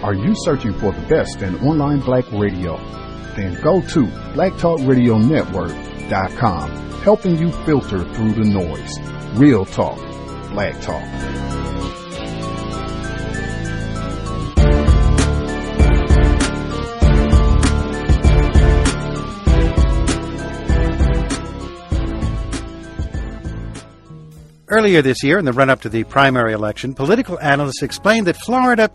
Are you searching for the best in online black radio? Then go to blacktalkradionetwork.com, helping you filter through the noise. Real talk, black talk. Earlier this year, in the run-up to the primary election, political analysts explained that Florida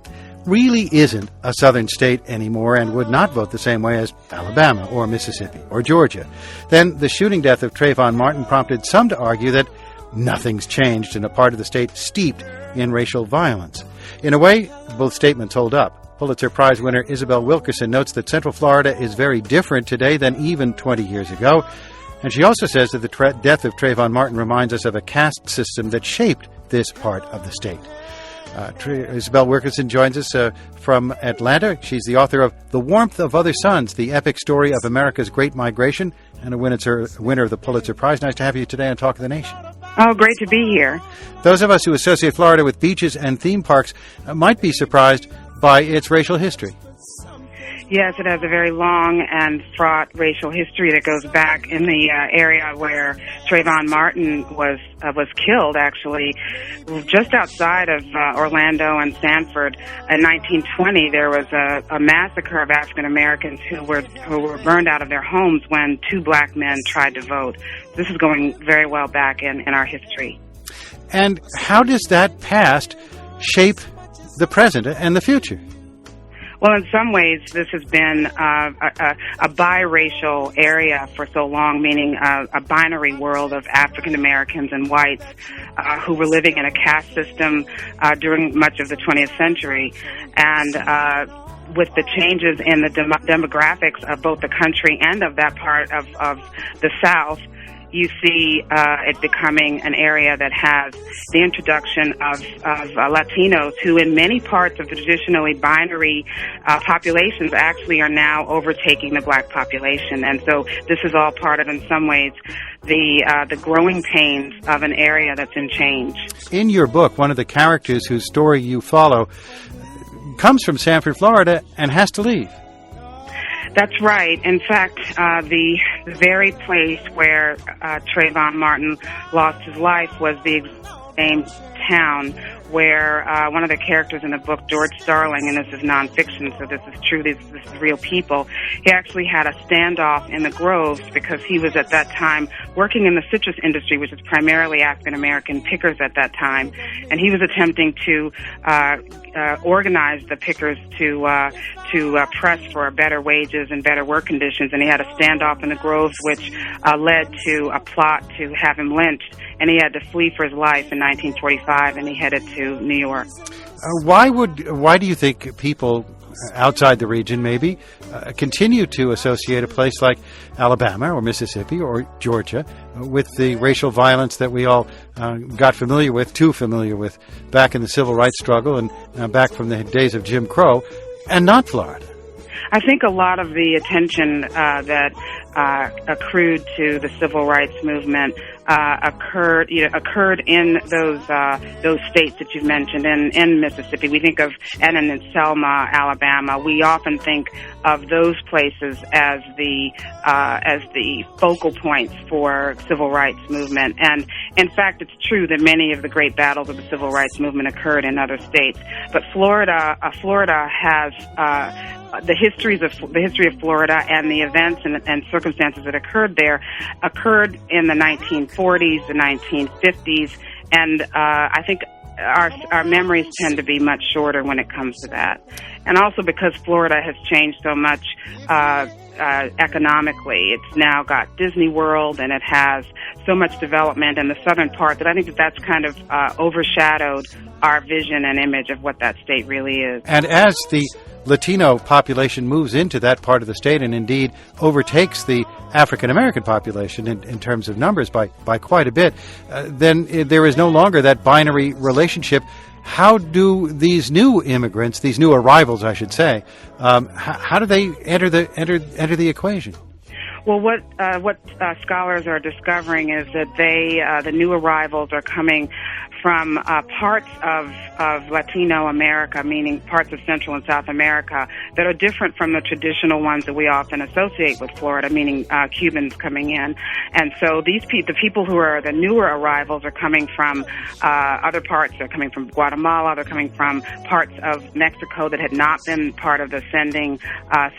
really isn't a southern state anymore and would not vote the same way as Alabama or Mississippi or Georgia. Then the shooting death of Trayvon Martin prompted some to argue that nothing's changed in a part of the state steeped in racial violence. In a way, both statements hold up. Pulitzer Prize winner Isabel Wilkerson notes that Central Florida is very different today than even 20 years ago. And she also says that the death of Trayvon Martin reminds us of a caste system that shaped this part of the state. Isabel Wilkerson joins us from Atlanta. She's the author of The Warmth of Other Suns, the epic story of America's Great Migration, and a winner of the Pulitzer Prize. Nice to have you today on Talk of the Nation. Oh, great to be here. Those of us who associate Florida with beaches and theme parks might be surprised by its racial history. Yes, it has a very long and fraught racial history that goes back in the area where Trayvon Martin was killed, actually, just outside of Orlando and Sanford. In 1920, there was a massacre of African Americans who were burned out of their homes when two black men tried to vote. This is going very well back in our history. And how does that past shape the present and the future? Well, in some ways, this has been a biracial area for so long, meaning a binary world of African Americans and whites who were living in a caste system during much of the 20th century. And with the changes in the demographics of both the country and of that part of the South, you see it becoming an area that has the introduction of Latinos who in many parts of the traditionally binary populations actually are now overtaking the black population. And so this is all part of, in some ways, the growing pains of an area that's in change. In your book, one of the characters whose story you follow comes from Sanford, Florida, and has to leave. That's right. In fact, the very place where Trayvon Martin lost his life was the same town where one of the characters in the book, George Starling, and this is nonfiction, so this is true, this is real people, he actually had a standoff in the groves because he was at that time working in the citrus industry, which is primarily African-American pickers at that time, and he was attempting to organize the pickers to press for better wages and better work conditions, and he had a standoff in the groves which led to a plot to have him lynched, and he had to flee for his life in 1945, and he headed to New York. Why do you think people outside the region maybe continue to associate a place like Alabama or Mississippi or Georgia with the racial violence that we all got too familiar with back in the civil rights struggle and back from the days of Jim Crow, and not Florida? I think a lot of the attention that accrued to the civil rights movement occurred in those states that you've mentioned, in Mississippi. We think of and in Selma, Alabama. We often think of those places as the focal points for civil rights movement. And in fact, it's true that many of the great battles of the civil rights movement occurred in other states. But Florida has the history of Florida and the events and circumstances that occurred there occurred in the 1940s, the 1950s, and I think our memories tend to be much shorter when it comes to that. And also because Florida has changed so much economically. It's now got Disney World, and it has so much development in the southern part that I think that's kind of overshadowed our vision and image of what that state really is. And as the Latino population moves into that part of the state and indeed overtakes the African-American population in terms of numbers by quite a bit, then there is no longer that binary relationship. How do these new immigrants, these new arrivals, I should say, how do they enter the equation? Well, what scholars are discovering is that the new arrivals are coming from parts of Latino America, meaning parts of Central and South America, that are different from the traditional ones that we often associate with Florida, meaning Cubans coming in. And so the people who are the newer arrivals are coming from other parts. They're coming from Guatemala. They're coming from parts of Mexico that had not been part of the sending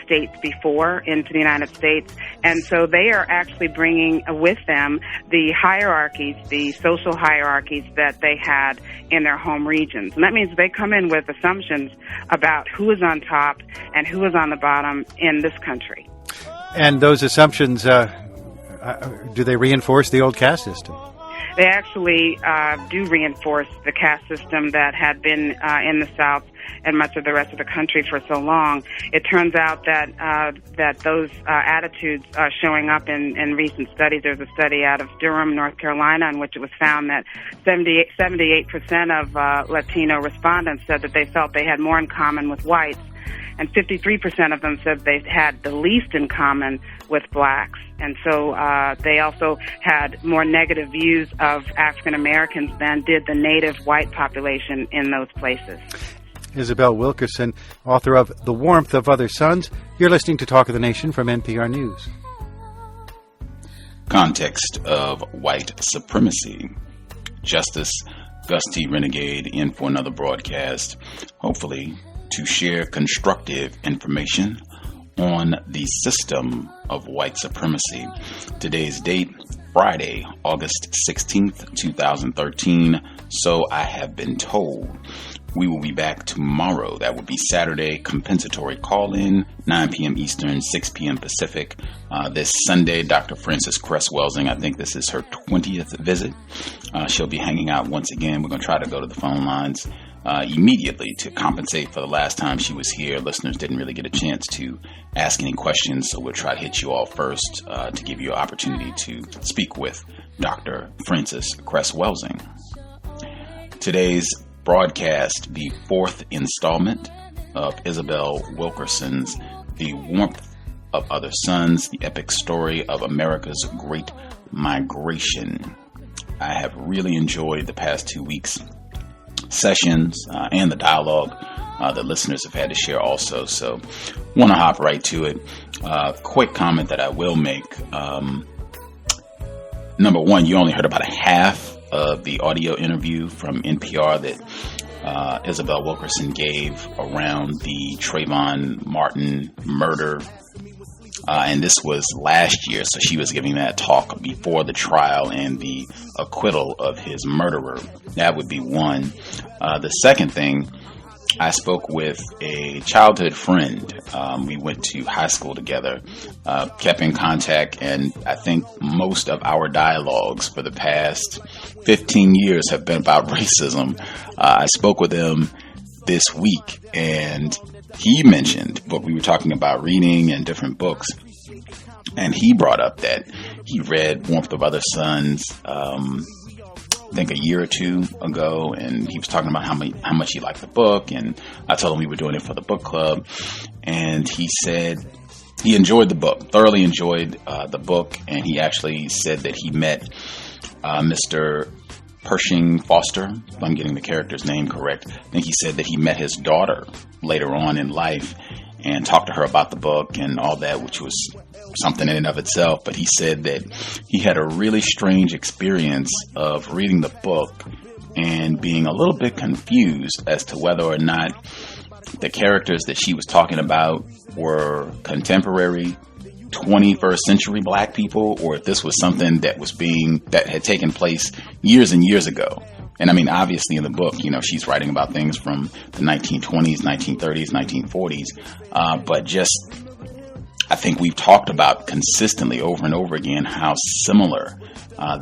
states before into the United States. And so they are actually bringing with them the hierarchies, the social hierarchies that they had in their home regions. And that means they come in with assumptions about who is on top and who is on the bottom in this country. And those assumptions, do they reinforce the old caste system? They actually do reinforce the caste system that had been in the South and much of the rest of the country for so long. It turns out that those attitudes are showing up in recent studies. There's a study out of Durham, North Carolina, in which it was found that 78% of Latino respondents said that they felt they had more in common with whites, and 53% of them said they had the least in common with blacks. And so they also had more negative views of African Americans than did the native white population in those places. Isabel Wilkerson, author of The Warmth of Other Suns. You're listening to Talk of the Nation from NPR News. Context of White Supremacy. Justice Gus T Renegade in for another broadcast, hopefully to share constructive information on the system of white supremacy. Today's date, Friday, August 16th, 2013. So I have been told. We will be back tomorrow. That will be Saturday, compensatory call-in, 9 p.m. Eastern, 6 p.m. Pacific. This Sunday, Dr. Frances Cress Welsing, I think this is her 20th visit. She'll be hanging out once again. We're going to try to go to the phone lines immediately to compensate for the last time she was here. Listeners didn't really get a chance to ask any questions, so we'll try to hit you all first to give you an opportunity to speak with Dr. Frances Cress Welsing. Today's broadcast, the fourth installment of Isabel Wilkerson's The Warmth of Other Suns, the epic story of America's Great Migration. I have really enjoyed the past 2 weeks' sessions and the dialogue that listeners have had to share also. So want to hop right to it. Quick comment that I will make. Number one, you only heard about a half of the audio interview from NPR that Isabel Wilkerson gave around the Trayvon Martin murder. And this was last year, so she was giving that talk before the trial and the acquittal of his murderer. That would be one. The second thing, I spoke with a childhood friend. We went to high school together, kept in contact, and I think most of our dialogues for the past 15 years have been about racism. I spoke with him this week, and he mentioned what we were talking about reading and different books, and he brought up that he read Warmth of Other Suns, I think a year or two ago, and he was talking about how much he liked the book, and I told him we were doing it for the book club, and he said he enjoyed the book, thoroughly enjoyed the book, and he actually said that he met Mr. Persing Foster, if I'm getting the character's name correct. I think he said that he met his daughter later on in life and talked to her about the book and all that, which was something in and of itself. But he said that he had a really strange experience of reading the book and being a little bit confused as to whether or not the characters that she was talking about were contemporary 21st century black people, or if this was something that had taken place years and years ago. And I mean, obviously in the book, she's writing about things from the 1920s, 1930s, 1940s. But just, I think we've talked about consistently over and over again how similar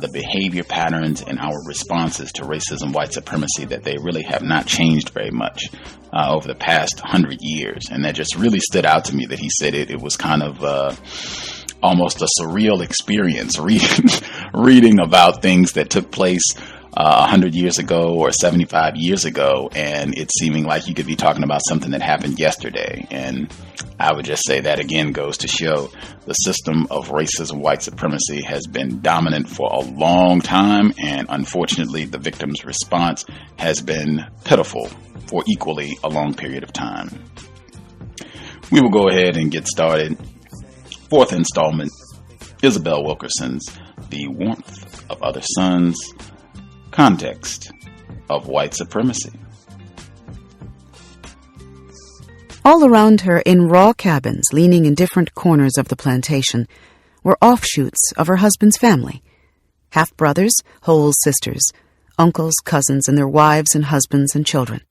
the behavior patterns and our responses to racism, white supremacy, that they really have not changed very much over the past 100 years. And that just really stood out to me that he said it was kind of almost a surreal experience reading about things that took place 100 years ago or 75 years ago, and it's seeming like you could be talking about something that happened yesterday. And I would just say that again goes to show the system of racism, white supremacy has been dominant for a long time, and unfortunately the victim's response has been pitiful for equally a long period of time. We will go ahead and get started. Fourth installment, Isabel Wilkerson's The Warmth of Other Suns, Context of White Supremacy. All around her, in raw cabins leaning in different corners of the plantation, were offshoots of her husband's family. Half-brothers, whole sisters, uncles, cousins, and their wives and husbands and children.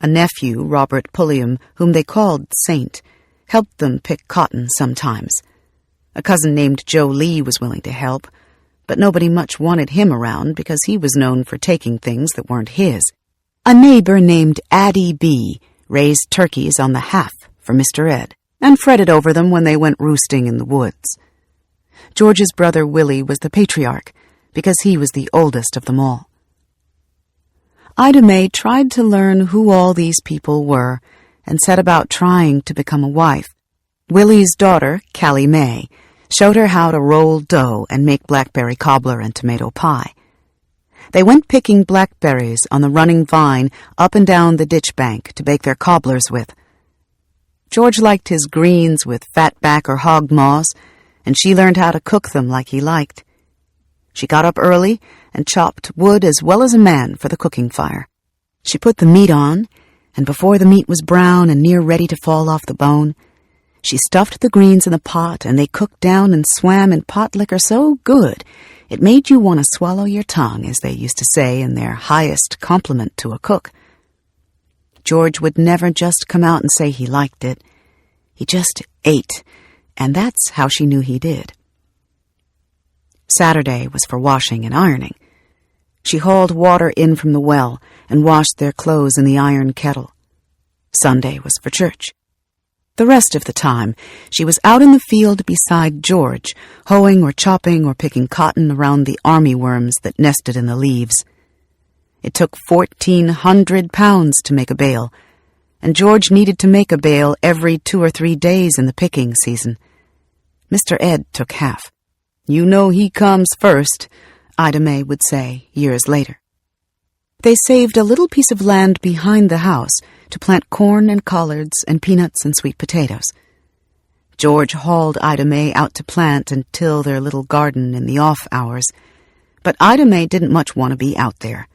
A nephew, Robert Pulliam, whom they called Saint, helped them pick cotton sometimes. A cousin named Joe Lee was willing to help, but nobody much wanted him around because he was known for taking things that weren't his. A neighbor named Addie B. raised turkeys on the half for Mr. Ed, and fretted over them when they went roosting in the woods. George's brother Willie was the patriarch, because he was the oldest of them all. Ida Mae tried to learn who all these people were, and set about trying to become a wife. Willie's daughter, Callie Mae, showed her how to roll dough and make blackberry cobbler and tomato pie. They went picking blackberries on the running vine up and down the ditch bank to bake their cobblers with. George liked his greens with fatback or hog maws, and she learned how to cook them like he liked. She got up early and chopped wood as well as a man for the cooking fire. She put the meat on, and before the meat was brown and near ready to fall off the bone, she stuffed the greens in the pot, and they cooked down and swam in pot liquor so good it made you want to swallow your tongue, as they used to say in their highest compliment to a cook. George would never just come out and say he liked it. He just ate, and that's how she knew he did. Saturday was for washing and ironing. She hauled water in from the well and washed their clothes in the iron kettle. Sunday was for church. The rest of the time, she was out in the field beside George, hoeing or chopping or picking cotton around the army worms that nested in the leaves. It took 1,400 pounds to make a bale, and George needed to make a bale every 2 or 3 days in the picking season. Mr. Ed took half. "You know he comes first," Ida Mae would say years later. They saved a little piece of land behind the house to plant corn and collards and peanuts and sweet potatoes. George hauled Ida Mae out to plant and till their little garden in the off hours, but Ida Mae didn't much want to be out there.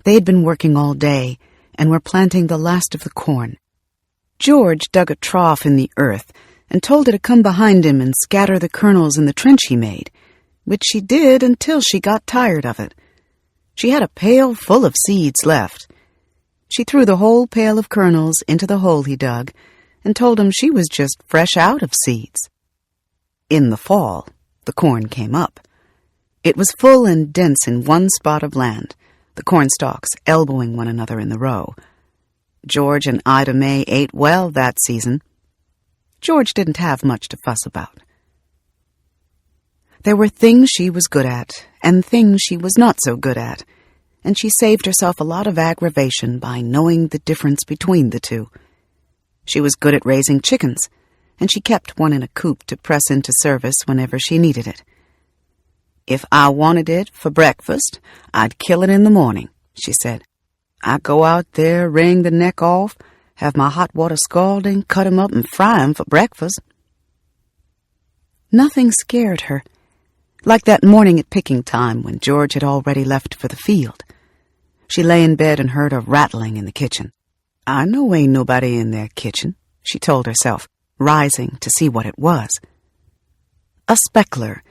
They had been working all day and were planting the last of the corn. George dug a trough in the earth and told her to come behind him and scatter the kernels in the trench he made, which she did until she got tired of it. She had a pail full of seeds left. She threw the whole pail of kernels into the hole he dug and told him she was just fresh out of seeds. In the fall, the corn came up. It was full and dense in one spot of land, the corn stalks elbowing one another in the row. George and Ida Mae ate well that season. George didn't have much to fuss about. There were things she was good at and things she was not so good at, and she saved herself a lot of aggravation by knowing the difference between the two. She was good at raising chickens, and she kept one in a coop to press into service whenever she needed it. "If I wanted it for breakfast, I'd kill it in the morning," she said. "I'd go out there, wring the neck off, have my hot water scalding, cut 'em up and fry 'em for breakfast." Nothing scared her, like that morning at picking time when George had already left for the field. She lay in bed and heard a rattling in the kitchen. "I know ain't nobody in their kitchen," she told herself, rising to see what it was. A speckler,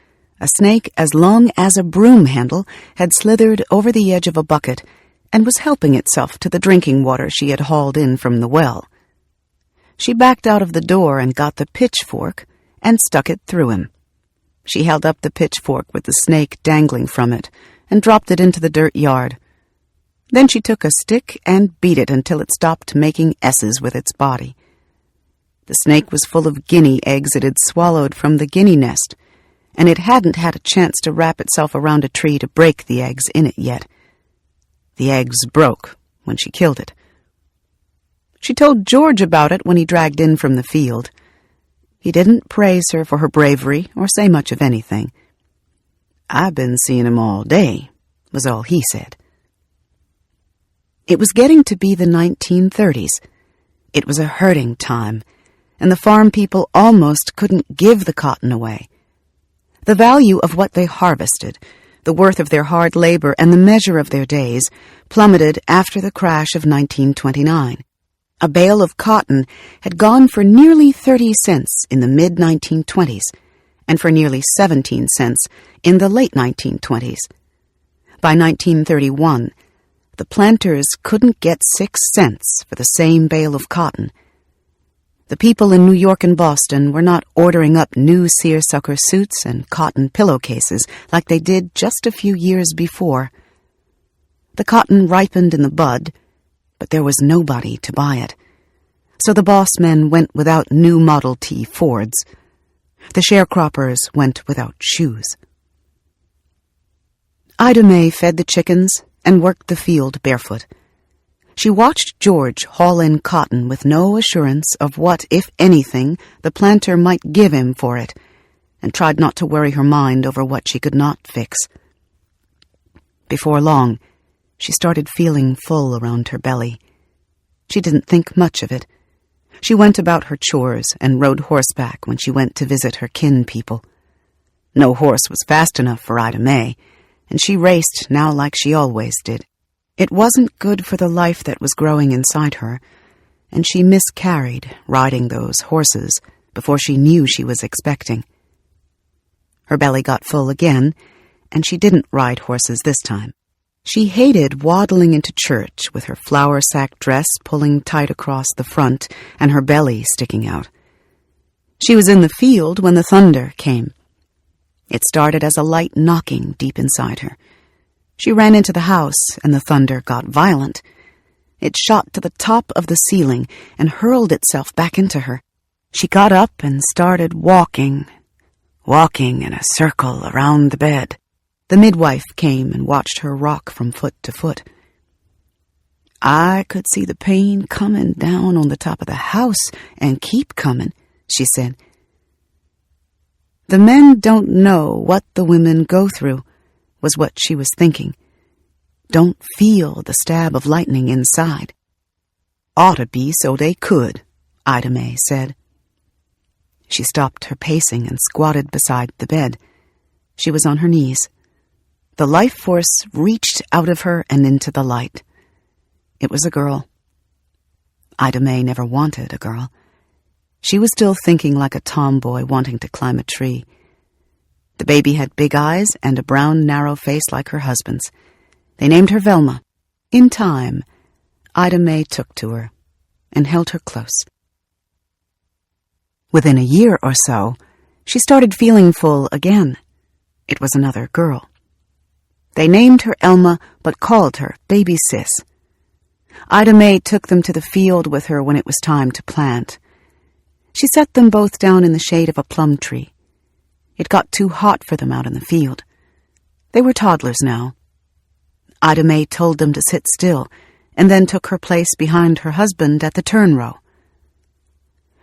a snake as long as a broom handle, had slithered over the edge of a bucket and was helping itself to the drinking water she had hauled in from the well. She backed out of the door and got the pitchfork and stuck it through him. She held up the pitchfork with the snake dangling from it and dropped it into the dirt yard. Then she took a stick and beat it until it stopped making S's with its body. The snake was full of guinea eggs it had swallowed from the guinea nest, and it hadn't had a chance to wrap itself around a tree to break the eggs in it yet. The eggs broke when she killed it. She told George about it when he dragged in from the field. He didn't praise her for her bravery or say much of anything. "I've been seeing him all day," was all he said. It was getting to be the 1930s. It was a hurting time, and the farm people almost couldn't give the cotton away. The value of what they harvested, the worth of their hard labor, and the measure of their days plummeted after the crash of 1929. A bale of cotton had gone for nearly 30 cents in the mid-1920s and for nearly 17 cents in the late 1920s. By 1931, the planters couldn't get 6 cents for the same bale of cotton. The people in New York and Boston were not ordering up new seersucker suits and cotton pillowcases like they did just a few years before. The cotton ripened in the bud, but there was nobody to buy it. So the boss men went without new Model T Fords. The sharecroppers went without shoes. Ida May fed the chickens and worked the field barefoot. She watched George haul in cotton with no assurance of what, if anything, the planter might give him for it, and tried not to worry her mind over what she could not fix. Before long, she started feeling full around her belly. She didn't think much of it. She went about her chores and rode horseback when she went to visit her kin people. No horse was fast enough for Ida May, and she raced now like she always did. It wasn't good for the life that was growing inside her, and she miscarried riding those horses before she knew she was expecting. Her belly got full again, and she didn't ride horses this time. She hated waddling into church with her flour sack dress pulling tight across the front and her belly sticking out. She was in the field when the thunder came. It started as a light knocking deep inside her. She ran into the house, and the thunder got violent. It shot to the top of the ceiling and hurled itself back into her. She got up and started walking in a circle around the bed. The midwife came and watched her rock from foot to foot. "I could see the pain coming down on the top of the house and keep coming," she said. "The men don't know what the women go through," was what she was thinking. "Don't feel the stab of lightning inside." "Oughta be so they could," Ida May said. She stopped her pacing and squatted beside the bed. She was on her knees. The life force reached out of her and into the light. It was a girl. Ida May never wanted a girl. She was still thinking like a tomboy wanting to climb a tree. The baby had big eyes and a brown, narrow face like her husband's. They named her Velma. In time, Ida May took to her and held her close. Within a year or so, she started feeling full again. It was another girl. They named her Elma, but called her Baby Sis. Ida May took them to the field with her when it was time to plant. She set them both down in the shade of a plum tree. It got too hot for them out in the field. They were toddlers now. Ida May told them to sit still, and then took her place behind her husband at the turn row.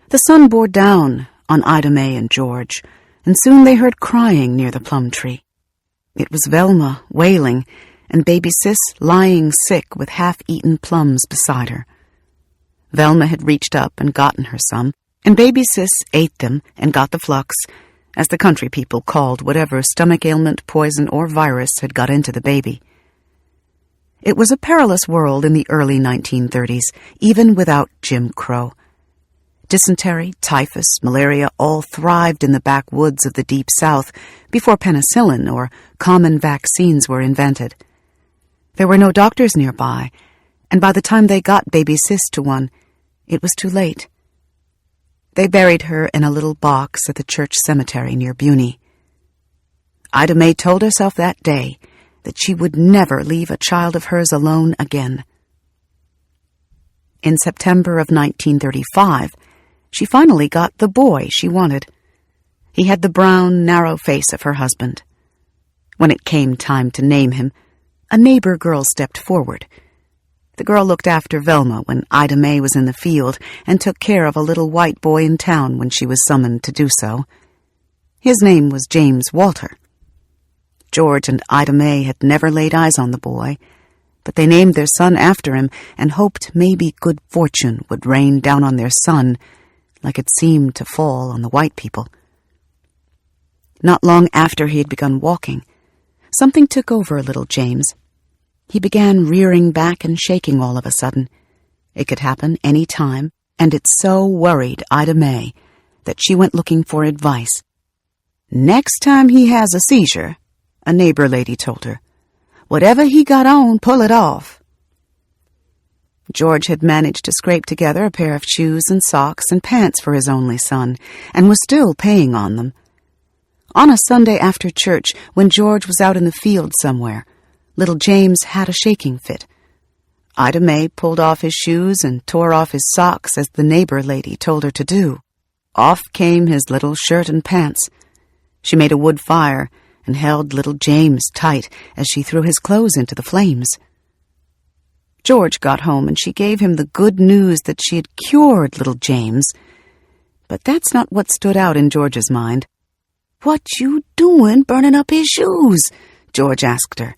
The sun bore down on Ida May and George, and soon they heard crying near the plum tree. It was Velma wailing, and Baby Sis lying sick with half-eaten plums beside her. Velma had reached up and gotten her some, and Baby Sis ate them and got the flux, as the country people called whatever stomach ailment, poison, or virus had got into the baby. It was a perilous world in the early 1930s, even without Jim Crow. Dysentery, typhus, malaria all thrived in the backwoods of the Deep South before penicillin or common vaccines were invented. There were no doctors nearby, and by the time they got Baby Sis to one, it was too late. They buried her in a little box at the church cemetery near Buney. Ida May told herself that day that she would never leave a child of hers alone again. In September of 1935, she finally got the boy she wanted. He had the brown, narrow face of her husband. When it came time to name him, a neighbor girl stepped forward. The girl looked after Velma when Ida May was in the field and took care of a little white boy in town when she was summoned to do so. His name was James Walter. George and Ida May had never laid eyes on the boy, but they named their son after him and hoped maybe good fortune would rain down on their son like it seemed to fall on the white people. Not long after he had begun walking, something took over little James. He began rearing back and shaking all of a sudden. It could happen any time, and it so worried Ida May that she went looking for advice. "Next time he has a seizure," a neighbor lady told her, "whatever he got on, pull it off." George had managed to scrape together a pair of shoes and socks and pants for his only son, and was still paying on them. On a Sunday after church, when George was out in the field somewhere, little James had a shaking fit. Ida May pulled off his shoes and tore off his socks as the neighbor lady told her to do. Off came his little shirt and pants. She made a wood fire and held little James tight as she threw his clothes into the flames. George got home and she gave him the good news that she had cured little James. But that's not what stood out in George's mind. "What you doing burning up his shoes?" George asked her.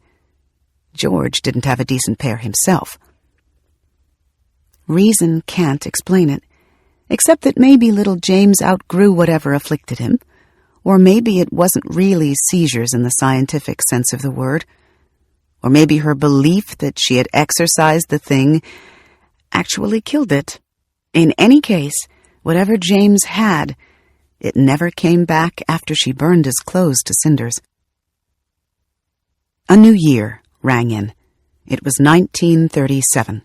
George didn't have a decent pair himself. Reason can't explain it, except that maybe little James outgrew whatever afflicted him, or maybe it wasn't really seizures in the scientific sense of the word, or maybe her belief that she had exorcised the thing actually killed it. In any case, whatever James had, it never came back after she burned his clothes to cinders. A new year rang in. It was 1937.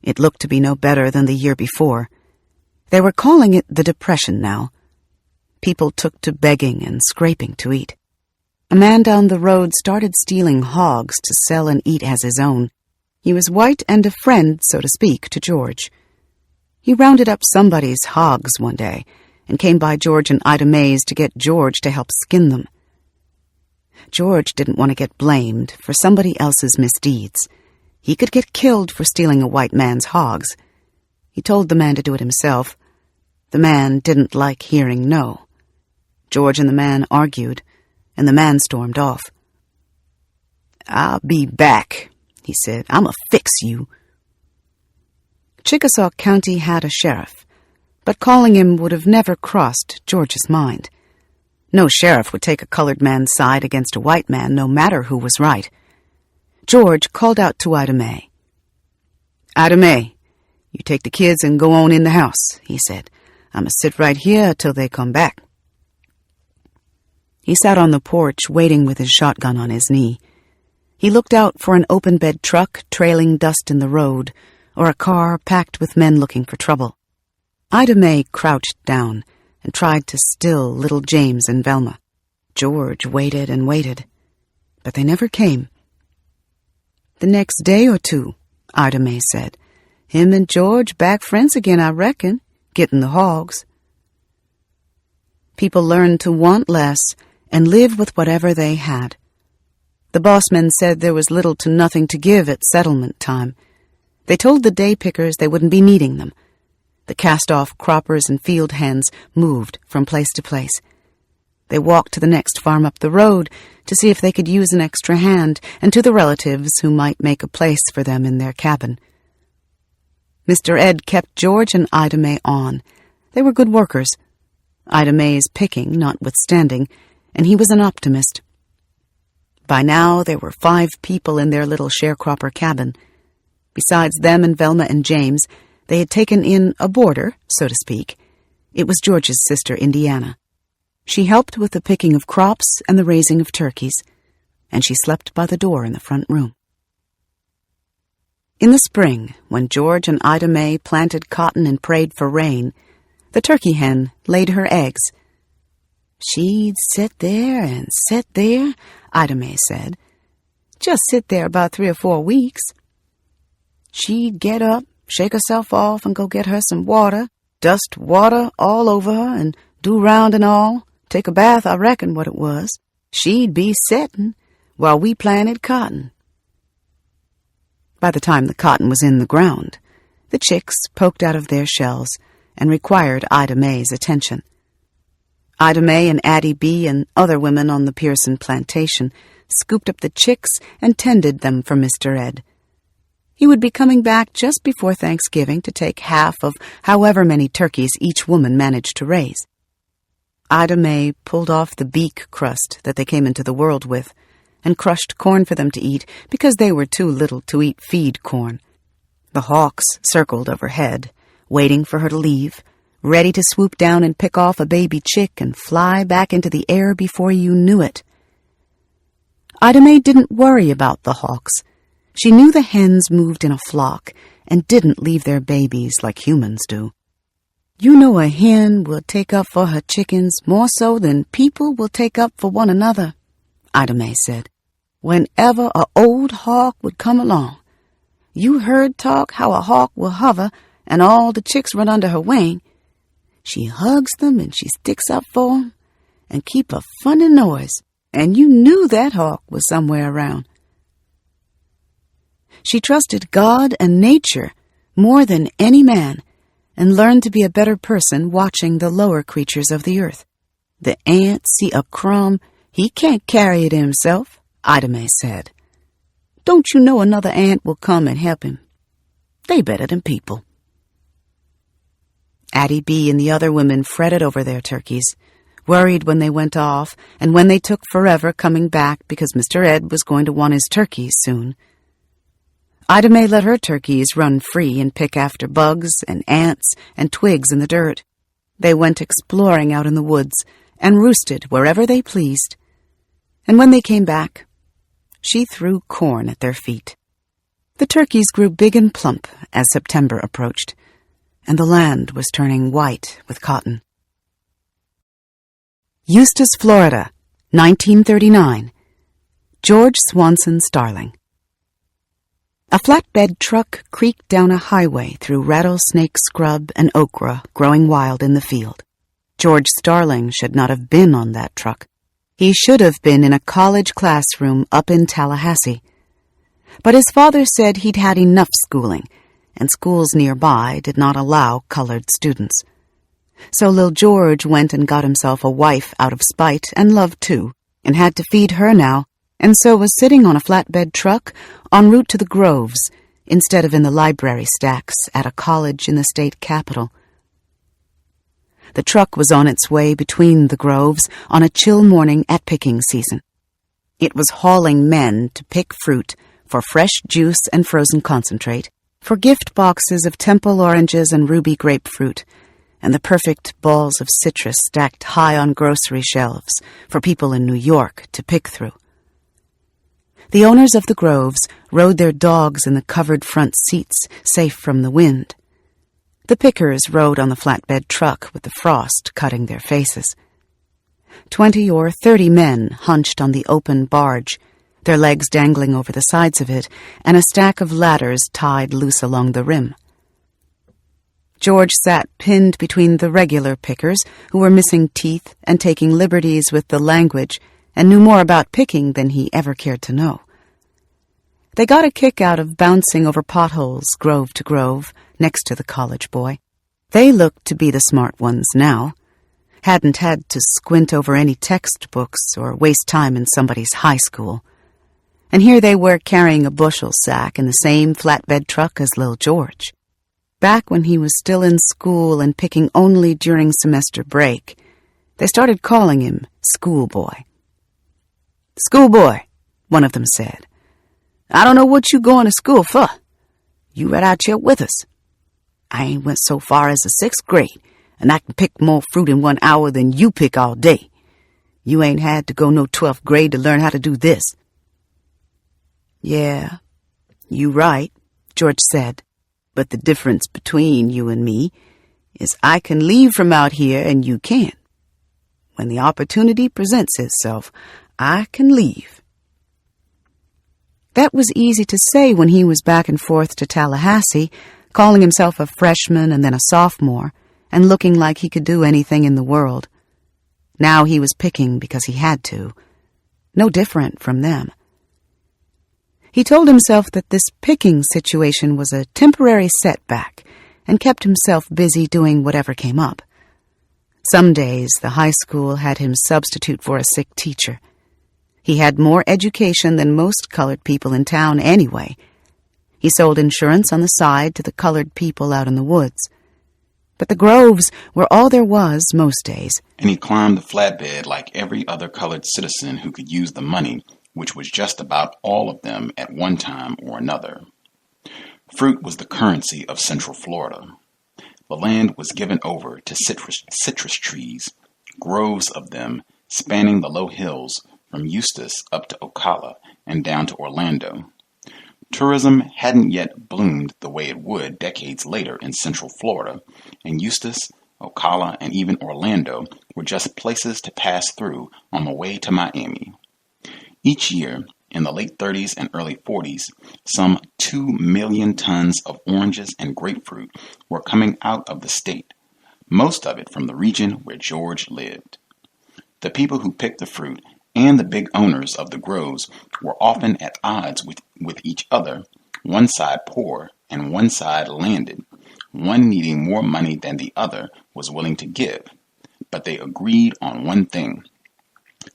It looked to be no better than the year before. They were calling it the Depression now. People took to begging and scraping to eat. A man down the road started stealing hogs to sell and eat as his own. He was white and a friend, so to speak, to George. He rounded up somebody's hogs one day and came by George and Ida May's to get George to help skin them. George didn't want to get blamed for somebody else's misdeeds. He could get killed for stealing a white man's hogs. He told the man to do it himself. The man didn't like hearing no. George and the man argued, and the man stormed off. "I'll be back," he said. "I'ma fix you." Chickasaw County had a sheriff, but calling him would have never crossed George's mind. No sheriff would take a colored man's side against a white man, no matter who was right. George called out to Ida May. "Ida May, you take the kids and go on in the house," he said. "I'ma sit right here till they come back." He sat on the porch, waiting with his shotgun on his knee. He looked out for an open-bed truck trailing dust in the road, or a car packed with men looking for trouble. Ida May crouched down and tried to still little James and Velma. George waited and waited, but they never came. "The next day or two," Ida May said. "Him and George back friends again, I reckon, getting the hogs." People learned to want less and live with whatever they had. The bossmen said there was little to nothing to give at settlement time. They told the day pickers they wouldn't be needing them. The cast-off croppers and field hands moved from place to place. They walked to the next farm up the road to see if they could use an extra hand, and to the relatives who might make a place for them in their cabin. Mr. Ed kept George and Ida May on. They were good workers, Ida May's picking notwithstanding, and he was an optimist. By now there were 5 people in their little sharecropper cabin. Besides them and Velma and James, they had taken in a boarder, so to speak. It was George's sister, Indiana. She helped with the picking of crops and the raising of turkeys, and she slept by the door in the front room. In the spring, when George and Ida May planted cotton and prayed for rain, the turkey hen laid her eggs. "She'd sit there and sit there," Ida May said. "Just sit there about 3 or 4 weeks. She'd get up, shake herself off, and go get her some water, dust water all over her, and do round and all, Take a bath, I reckon what it was. She'd be settin' while we planted cotton. By the time the cotton was in the ground, the chicks poked out of their shells and required Ida May's attention. Ida May and Addie B and other women on the Pearson plantation scooped up the chicks and tended them for Mr. Ed. He would be coming back just before Thanksgiving to take half of however many turkeys each woman managed to raise. Ida May pulled off the beak crust that they came into the world with and crushed corn for them to eat because they were too little to eat feed corn. The hawks circled overhead, waiting for her to leave, ready to swoop down and pick off a baby chick and fly back into the air before you knew it. Ida May didn't worry about the hawks. She knew the hens moved in a flock and didn't leave their babies like humans do. You know a hen will take up for her chickens more so than people will take up for one another, Ida May said. Whenever a old hawk would come along, you heard talk how a hawk will hover and all the chicks run under her wing. She hugs them and she sticks up for them and keep a funny noise, and you knew that hawk was somewhere around. She trusted God and nature more than any man and learned to be a better person watching the lower creatures of the earth. The ant see a crumb, he can't carry it himself, Ida May said. Don't you know another ant will come and help him? They better than people. Addie B and the other women fretted over their turkeys, worried when they went off and when they took forever coming back because Mr. Ed was going to want his turkeys soon. Ida May let her turkeys run free and pick after bugs and ants and twigs in the dirt. They went exploring out in the woods and roosted wherever they pleased. And when they came back, she threw corn at their feet. The turkeys grew big and plump as September approached, and the land was turning white with cotton. Eustis, Florida, 1939. George Swanson Starling. A flatbed truck creaked down a highway through rattlesnake scrub and okra growing wild in the field. George Starling should not have been on that truck. He should have been in a college classroom up in Tallahassee. But his father said he'd had enough schooling, and schools nearby did not allow colored students. So Lil George went and got himself a wife out of spite and love too, and had to feed her now, and so was sitting on a flatbed truck en route to the Groves instead of in the library stacks at a college in the state capital. The truck was on its way between the Groves on a chill morning at picking season. It was hauling men to pick fruit for fresh juice and frozen concentrate, for gift boxes of Temple oranges and ruby grapefruit, and the perfect balls of citrus stacked high on grocery shelves for people in New York to pick through. The owners of the Groves rode their dogs in the covered front seats, safe from the wind. The pickers rode on the flatbed truck with the frost cutting their faces. 20 or 30 men hunched on the open barge, their legs dangling over the sides of it, and a stack of ladders tied loose along the rim. George sat pinned between the regular pickers, who were missing teeth and taking liberties with the language and knew more about picking than he ever cared to know. They got a kick out of bouncing over potholes grove to grove next to the college boy. They looked to be the smart ones now, hadn't had to squint over any textbooks or waste time in somebody's high school. And here they were carrying a bushel sack in the same flatbed truck as Lil George. Back when he was still in school and picking only during semester break, they started calling him Schoolboy. "Schoolboy," one of them said. "I don't know what you going to school for. You right out here with us. I ain't went so far as the 6th grade, and I can pick more fruit in 1 hour than you pick all day. You ain't had to go no 12th grade to learn how to do this." "Yeah, you right," George said. "But the difference between you and me is I can leave from out here and you can't. When the opportunity presents itself, I can leave." That was easy to say when he was back and forth to Tallahassee, calling himself a freshman and then a sophomore, and looking like he could do anything in the world. Now he was picking because he had to. No different from them. He told himself that this picking situation was a temporary setback and kept himself busy doing whatever came up. Some days the high school had him substitute for a sick teacher. He had more education than most colored people in town anyway. He sold insurance on the side to the colored people out in the woods. But the groves were all there was most days. And he climbed the flatbed like every other colored citizen who could use the money, which was just about all of them at one time or another. Fruit was the currency of Central Florida. The land was given over to citrus trees, groves of them spanning the low hills from Eustis up to Ocala and down to Orlando. Tourism hadn't yet bloomed the way it would decades later in Central Florida, and Eustis, Ocala, and even Orlando were just places to pass through on the way to Miami. Each year, in the late 30s and early 40s, some 2 million tons of oranges and grapefruit were coming out of the state, most of it from the region where George lived. The people who picked the fruit and the big owners of the groves were often at odds with each other, one side poor and one side landed, one needing more money than the other was willing to give. But they agreed on one thing.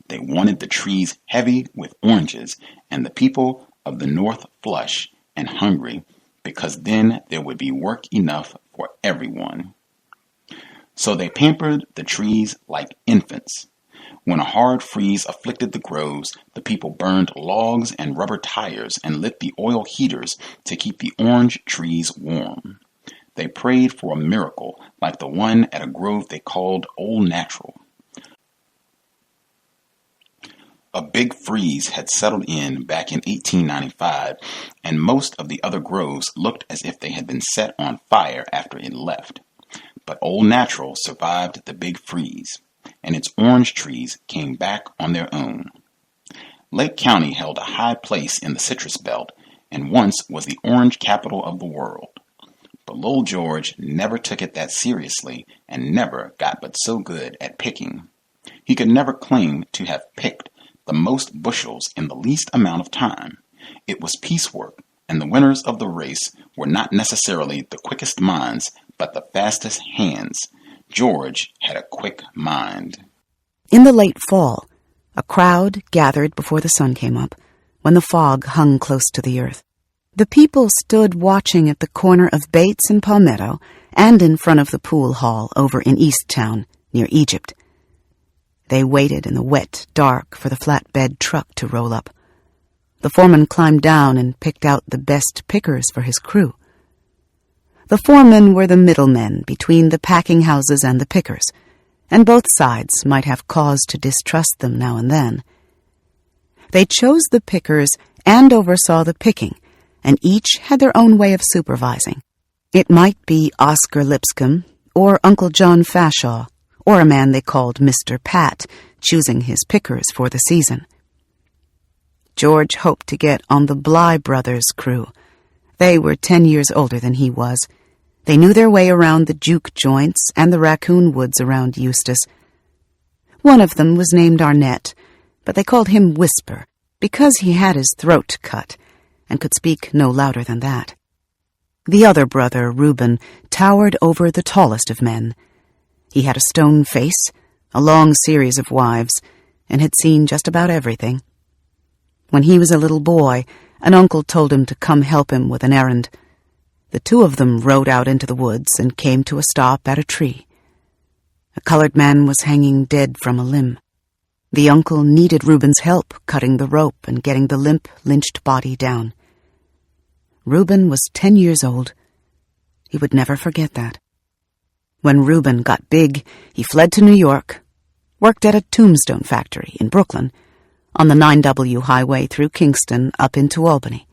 They wanted the trees heavy with oranges and the people of the north flush and hungry, because then there would be work enough for everyone. So they pampered the trees like infants. When a hard freeze afflicted the groves, the people burned logs and rubber tires and lit the oil heaters to keep the orange trees warm. They prayed for a miracle like the one at a grove they called Old Natural. A big freeze had settled in back in 1895, and most of the other groves looked as if they had been set on fire after it left. But Old Natural survived the big freeze, and its orange trees came back on their own. Lake County held a high place in the citrus belt and once was the orange capital of the world. But Lowell George never took it that seriously and never got but so good at picking. He could never claim to have picked the most bushels in the least amount of time. It was piecework, and the winners of the race were not necessarily the quickest minds, but the fastest hands. George had a quick mind. In the late fall, a crowd gathered before the sun came up, when the fog hung close to the earth. The people stood watching at the corner of Bates and Palmetto and in front of the pool hall over in East Town, near Egypt. They waited in the wet dark for the flatbed truck to roll up. The foreman climbed down and picked out the best pickers for his crew. The foremen were the middlemen between the packing houses and the pickers, and both sides might have cause to distrust them now and then. They chose the pickers and oversaw the picking, and each had their own way of supervising. It might be Oscar Lipscomb or Uncle John Fashaw, or a man they called Mr. Pat, choosing his pickers for the season. George hoped to get on the Bly brothers' crew. They were 10 years older than he was. They knew their way around the juke joints and the raccoon woods around Eustis. One of them was named Arnett, but they called him Whisper because he had his throat cut and could speak no louder than that. The other brother, Reuben, towered over the tallest of men. He had a stone face, a long series of wives, and had seen just about everything. When he was a little boy, an uncle told him to come help him with an errand. The two of them rode out into the woods and came to a stop at a tree. A colored man was hanging dead from a limb. The uncle needed Reuben's help cutting the rope and getting the limp, lynched body down. Reuben was 10 years old. He would never forget that. When Reuben got big, he fled to New York, worked at a tombstone factory in Brooklyn, on the 9W highway through Kingston up into Albany.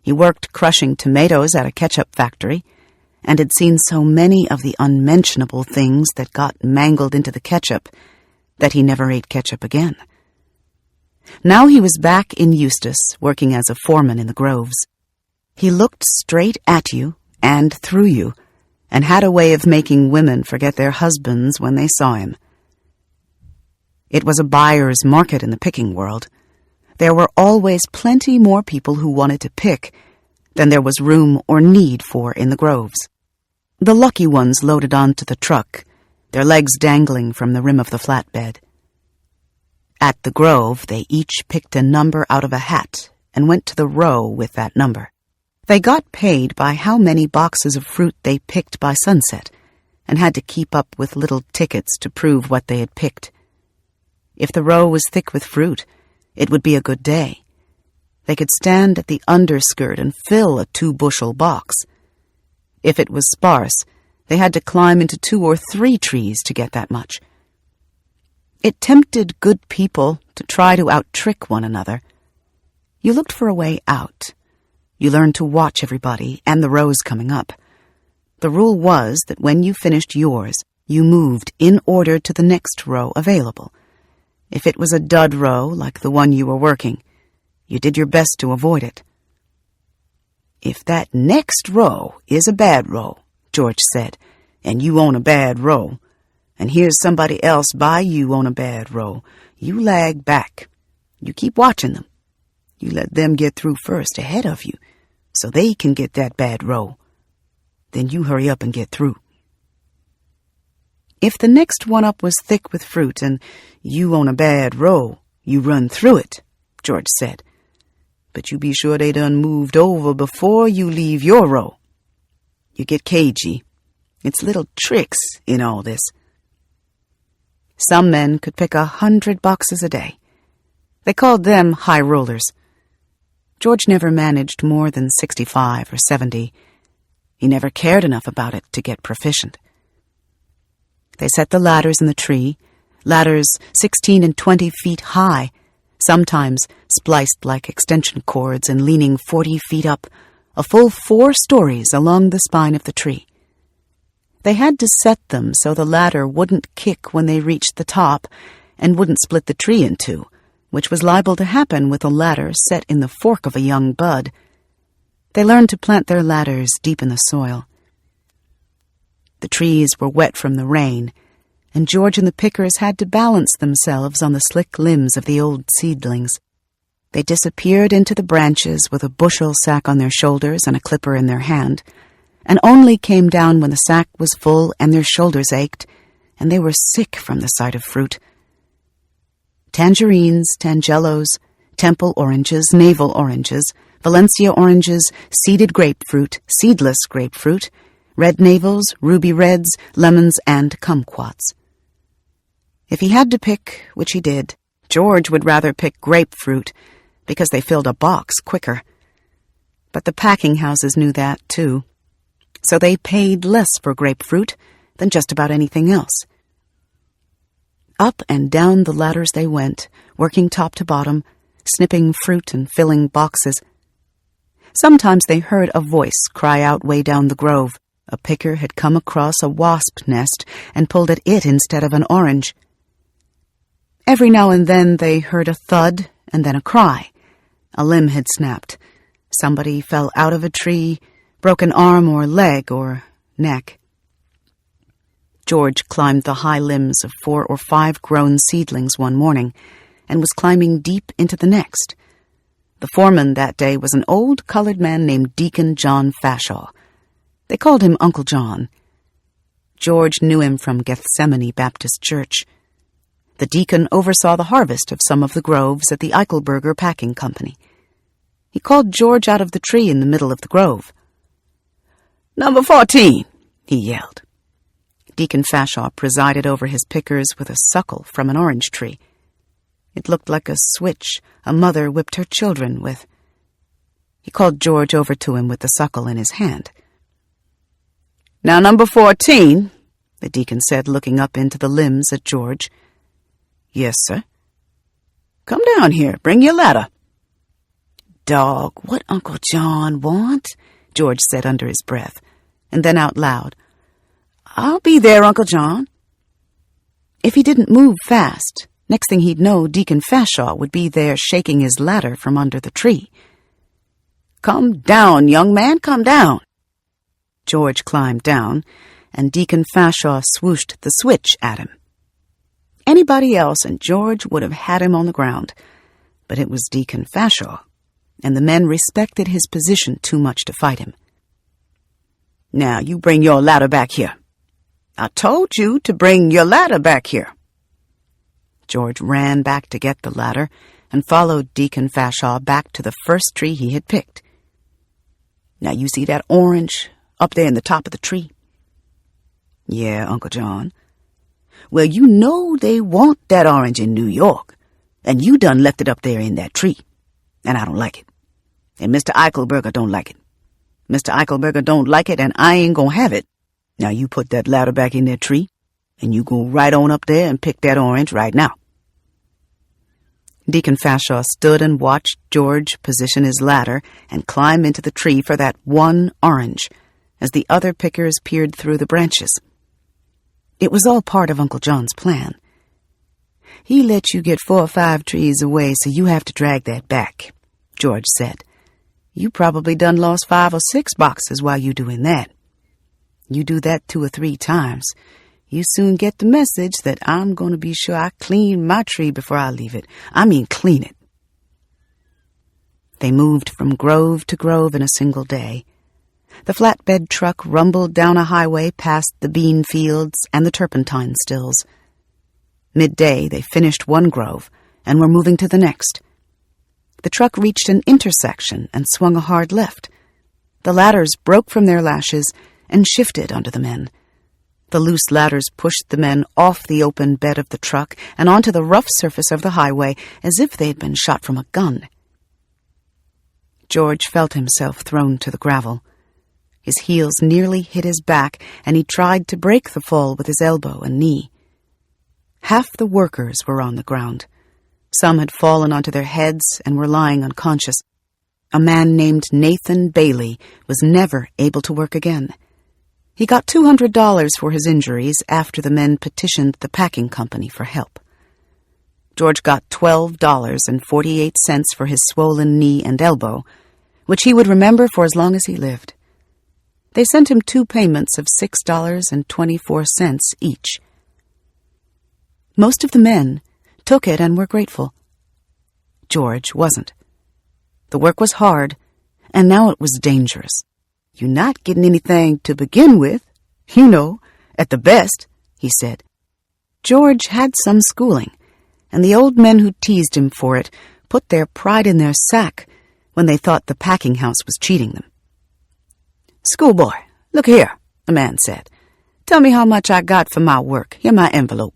He worked crushing tomatoes at a ketchup factory, and had seen so many of the unmentionable things that got mangled into the ketchup that he never ate ketchup again. Now he was back in Eustis, working as a foreman in the groves. He looked straight at you and through you, and had a way of making women forget their husbands when they saw him. It was a buyer's market in the picking world. There were always plenty more people who wanted to pick than there was room or need for in the groves. The lucky ones loaded onto the truck, their legs dangling from the rim of the flatbed. At the grove, they each picked a number out of a hat and went to the row with that number. They got paid by how many boxes of fruit they picked by sunset, and had to keep up with little tickets to prove what they had picked. If the row was thick with fruit, it would be a good day. They could stand at the underskirt and fill a 2-bushel box. If it was sparse, they had to climb into 2 or 3 trees to get that much. It tempted good people to try to out-trick one another. You looked for a way out. You learned to watch everybody and the rows coming up. The rule was that when you finished yours, you moved in order to the next row available. If it was a dud row, like the one you were working, you did your best to avoid it. "If that next row is a bad row," George said, "and you own a bad row, and here's somebody else by you on a bad row, you lag back. You keep watching them. You let them get through first ahead of you, so they can get that bad row. Then you hurry up and get through." If the next one up was thick with fruit and you on a bad row, you run through it, George said. But you be sure they done moved over before you leave your row. You get cagey. It's little tricks in all this. Some men could pick 100 boxes a day. They called them high rollers. George never managed more than 65 or 70. He never cared enough about it to get proficient. They set the ladders in the tree, ladders 16 and 20 feet high, sometimes spliced like extension cords and leaning 40 feet up, a full 4 stories along the spine of the tree. They had to set them so the ladder wouldn't kick when they reached the top and wouldn't split the tree in two, which was liable to happen with a ladder set in the fork of a young bud. They learned to plant their ladders deep in the soil. The trees were wet from the rain, and George and the pickers had to balance themselves on the slick limbs of the old seedlings. They disappeared into the branches with a bushel sack on their shoulders and a clipper in their hand, and only came down when the sack was full and their shoulders ached, and they were sick from the sight of fruit. Tangerines, tangelos, temple oranges, navel oranges, Valencia oranges, seeded grapefruit, seedless grapefruit, red navels, ruby reds, lemons, and kumquats. If he had to pick, which he did, George would rather pick grapefruit because they filled a box quicker. But the packing houses knew that, too. So they paid less for grapefruit than just about anything else. Up and down the ladders they went, working top to bottom, snipping fruit and filling boxes. Sometimes they heard a voice cry out way down the grove. A picker had come across a wasp nest and pulled at it instead of an orange. Every now and then they heard a thud and then a cry. A limb had snapped. Somebody fell out of a tree, broke an arm or leg or neck. George climbed the high limbs of 4 or 5 grown seedlings one morning and was climbing deep into the next. The foreman that day was an old colored man named Deacon John Fashaw. They called him Uncle John. George knew him from Gethsemane Baptist Church. The deacon oversaw the harvest of some of the groves at the Eichelberger Packing Company. He called George out of the tree in the middle of the grove. "Number 14, he yelled. Deacon Fashaw presided over his pickers with a suckle from an orange tree. It looked like a switch a mother whipped her children with. He called George over to him with the suckle in his hand. "Now, number 14, the deacon said, looking up into the limbs at George. "Yes, sir." "Come down here. Bring your ladder." "Dog, what Uncle John want?" George said under his breath, and then out loud, "I'll be there, Uncle John." If he didn't move fast, next thing he'd know, Deacon Fashaw would be there shaking his ladder from under the tree. "Come down, young man, come down." George climbed down, and Deacon Fashaw swooshed the switch at him. anybody else, and George would have had him on the ground. But it was Deacon Fashaw, and the men respected his position too much to fight him. "Now, you bring your ladder back here. I told you to bring your ladder back here." George ran back to get the ladder and followed Deacon Fashaw back to the first tree he had picked. "Now, you see that orange up there in the top of the tree?" "Yeah, Uncle John." "Well, you know they want that orange in New York, and you done left it up there in that tree, and I don't like it. And Mr. Eichelberger don't like it. Mr. Eichelberger don't like it, and I ain't gonna have it. Now you put that ladder back in that tree, and you go right on up there and pick that orange right now." Deacon Fashaw stood and watched George position his ladder and climb into the tree for that one orange, as the other pickers peered through the branches. It was all part of Uncle John's plan. "He let you get 4 or 5 trees away, so you have to drag that back," George said. "You probably done lost 5 or 6 boxes while you doing that. You do that 2 or 3 times, you soon get the message that I'm going to be sure I clean my tree before I leave it. I mean clean it." They moved from grove to grove in a single day. The flatbed truck rumbled down a highway past the bean fields and the turpentine stills. Midday, they finished one grove and were moving to the next. The truck reached an intersection and swung a hard left. The ladders broke from their lashes and shifted under the men. The loose ladders pushed the men off the open bed of the truck and onto the rough surface of the highway as if they had been shot from a gun. George felt himself thrown to the gravel. His heels nearly hit his back, and he tried to break the fall with his elbow and knee. Half the workers were on the ground. Some had fallen onto their heads and were lying unconscious. A man named Nathan Bailey was never able to work again. He got $200 for his injuries after the men petitioned the packing company for help. George got $12.48 for his swollen knee and elbow, which he would remember for as long as he lived. They sent him 2 payments of $6.24 each. Most of the men took it and were grateful. George wasn't. The work was hard, and now it was dangerous. "You're not getting anything to begin with, you know, at the best," he said. George had some schooling, and the old men who teased him for it put their pride in their sack when they thought the packing house was cheating them. "Schoolboy, look here," the man said. "Tell me how much I got for my work. Here's my envelope."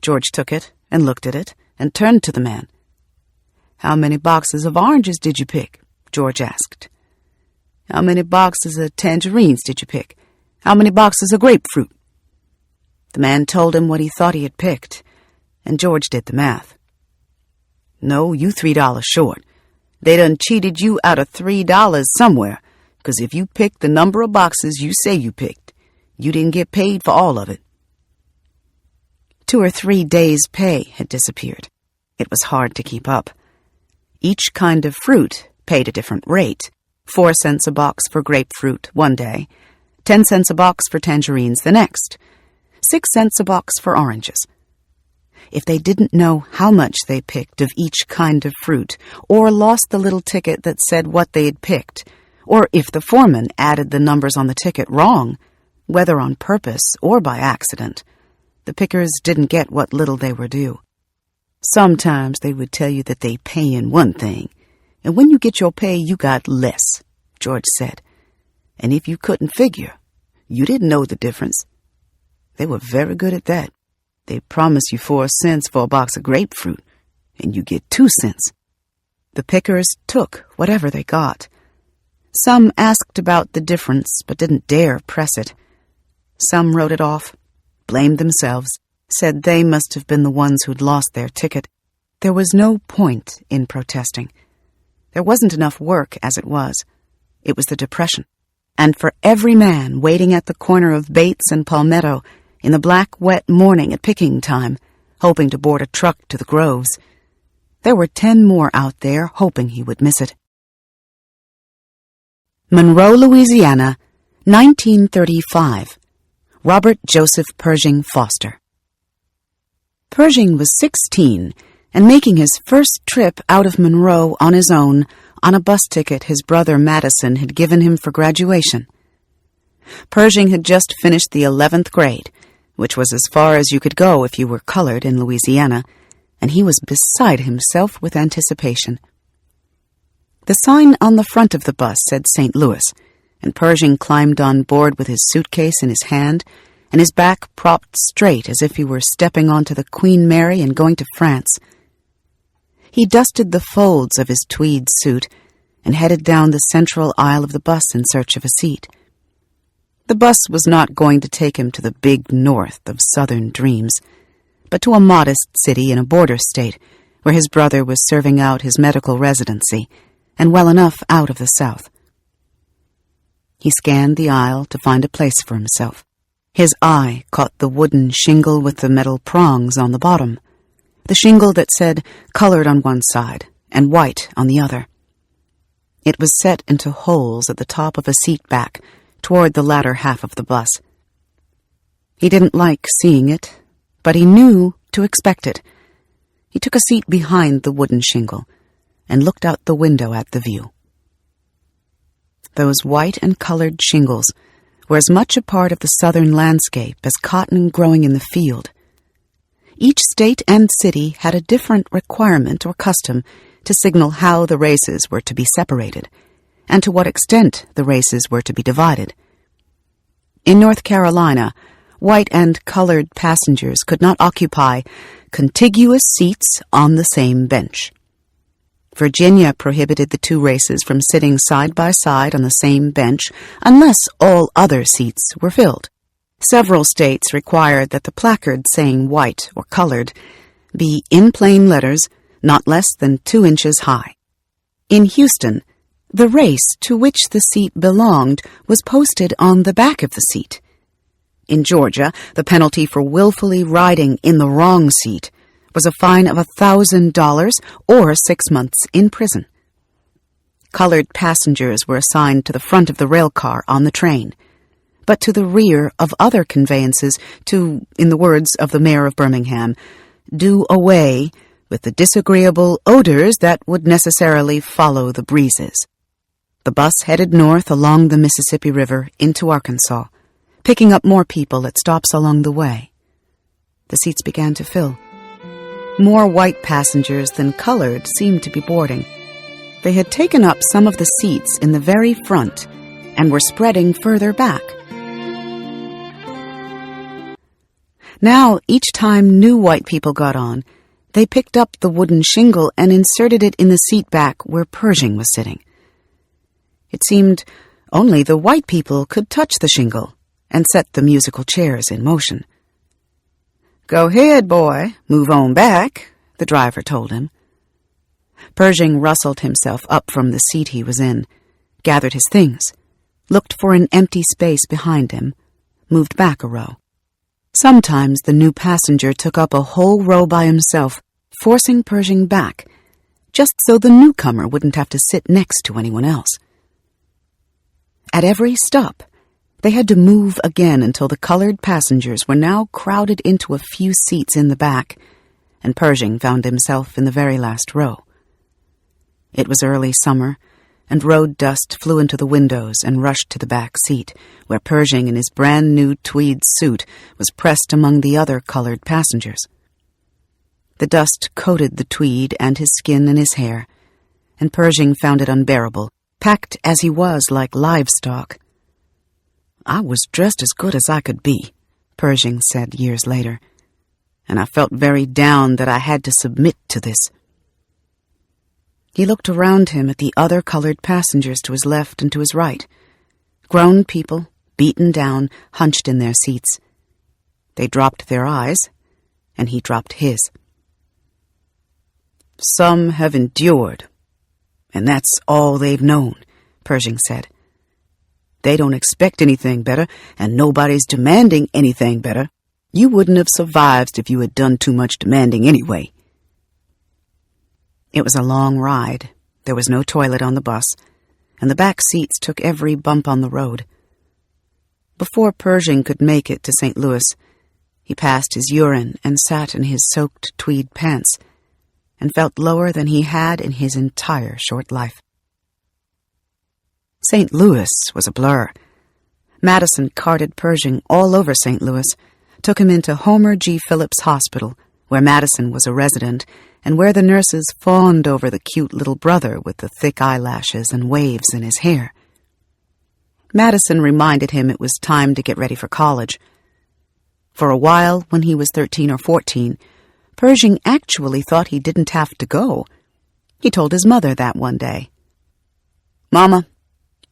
George took it and looked at it and turned to the man. "How many boxes of oranges did you pick?" George asked. "How many boxes of tangerines did you pick? How many boxes of grapefruit?" The man told him what he thought he had picked, and George did the math. "No, you $3 short. They done cheated you out of $3 somewhere, 'cause if you picked the number of boxes you say you picked, you didn't get paid for all of it." 2 or 3 days' pay had disappeared. It was hard to keep up. Each kind of fruit paid a different rate. 4 cents a box for grapefruit one day, 10 cents a box for tangerines the next, 6 cents a box for oranges. If they didn't know how much they picked of each kind of fruit, or lost the little ticket that said what they had picked, or if the foreman added the numbers on the ticket wrong, whether on purpose or by accident, the pickers didn't get what little they were due. Sometimes they would tell you that they pay in one thing, and when you get your pay, you got less, George said. And if you couldn't figure, you didn't know the difference. They were very good at that. They promise you 4 cents for a box of grapefruit, and you get 2 cents. The pickers took whatever they got. Some asked about the difference, but didn't dare press it. Some wrote it off, blamed themselves, said they must have been the ones who'd lost their ticket. There was no point in protesting. There wasn't enough work as it was. It was the Depression. And for every man waiting at the corner of Bates and Palmetto in the black, wet morning at picking time, hoping to board a truck to the groves, there were 10 more out there hoping he would miss it. Monroe, Louisiana, 1935. Robert Joseph Persing Foster. Persing was 16 and making his first trip out of Monroe on his own on a bus ticket his brother Madison had given him for graduation. Persing had just finished the 11th grade, which was as far as you could go if you were colored in Louisiana, and he was beside himself with anticipation. The sign on the front of the bus said St. Louis, and Persing climbed on board with his suitcase in his hand and his back propped straight as if he were stepping onto the Queen Mary and going to France. He dusted the folds of his tweed suit and headed down the central aisle of the bus in search of a seat. The bus was not going to take him to the big north of Southern dreams, but to a modest city in a border state where his brother was serving out his medical residency and well enough out of the South. He scanned the aisle to find a place for himself. His eye caught the wooden shingle with the metal prongs on the bottom, the shingle that said colored on one side and white on the other. It was set into holes at the top of a seat back toward the latter half of the bus. He didn't like seeing it, but he knew to expect it. He took a seat behind the wooden shingle and looked out the window at the view. Those white and colored shingles were as much a part of the southern landscape as cotton growing in the field. Each state and city had a different requirement or custom to signal how the races were to be separated, and to what extent the races were to be divided. In North Carolina, white and colored passengers could not occupy contiguous seats on the same bench. Virginia prohibited the two races from sitting side by side on the same bench unless all other seats were filled. Several states required that the placard saying white or colored be in plain letters not less than 2 inches high. In Houston, the race to which the seat belonged was posted on the back of the seat. In Georgia, the penalty for willfully riding in the wrong seat was a fine of $1,000 or 6 months in prison. Colored passengers were assigned to the front of the rail car on the train, but to the rear of other conveyances to, in the words of the mayor of Birmingham, do away with the disagreeable odors that would necessarily follow the breezes. The bus headed north along the Mississippi River into Arkansas, picking up more people at stops along the way. The seats began to fill. More white passengers than colored seemed to be boarding. They had taken up some of the seats in the very front and were spreading further back. Now, each time new white people got on, they picked up the wooden shingle and inserted it in the seat back where Persing was sitting. It seemed only the white people could touch the shingle and set the musical chairs in motion. "Go ahead, boy, move on back," the driver told him. Persing rustled himself up from the seat he was in, gathered his things, looked for an empty space behind him, moved back a row. Sometimes the new passenger took up a whole row by himself, forcing Persing back, just so the newcomer wouldn't have to sit next to anyone else. At every stop, they had to move again until the colored passengers were now crowded into a few seats in the back, and Persing found himself in the very last row. It was early summer, and road dust flew into the windows and rushed to the back seat, where Persing in his brand-new tweed suit was pressed among the other colored passengers. The dust coated the tweed and his skin and his hair, and Persing found it unbearable, packed as he was like livestock. "I was dressed as good as I could be," Persing said years later, "and I felt very down that I had to submit to this." He looked around him at the other colored passengers to his left and to his right, grown people, beaten down, hunched in their seats. They dropped their eyes, and he dropped his. "Some have endured, and that's all they've known," Persing said. "They don't expect anything better, and nobody's demanding anything better. You wouldn't have survived if you had done too much demanding anyway." It was a long ride. There was no toilet on the bus, and the back seats took every bump on the road. Before Persing could make it to St. Louis, He passed his urine and sat in his soaked tweed pants and felt lower than he had in his entire short life. St. Louis was a blur. Madison carted Persing all over St. Louis, took him into Homer G. Phillips Hospital, where Madison was a resident, and where the nurses fawned over the cute little brother with the thick eyelashes and waves in his hair. Madison reminded him it was time to get ready for college. For a while, when he was 13 or 14, Persing actually thought he didn't have to go. He told his mother that one day. "Mama,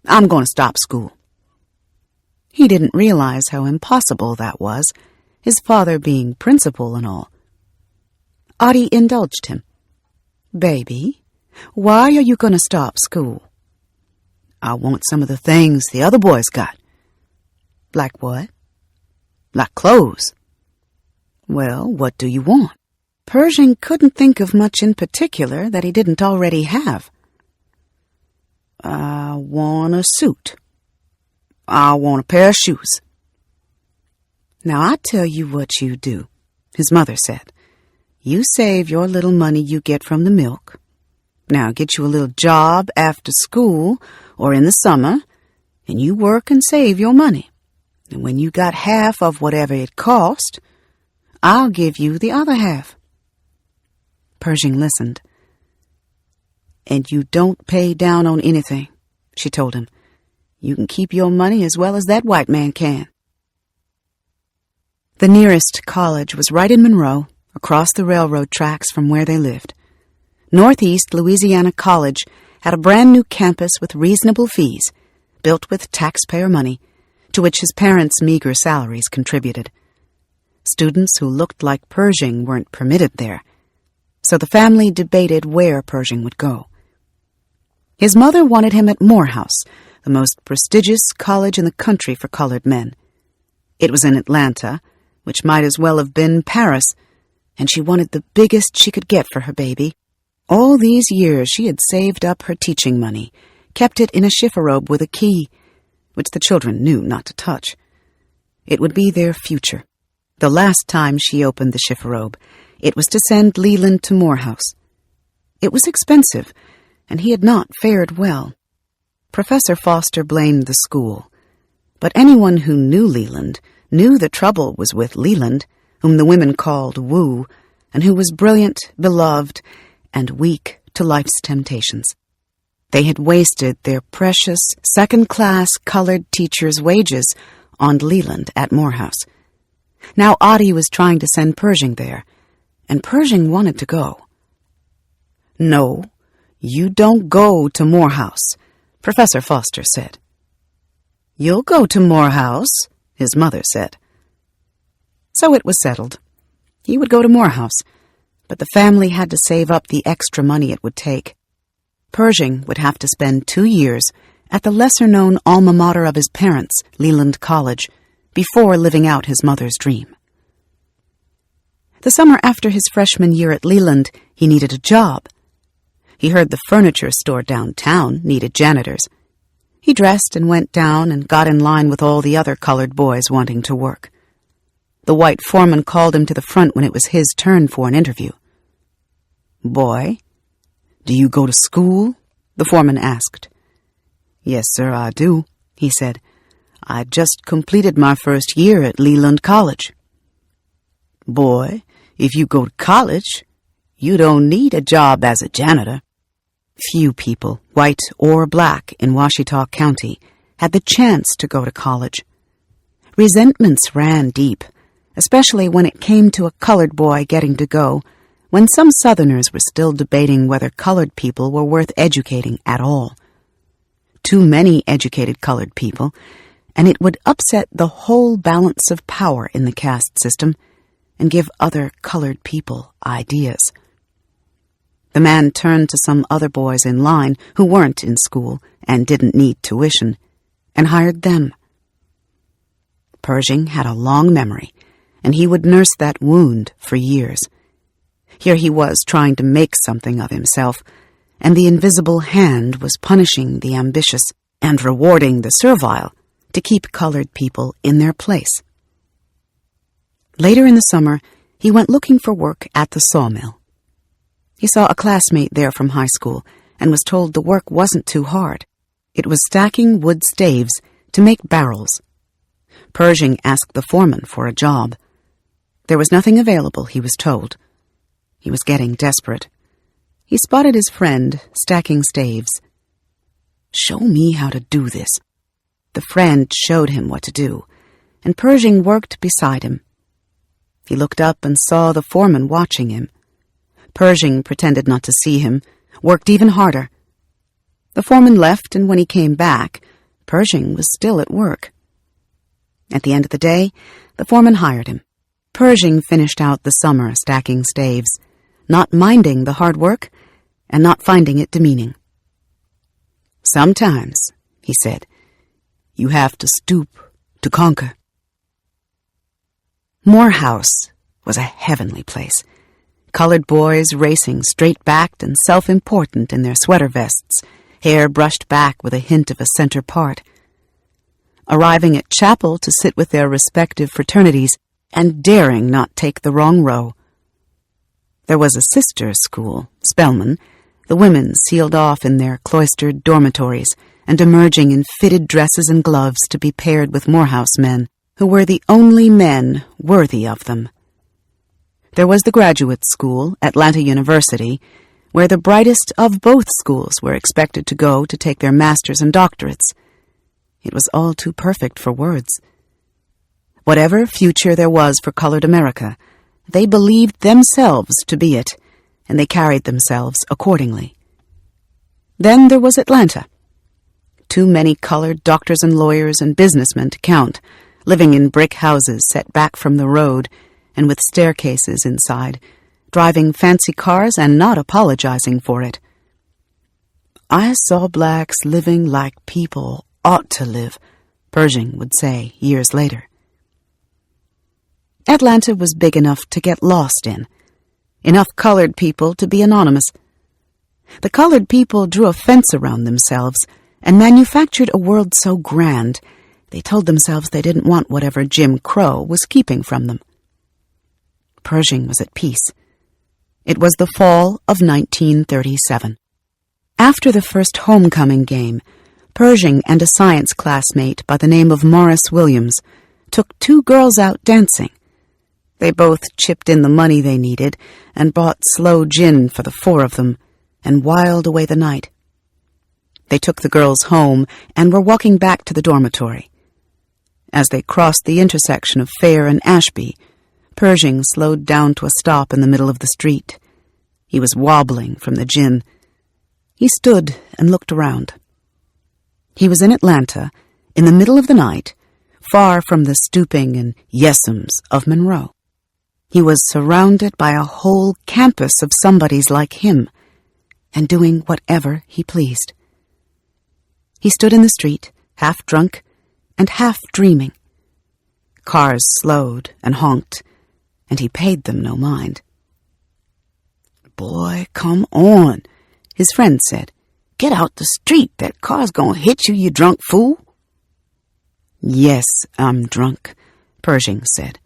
I'm going to stop school." He didn't realize how impossible that was, his father being principal and all. Audie indulged him. "Baby, why are you going to stop school?" "I want some of the things the other boys got." "Like what?" "Like clothes." "Well, what do you want?" Persing couldn't think of much in particular that he didn't already have. "I want a suit. I want a pair of shoes." "Now, I tell you what you do," his mother said. "You save your little money you get from the milk. Now, get you a little job after school or in the summer, and you work and save your money. And when you got half of whatever it cost, I'll give you the other half." Persing listened. "And you don't pay down on anything," she told him. "You can keep your money as well as that white man can." The nearest college was right in Monroe, across the railroad tracks from where they lived. Northeast Louisiana College had a brand-new campus with reasonable fees, built with taxpayer money, to which his parents' meager salaries contributed. Students who looked like Persing weren't permitted there, so the family debated where Persing would go. His mother wanted him at Morehouse, the most prestigious college in the country for colored men. It was in Atlanta, which might as well have been Paris, and she wanted the biggest she could get for her baby. All these years she had saved up her teaching money, kept it in a chifforobe with a key, which the children knew not to touch. It would be their future. The last time she opened the chifforobe, it was to send Leland to Morehouse. It was expensive, and he had not fared well. Professor Foster blamed the school, but anyone who knew Leland knew the trouble was with Leland, whom the women called Woo, and who was brilliant, beloved, and weak to life's temptations. They had wasted their precious second-class colored teachers' wages on Leland at Morehouse. Now Audie was trying to send Persing there, and Persing wanted to go. "No, you don't go to Morehouse," Professor Foster said. "You'll go to Morehouse," his mother said. So it was settled. He would go to Morehouse, but the family had to save up the extra money it would take. Persing would have to spend 2 years at the lesser-known alma mater of his parents, Leland College, before living out his mother's dream. The summer after his freshman year at Leland, he needed a job. He heard the furniture store downtown needed janitors. He dressed and went down and got in line with all the other colored boys wanting to work. The white foreman called him to the front when it was his turn for an interview. "Boy, do you go to school?" the foreman asked. "Yes, sir, I do," he said. "I just completed my first year at Leland College." "Boy, if you go to college, you don't need a job as a janitor." Few people, white or black, in Ouachita County had the chance to go to college. Resentments ran deep, especially when it came to a colored boy getting to go, when some Southerners were still debating whether colored people were worth educating at all. Too many educated colored people, and it would upset the whole balance of power in the caste system and give other colored people ideas. The man turned to some other boys in line who weren't in school and didn't need tuition, and hired them. Persing had a long memory, and he would nurse that wound for years. Here he was trying to make something of himself, and the invisible hand was punishing the ambitious and rewarding the servile to keep colored people in their place. Later in the summer, he went looking for work at the sawmill. He saw a classmate there from high school and was told the work wasn't too hard. It was stacking wood staves to make barrels. Persing asked the foreman for a job. There was nothing available, he was told. He was getting desperate. He spotted his friend stacking staves. "Show me how to do this." The friend showed him what to do, and Persing worked beside him. He looked up and saw the foreman watching him. Persing pretended not to see him, worked even harder. The foreman left, and when he came back, Persing was still at work. At the end of the day, the foreman hired him. Persing finished out the summer stacking staves, not minding the hard work and not finding it demeaning. "Sometimes," he said, "you have to stoop to conquer." Morehouse was a heavenly place. Colored boys racing straight-backed and self-important in their sweater vests, hair brushed back with a hint of a center part. Arriving at chapel to sit with their respective fraternities and daring not take the wrong row. There was a sister school, Spelman, the women sealed off in their cloistered dormitories and emerging in fitted dresses and gloves to be paired with Morehouse men, who were the only men worthy of them. There was the graduate school, Atlanta University, where the brightest of both schools were expected to go to take their masters and doctorates. It was all too perfect for words. Whatever future there was for colored America, they believed themselves to be it, and they carried themselves accordingly. Then there was Atlanta. Too many colored doctors and lawyers and businessmen to count, living in brick houses set back from the road and with staircases inside, driving fancy cars and not apologizing for it. "I saw blacks living like people ought to live," Persing would say years later. Atlanta was big enough to get lost in, enough colored people to be anonymous. The colored people drew a fence around themselves and manufactured a world so grand they told themselves they didn't want whatever Jim Crow was keeping from them. Persing was at peace. It was the fall of 1937. After the first homecoming game, Persing and a science classmate by the name of Morris Williams took 2 girls out dancing. They both chipped in the money they needed and bought sloe gin for the 4 of them and whiled away the night. They took the girls home and were walking back to the dormitory. As they crossed the intersection of Fair and Ashby, Persing slowed down to a stop in the middle of the street. He was wobbling from the gin. He stood and looked around. He was in Atlanta, in the middle of the night, far from the stooping and yes'ems of Monroe. He was surrounded by a whole campus of somebodies like him, and doing whatever he pleased. He stood in the street, half drunk and half dreaming. Cars slowed and honked, and he paid them no mind. "Boy, come on," his friend said. "Get out the street. That car's gonna hit you, you drunk fool." "Yes, I'm drunk," Persing said.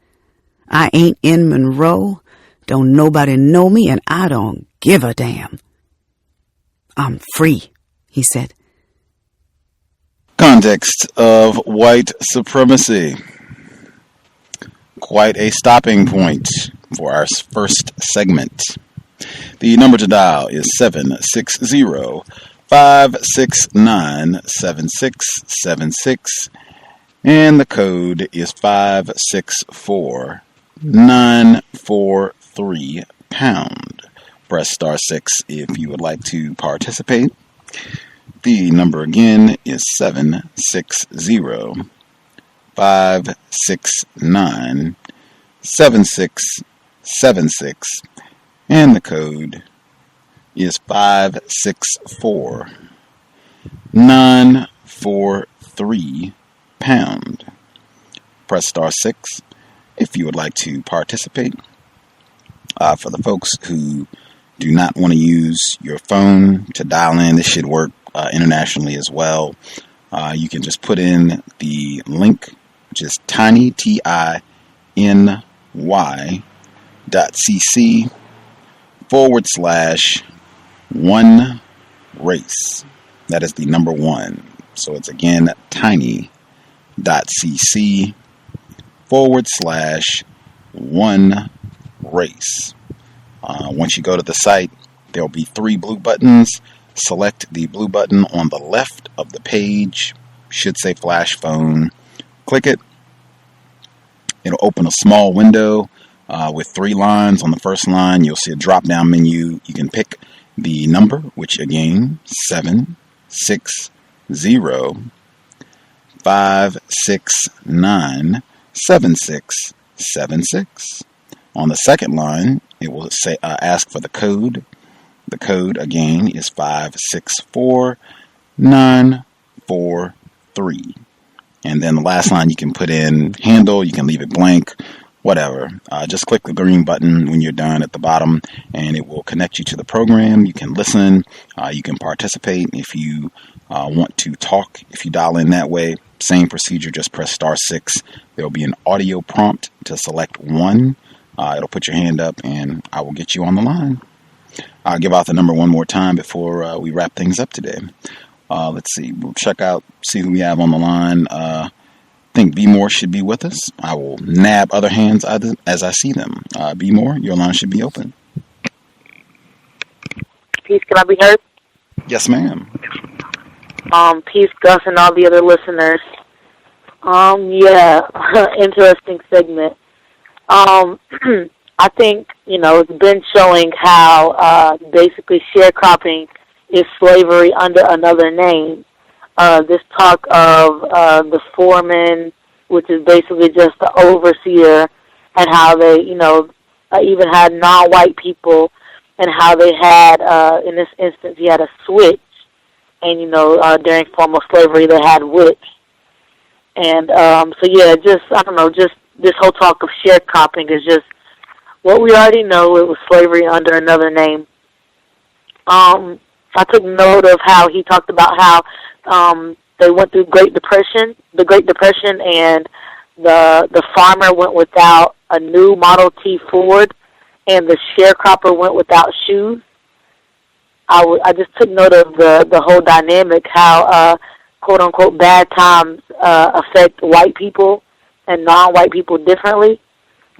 "I ain't in Monroe. Don't nobody know me, and I don't give a damn." "I'm free," he said. Context of White Supremacy. Quite a stopping point for our first segment. The number to dial is 760-569-7676, and the code is 564-943#. Press *6 if you would like to participate. The number again is 760-569-7676, and the code is 564-943#. Press *6 if you would like to participate. For the folks who do not want to use your phone to dial in, this should work internationally as well. You can just put in the link, which is tiny, TINY, tiny.cc/one race. That is the number 1. So it's again tiny.cc/one race. Once you go to the site, there'll be 3 blue buttons. Select the blue button on the left of the page. Should say flash phone. Click it. It'll open a small window with 3 lines. On the first line, you'll see a drop-down menu. You can pick the number, which again, 760-569-7676. On the second line, it will say ask for the code. The code again is 564943. And then the last line you can put in handle, you can leave it blank, whatever. Just click the green button when you're done at the bottom, and it will connect you to the program. You can listen, you can participate if you want to talk. If you dial in that way, same procedure, just press *6. There will be an audio prompt to select 1. It'll put your hand up, and I will get you on the line. I'll give out the number one more time before we wrap things up today. Let's see. We'll see who we have on the line. I think B. Moore should be with us. I will nab other hands as I see them. B. Moore, your line should be open. Peace, can I be heard? Yes, ma'am. Peace, Gus, and all the other listeners. Interesting segment. I think, it's been showing how basically sharecropping is slavery under another name. This talk of the foreman, which is basically just the overseer, and how they, even had non-white people, and how they had, in this instance, he had a switch, and, during formal slavery, they had whips. And just this whole talk of sharecropping is just what we already know. It was slavery under another name. I took note of how he talked about how they went through the Great Depression, and the farmer went without a new Model T Ford, and the sharecropper went without shoes. I just took note of the whole dynamic, how quote unquote bad times affect white people and non-white people differently,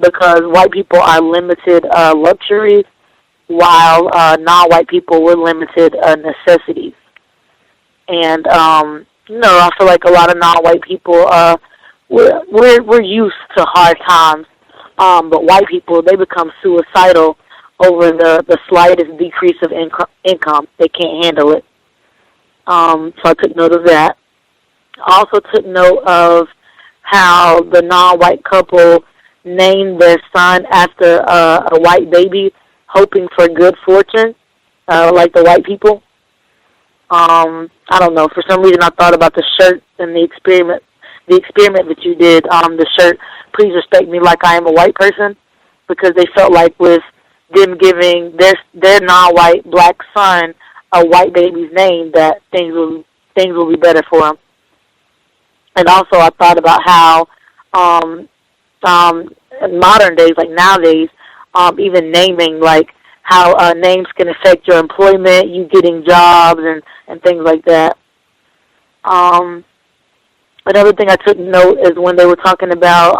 because white people are limited luxuries, while non-white people were limited necessities. And I feel like a lot of non-white people we're used to hard times, but white people, they become suicidal over the slightest decrease of income. They can't handle it. So I took note of that. I also took note of how the non-white couple named their son after a white baby, hoping for good fortune, like the white people. I don't know. For some reason, I thought about the shirt and the experiment that you did. The shirt, "Please respect me like I am a white person," because they felt like with them giving their non-white black son a white baby's name, that things will be better for him. And also, I thought about how in modern days, like nowadays, even naming, like how names can affect your employment, you getting jobs, and things like that. Another thing I took note is when they were talking about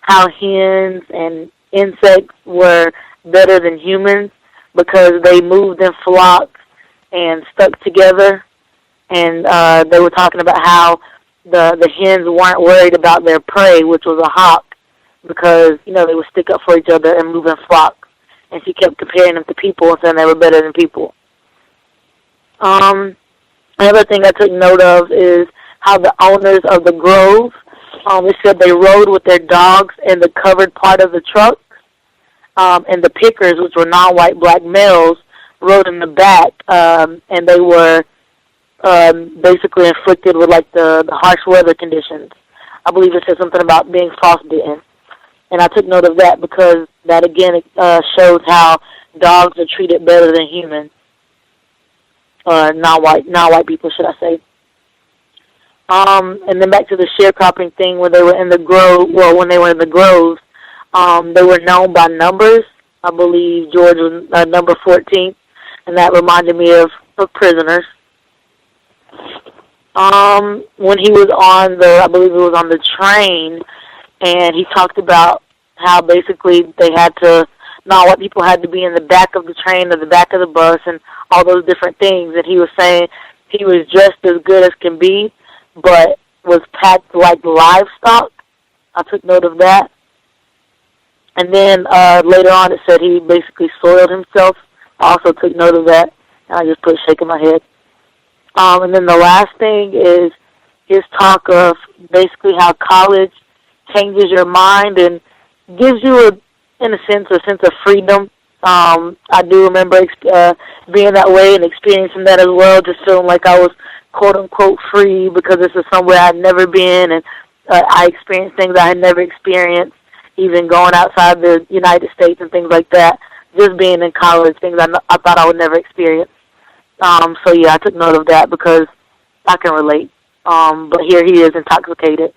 how hens and insects were better than humans because they moved in flocks and stuck together. And they were talking about how the hens weren't worried about their prey, which was a hawk, because, they would stick up for each other and move in flocks. And she kept comparing them to people and saying they were better than people. Another thing I took note of is how the owners of the grove, they said they rode with their dogs in the covered part of the truck, and the pickers, which were non-white black males, rode in the back, and they were basically inflicted with like the harsh weather conditions. I believe it said something about being frostbitten. And I took note of that because that, again, shows how dogs are treated better than humans. Non-white people, should I say. And then back to the sharecropping thing when they were in the grove, when they were in the groves, They were known by numbers. I believe George was number 14, and that reminded me of prisoners. When he was on I believe it was on the train, and he talked about how basically they had to, non-white people had to be in the back of the train or the back of the bus and all those different things. And he was saying he was just as good as can be, but was packed like livestock. I took note of that. And then later on it said he basically soiled himself. I also took note of that, and I just put shaking my head. And then the last thing is his talk of basically how college changes your mind and gives you, in a sense of freedom. I do remember being that way and experiencing that as well, just feeling like I was quote-unquote free because this is somewhere I'd never been, and I experienced things I had never experienced, even going outside the United States and things like that, just being in college, things I thought I would never experience. So, yeah, I took note of that because I can relate. But here he is intoxicated,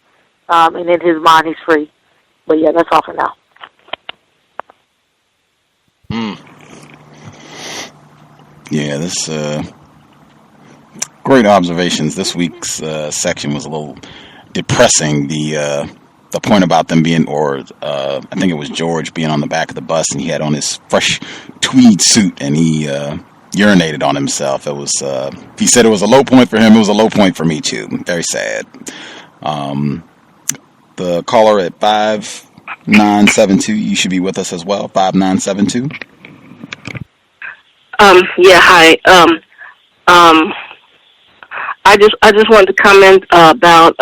and in his mind he's free. But, yeah, that's all for now. Yeah, this great observations. This week's section was a little depressing. The point about them being, I think it was George being on the back of the bus, and he had on his fresh tweed suit, and he urinated on himself. It was. He said it was a low point for him. It was a low point for me too. Very sad. The caller at 5972, you should be with us as well. 5972. Yeah, hi. I just wanted to comment about.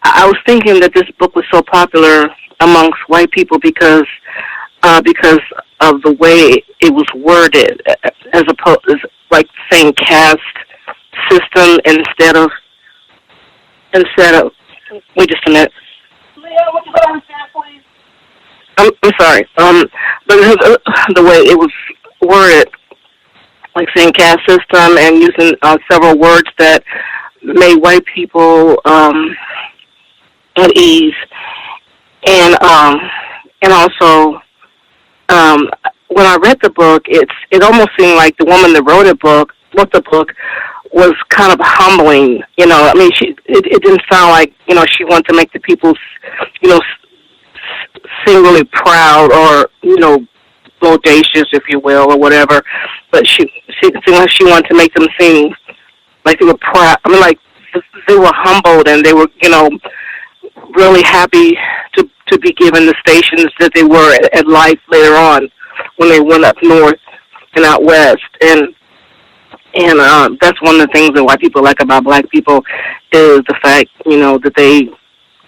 I was thinking that this book was so popular amongst white people because of the way it was worded, as opposed like saying caste system instead of. Wait just a minute. Leah, would you go downstairs, please? I'm sorry. But the way it was worded, like saying caste system and using several words that made white people at ease, and also when I read the book, it almost seemed like the woman that wrote the book was kind of humbling. You know, I mean, it didn't sound like, you know, she wanted to make the people, you know, seem really proud or, you know, audacious, if you will, or whatever. But she seemed like she wanted to make them seem like they were proud. I mean, like they were humbled and they were, you know, really happy to be given the stations that they were at life later on when they went up north and out west. And that's one of the things that white people like about black people is the fact, you know, that they,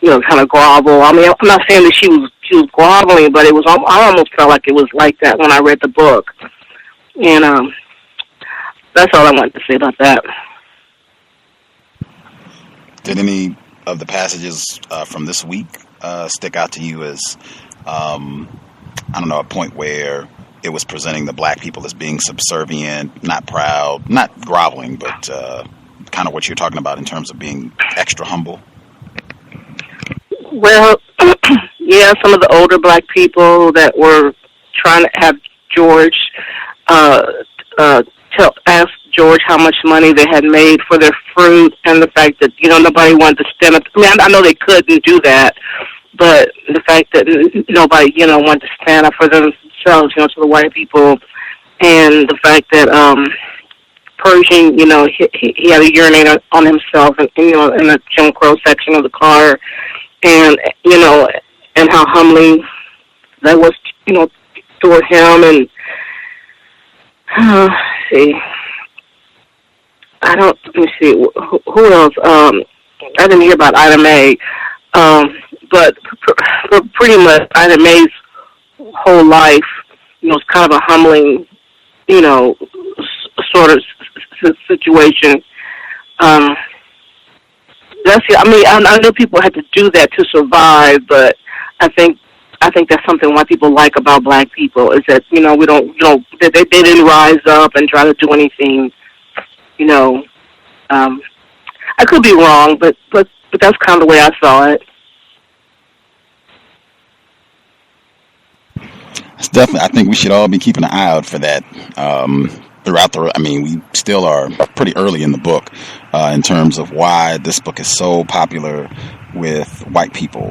you know, kind of grovel. I mean, I'm not saying that she was groveling, but it was, I almost felt like it was like that when I read the book. And that's all I wanted to say about that. Did any of the passages from this week stick out to you as, I don't know, a point where it was presenting the black people as being subservient, not proud, not groveling, but kind of what you're talking about in terms of being extra humble? Well, yeah, some of the older black people that were trying to have George ask George how much money they had made for their fruit, and the fact that, you know, nobody wanted to stand up. I mean, I know they couldn't do that, but the fact that nobody, you know, wanted to stand up for themselves, you know, to the white people, and the fact that Pershing, you know, he had to urinate on himself, and, you know, in the Jim Crow section of the car, and, you know, and how humbling that was, you know, toward him. And see, let me see, who else? I didn't hear about Ida Mae, but pretty much Ida Mae's whole life, you know, it's kind of a humbling, you know, sort of situation. That's it. I mean, I know people had to do that to survive, but I think that's something white people like about black people is that, you know, we don't, you know, they didn't rise up and try to do anything, you know. I could be wrong, but that's kind of the way I saw it. It's definitely. I think we should all be keeping an eye out for that. Throughout we still are pretty early in the book in terms of why this book is so popular with white people.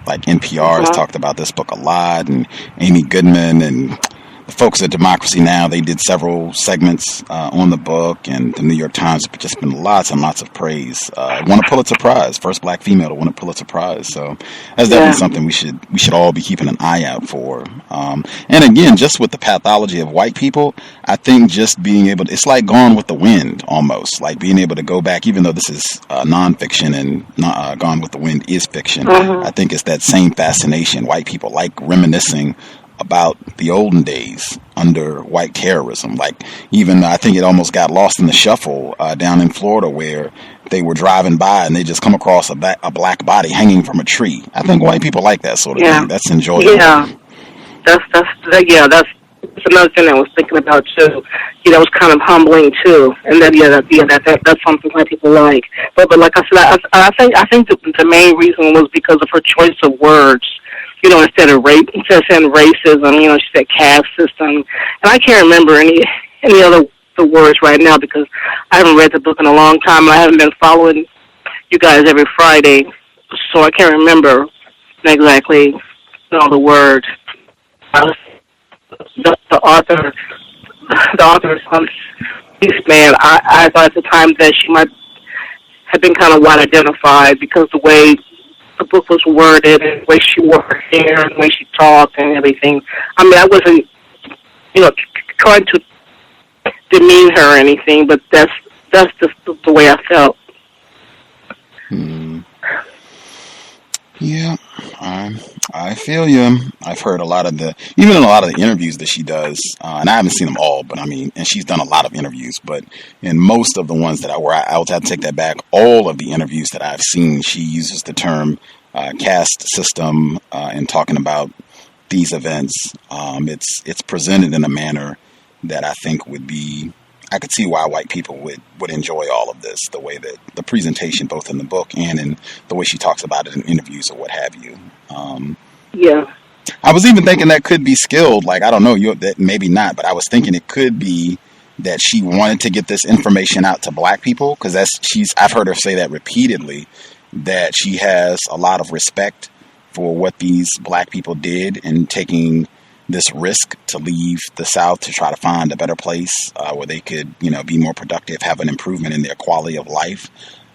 Like NPR has talked about this book a lot, and Amy Goodman and the folks at Democracy Now! They did several segments on the book, and the New York Times have just been lots and lots of praise. It won a Pulitzer Prize, first black female to win a Pulitzer Prize. So that's definitely something we should all be keeping an eye out for. And again, just with the pathology of white people, I think just being able to, it's like Gone with the Wind almost, like being able to go back, even though this is nonfiction and Gone with the Wind is fiction. I think it's that same fascination. White people like reminiscing about the olden days under white terrorism. Like, even I think it almost got lost in the shuffle down in Florida, where they were driving by and they just come across a black body hanging from a tree. I think white people like that sort of thing. That's enjoyable. Yeah, that's another thing I was thinking about too. It was kind of humbling too, and then that's something white people like. But like I said, I think the main reason was because of her choice of words. Instead of saying racism, she said caste system, and I can't remember any other the words right now because I haven't read the book in a long time, and I haven't been following you guys every Friday, so I can't remember exactly the words. The author's man, I thought at the time that she might have been kind of white identified because the way the book was worded and the way she wore her hair and the way she talked and everything. I wasn't, trying to demean her or anything, but that's just the way I felt. Yeah, I feel you. I've heard even in a lot of the interviews that she does, and I haven't seen them all, but and she's done a lot of interviews, but in most of the ones I will have to take that back, all of the interviews that I've seen, she uses the term caste system in talking about these events. It's presented in a manner that I think I could see why white people would enjoy all of this, the way that the presentation, both in the book and in the way she talks about it in interviews or what have you. I was even thinking that could be skilled. Like, I don't know, that maybe not, but I was thinking it could be that she wanted to get this information out to black people, because I've heard her say that repeatedly, that she has a lot of respect for what these black people did in taking this risk to leave the South to try to find a better place where they could, be more productive, have an improvement in their quality of life.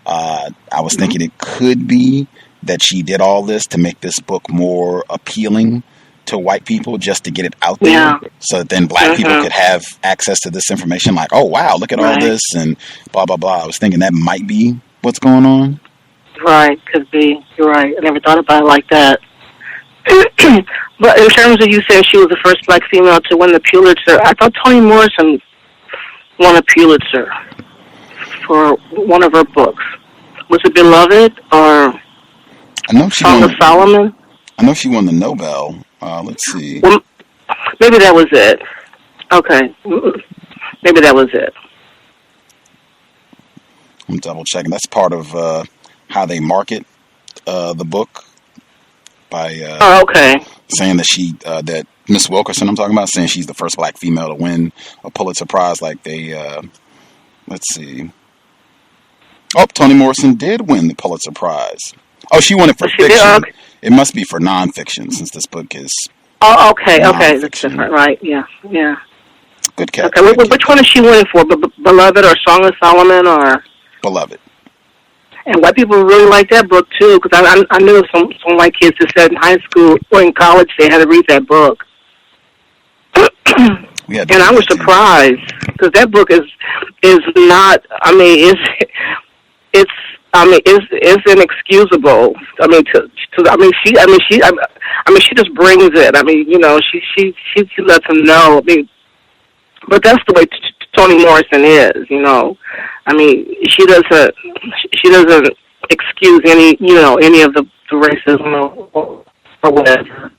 I was thinking it could be that she did all this to make this book more appealing to white people, just to get it out there, so that then black people could have access to this information. Like, oh wow, look at all this and blah blah blah. I was thinking that might be what's going on. Right, could be. You're right. I never thought about it like that. But in terms of you saying she was the first black female to win the Pulitzer, I thought Toni Morrison won a Pulitzer for one of her books. Was it Beloved or Song of Solomon? I know she won the Nobel. Let's see. Well, maybe that was it. Okay. Maybe that was it. I'm double checking. That's part of how they market the book by saying that that Miss Wilkerson, I'm talking about, saying she's the first black female to win a Pulitzer Prize. Like they, let's see. Oh, Toni Morrison did win the Pulitzer Prize. Oh, she won it for fiction. It must be for nonfiction, since this book is. Oh, okay, that's different, right? Yeah. Good catch. Okay, which one is she winning for? Beloved or Song of Solomon or? Beloved. And white people really like that book too, because I knew some white kids that said in high school or in college they had to read that book. And I was surprised because that book is not. It's inexcusable. She just brings it. She lets them know. But that's the way Toni Morrison is. She doesn't excuse any of the racism or whatever.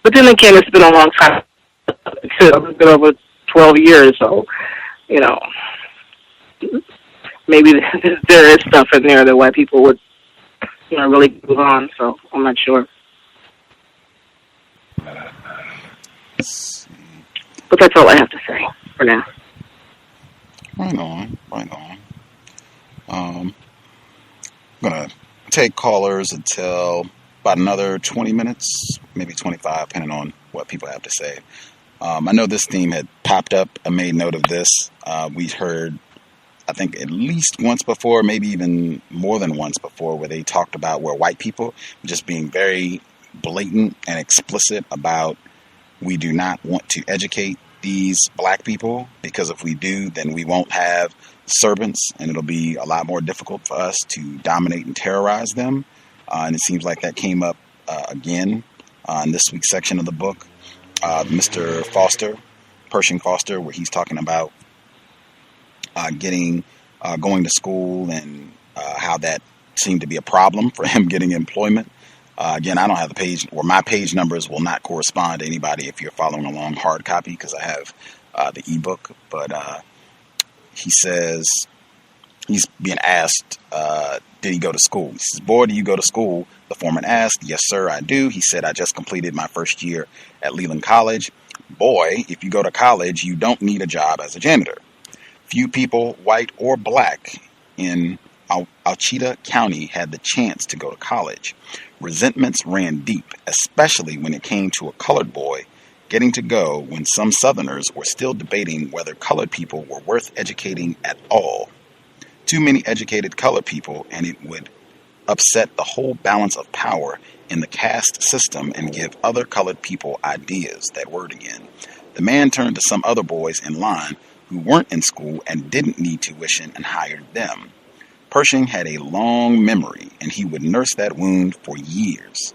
But then again, it's been a long time. It's been over 12 years, so maybe there is stuff in there that white people would really move on. So I'm not sure. But that's all I have to say for now. Right on. I'm going to take callers until about another 20 minutes, maybe 25, depending on what people have to say. I know this theme had popped up. I made note of this. We heard, I think, at least once before, maybe even more than once before, where they talked about where white people just being very blatant and explicit about we do not want to educate these black people, because if we do, then we won't have servants, and it'll be a lot more difficult for us to dominate and terrorize them. And it seems like that came up again in this week's section of the book. Mr. Foster, Persing Foster, where he's talking about going to school and how that seemed to be a problem for him getting employment. Again, I don't have the page, or my page numbers will not correspond to anybody if you're following along hard copy, because I have the ebook. But he says he's being asked, did he go to school? He says, "Boy, do you go to school?" The foreman asked. "Yes, sir, I do." He said, "I just completed my first year at Leland College." "Boy, if you go to college, you don't need a job as a janitor." Few people, white or black, in Ouachita County had the chance to go to college. Resentments ran deep, especially when it came to a colored boy getting to go, when some Southerners were still debating whether colored people were worth educating at all. Too many educated colored people, and it would upset the whole balance of power in the caste system and give other colored people ideas. That word again. The man turned to some other boys in line who weren't in school and didn't need tuition and hired them. Pershing had a long memory, and he would nurse that wound for years.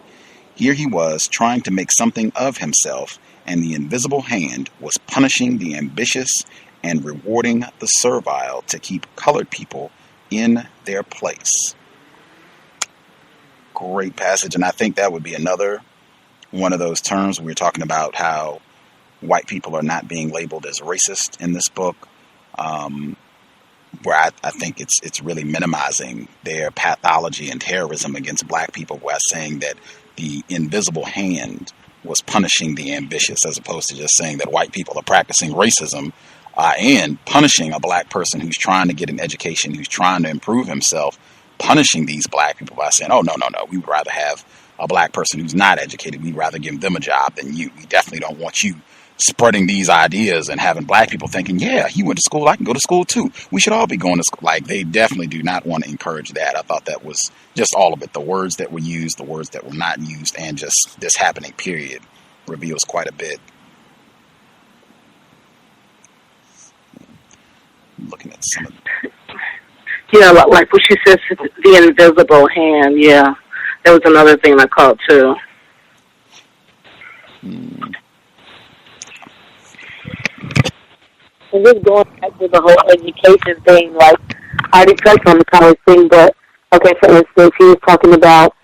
Here he was trying to make something of himself, and the invisible hand was punishing the ambitious and rewarding the servile to keep colored people in their place. Great passage, and I think that would be another one of those terms. We were talking about how white people are not being labeled as racist in this book, where I think it's really minimizing their pathology and terrorism against black people by saying that the invisible hand was punishing the ambitious, as opposed to just saying that white people are practicing racism and punishing a black person who's trying to get an education, who's trying to improve himself, punishing these black people by saying, "Oh, no, we would rather have a black person who's not educated. We'd rather give them a job than you. We definitely don't want you spreading these ideas and having black people thinking, yeah, he went to school, I can go to school too. We should all be going to school." Like, they definitely do not want to encourage that. I thought that was just all of it. The words that were used, the words that were not used, and just this happening period reveals quite a bit. Looking at some of the... Yeah, like what she says, the invisible hand, yeah. That was another thing I caught too. And just going back to the whole education thing, like, I already touched on the college thing, but, okay, for instance, he was talking about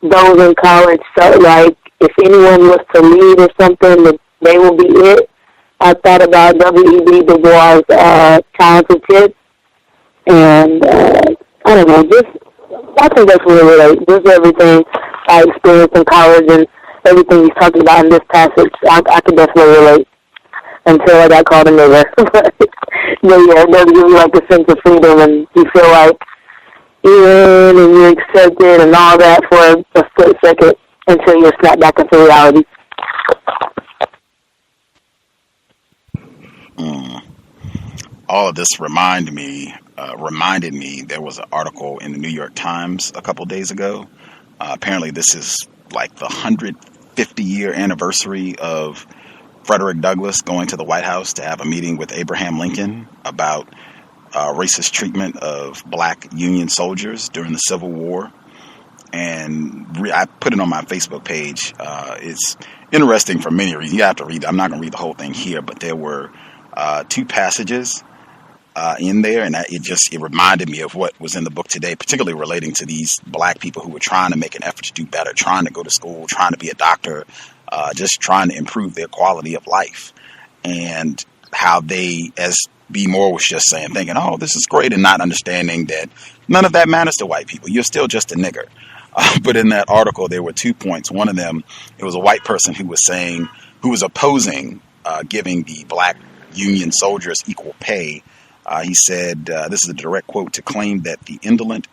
those in college, so, like, if anyone was to lead or something, then they will be it. I thought about W.E.B. Du Bois' Talented Kids, and, I don't know, I can definitely relate. Just everything I experienced in college and everything he's talking about in this passage, I can definitely relate. Until I got called a nigger. But yeah, it does give you like a sense of freedom, and you feel like you're in and you're accepted and all that for a split second until you're snapped back into reality. All of this reminded me, there was an article in the New York Times a couple days ago. Apparently this is like the 150-year anniversary of Frederick Douglass going to the White House to have a meeting with Abraham Lincoln about racist treatment of black Union soldiers during the Civil War. And I put it on my Facebook page. It's interesting for many reasons. You have to read it. I'm not going to read the whole thing here, but there were two passages in there, and it reminded me of what was in the book today, particularly relating to these black people who were trying to make an effort to do better, trying to go to school, trying to be a doctor, just trying to improve their quality of life, and how they, as B. Moore was just saying, thinking, oh, this is great, and not understanding that none of that matters to white people. You're still just a nigger. But in that article, there were 2 points. One of them, it was a white person who was saying who was opposing giving the black Union soldiers equal pay. He said, this is a direct quote, to claim that the indolent,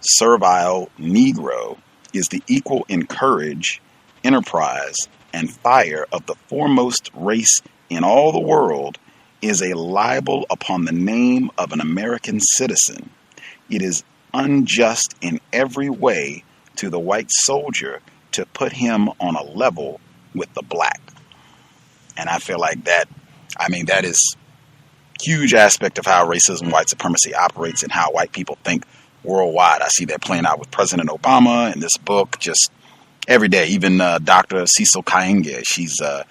servile Negro is the equal in courage, enterprise, and fire of the foremost race in all the world is a libel upon the name of an American citizen. It is unjust in every way to the white soldier to put him on a level with the black. And I feel like that is a huge aspect of how racism, white supremacy operates and how white people think worldwide. I see that playing out with President Obama in this book just every day. Even Dr. Cecil Kainge, she's a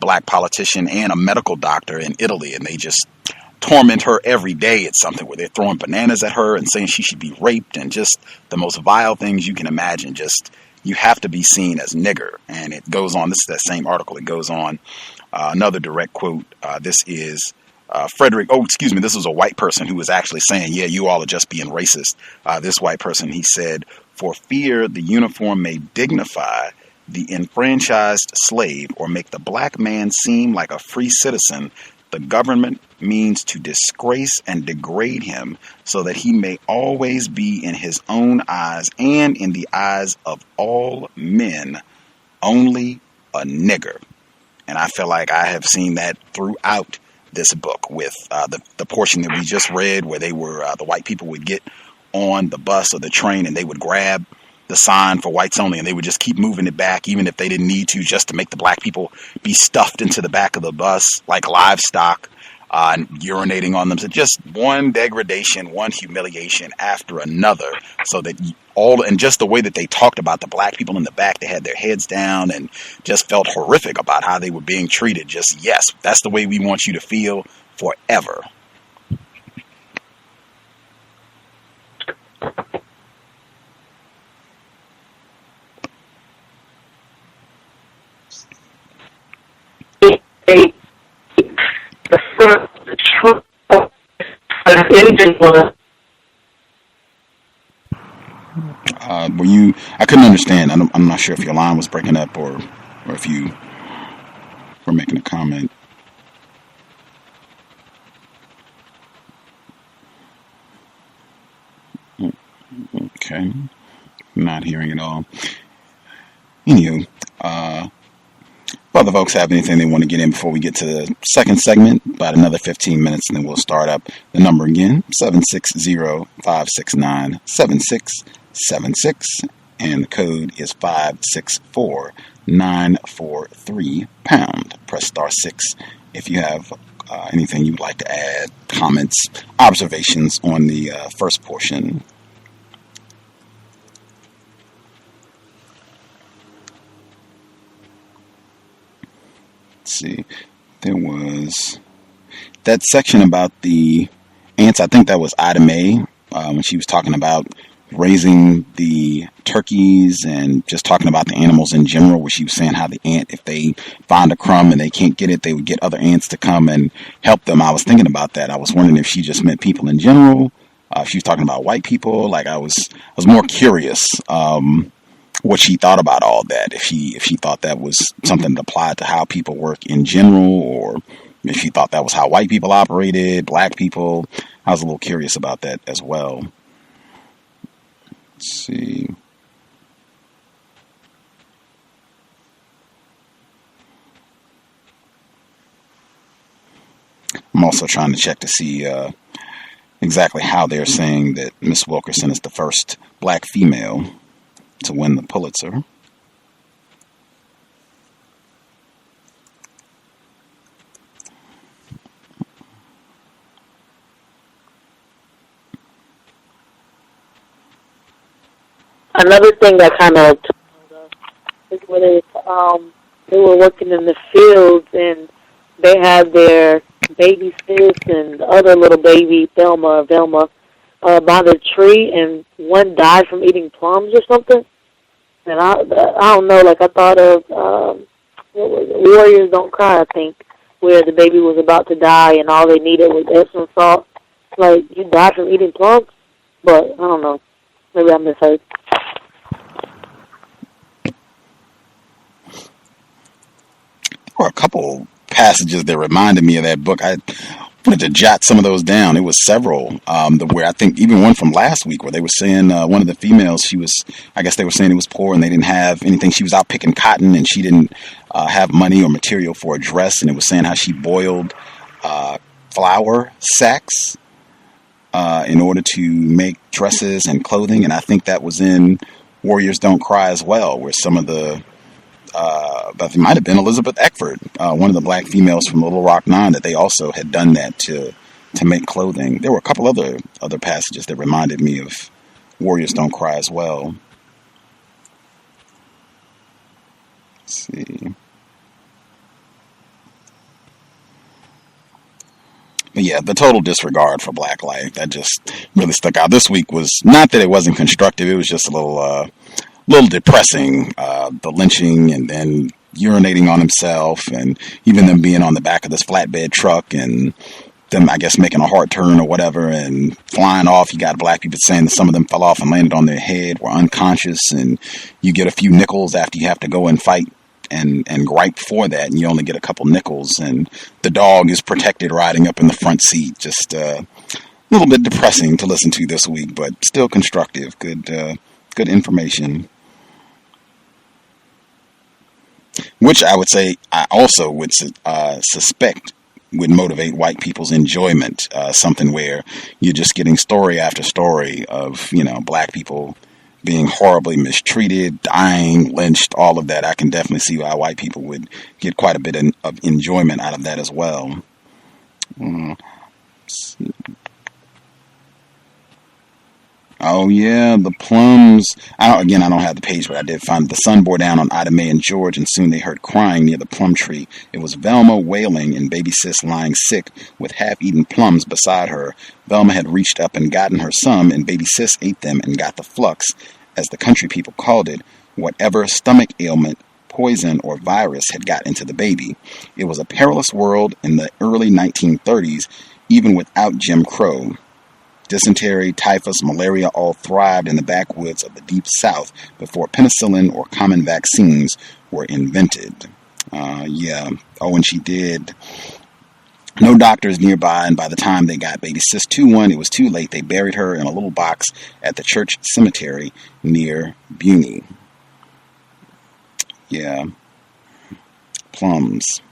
black politician and a medical doctor in Italy, and they just torment her every day. It's something where they're throwing bananas at her and saying she should be raped and just the most vile things you can imagine. Just, you have to be seen as nigger. And it goes on. This is that same article. It goes on. Another direct quote. This is this was a white person who was actually saying, yeah, you all are just being racist. This white person, he said, for fear the uniform may dignify the enfranchised slave or make the black man seem like a free citizen, the government means to disgrace and degrade him so that he may always be in his own eyes and in the eyes of all men only a nigger. And I feel like I have seen that throughout this book with the portion that we just read where they were the white people would get on the bus or the train and they would grab the sign for whites only and they would just keep moving it back even if they didn't need to, just to make the black people be stuffed into the back of the bus like livestock, and urinating on them. So just one degradation, one humiliation after another, so that and just the way that they talked about the black people in the back, they had their heads down and just felt horrific about how they were being treated. Just, yes, that's the way we want you to feel forever. I couldn't understand. I'm not sure if your line was breaking up or if you were making a comment. Okay. Not hearing it all. Anywho, if other folks have anything they want to get in before we get to the second segment, about another 15 minutes, and then we'll start up. The number again, 760-569-7676, and the code is 564943#. Press *6 if you have anything you would like to add, comments, observations on the first portion. See, there was that section about the ants. I think that was Ida May when she was talking about raising the turkeys and just talking about the animals in general, where she was saying how the ant, if they find a crumb and they can't get it, they would get other ants to come and help them. I was thinking about that. I was wondering if she just meant people in general. If she was talking about white people. Like I was more curious what she thought about all that. If she thought that was something that applied to how people work in general, or if she thought that was how white people operated, black people. I was a little curious about that as well. Let's see. I'm also trying to check to see exactly how they're saying that Miss Wilkerson is the first black female to win the Pulitzer. Another thing that kind of is when they were working in the fields and they had their baby sis and the other little baby, Velma, by the tree, and one died from eating plums or something. And I don't know, like I thought of what was it? Warriors Don't Cry, I think, where the baby was about to die and all they needed was Epsom salt. Like, you died from eating plums? But I don't know. Maybe I misheard. were a couple passages that reminded me of that book. I wanted to jot some of those down. It was several, where I think even one from last week where they were saying one of the females, I guess they were saying it was poor and they didn't have anything. She was out picking cotton and she didn't have money or material for a dress. And it was saying how she boiled flour sacks in order to make dresses and clothing. And I think that was in Warriors Don't Cry as well, where some of the but it might have been Elizabeth Eckford, one of the black females from Little Rock Nine, that they also had done that to make clothing. There were a couple other passages that reminded me of Warriors Don't Cry as well. Let's see. But yeah, the total disregard for black life, that just really stuck out. This week was not that it wasn't constructive, it was just a little depressing, the lynching and then urinating on himself and even them being on the back of this flatbed truck and them, I guess, making a hard turn or whatever and flying off. You got black people saying that some of them fell off and landed on their head, were unconscious, and you get a few nickels after you have to go and fight and gripe for that, and you only get a couple nickels, and the dog is protected riding up in the front seat. Just a little bit depressing to listen to this week, but still constructive. Good information. Which I would say I also would suspect would motivate white people's enjoyment. Something where you're just getting story after story of, black people being horribly mistreated, dying, lynched, all of that. I can definitely see why white people would get quite a bit of enjoyment out of that as well. Let's see. Oh, yeah, the plums. I don't have the page, but I did find the sun bore down on Ida Mae and George, and soon they heard crying near the plum tree. It was Velma wailing and baby sis lying sick with half-eaten plums beside her. Velma had reached up and gotten her some, and baby sis ate them and got the flux, as the country people called it, whatever stomach ailment, poison, or virus had got into the baby. It was a perilous world in the early 1930s, even without Jim Crow. Dysentery, typhus, malaria all thrived in the backwoods of the Deep South before penicillin or common vaccines were invented. Yeah. Oh, and she did. No doctors nearby, and by the time they got baby sis 2-1, it was too late. They buried her in a little box at the church cemetery near Buney. Yeah. Plums.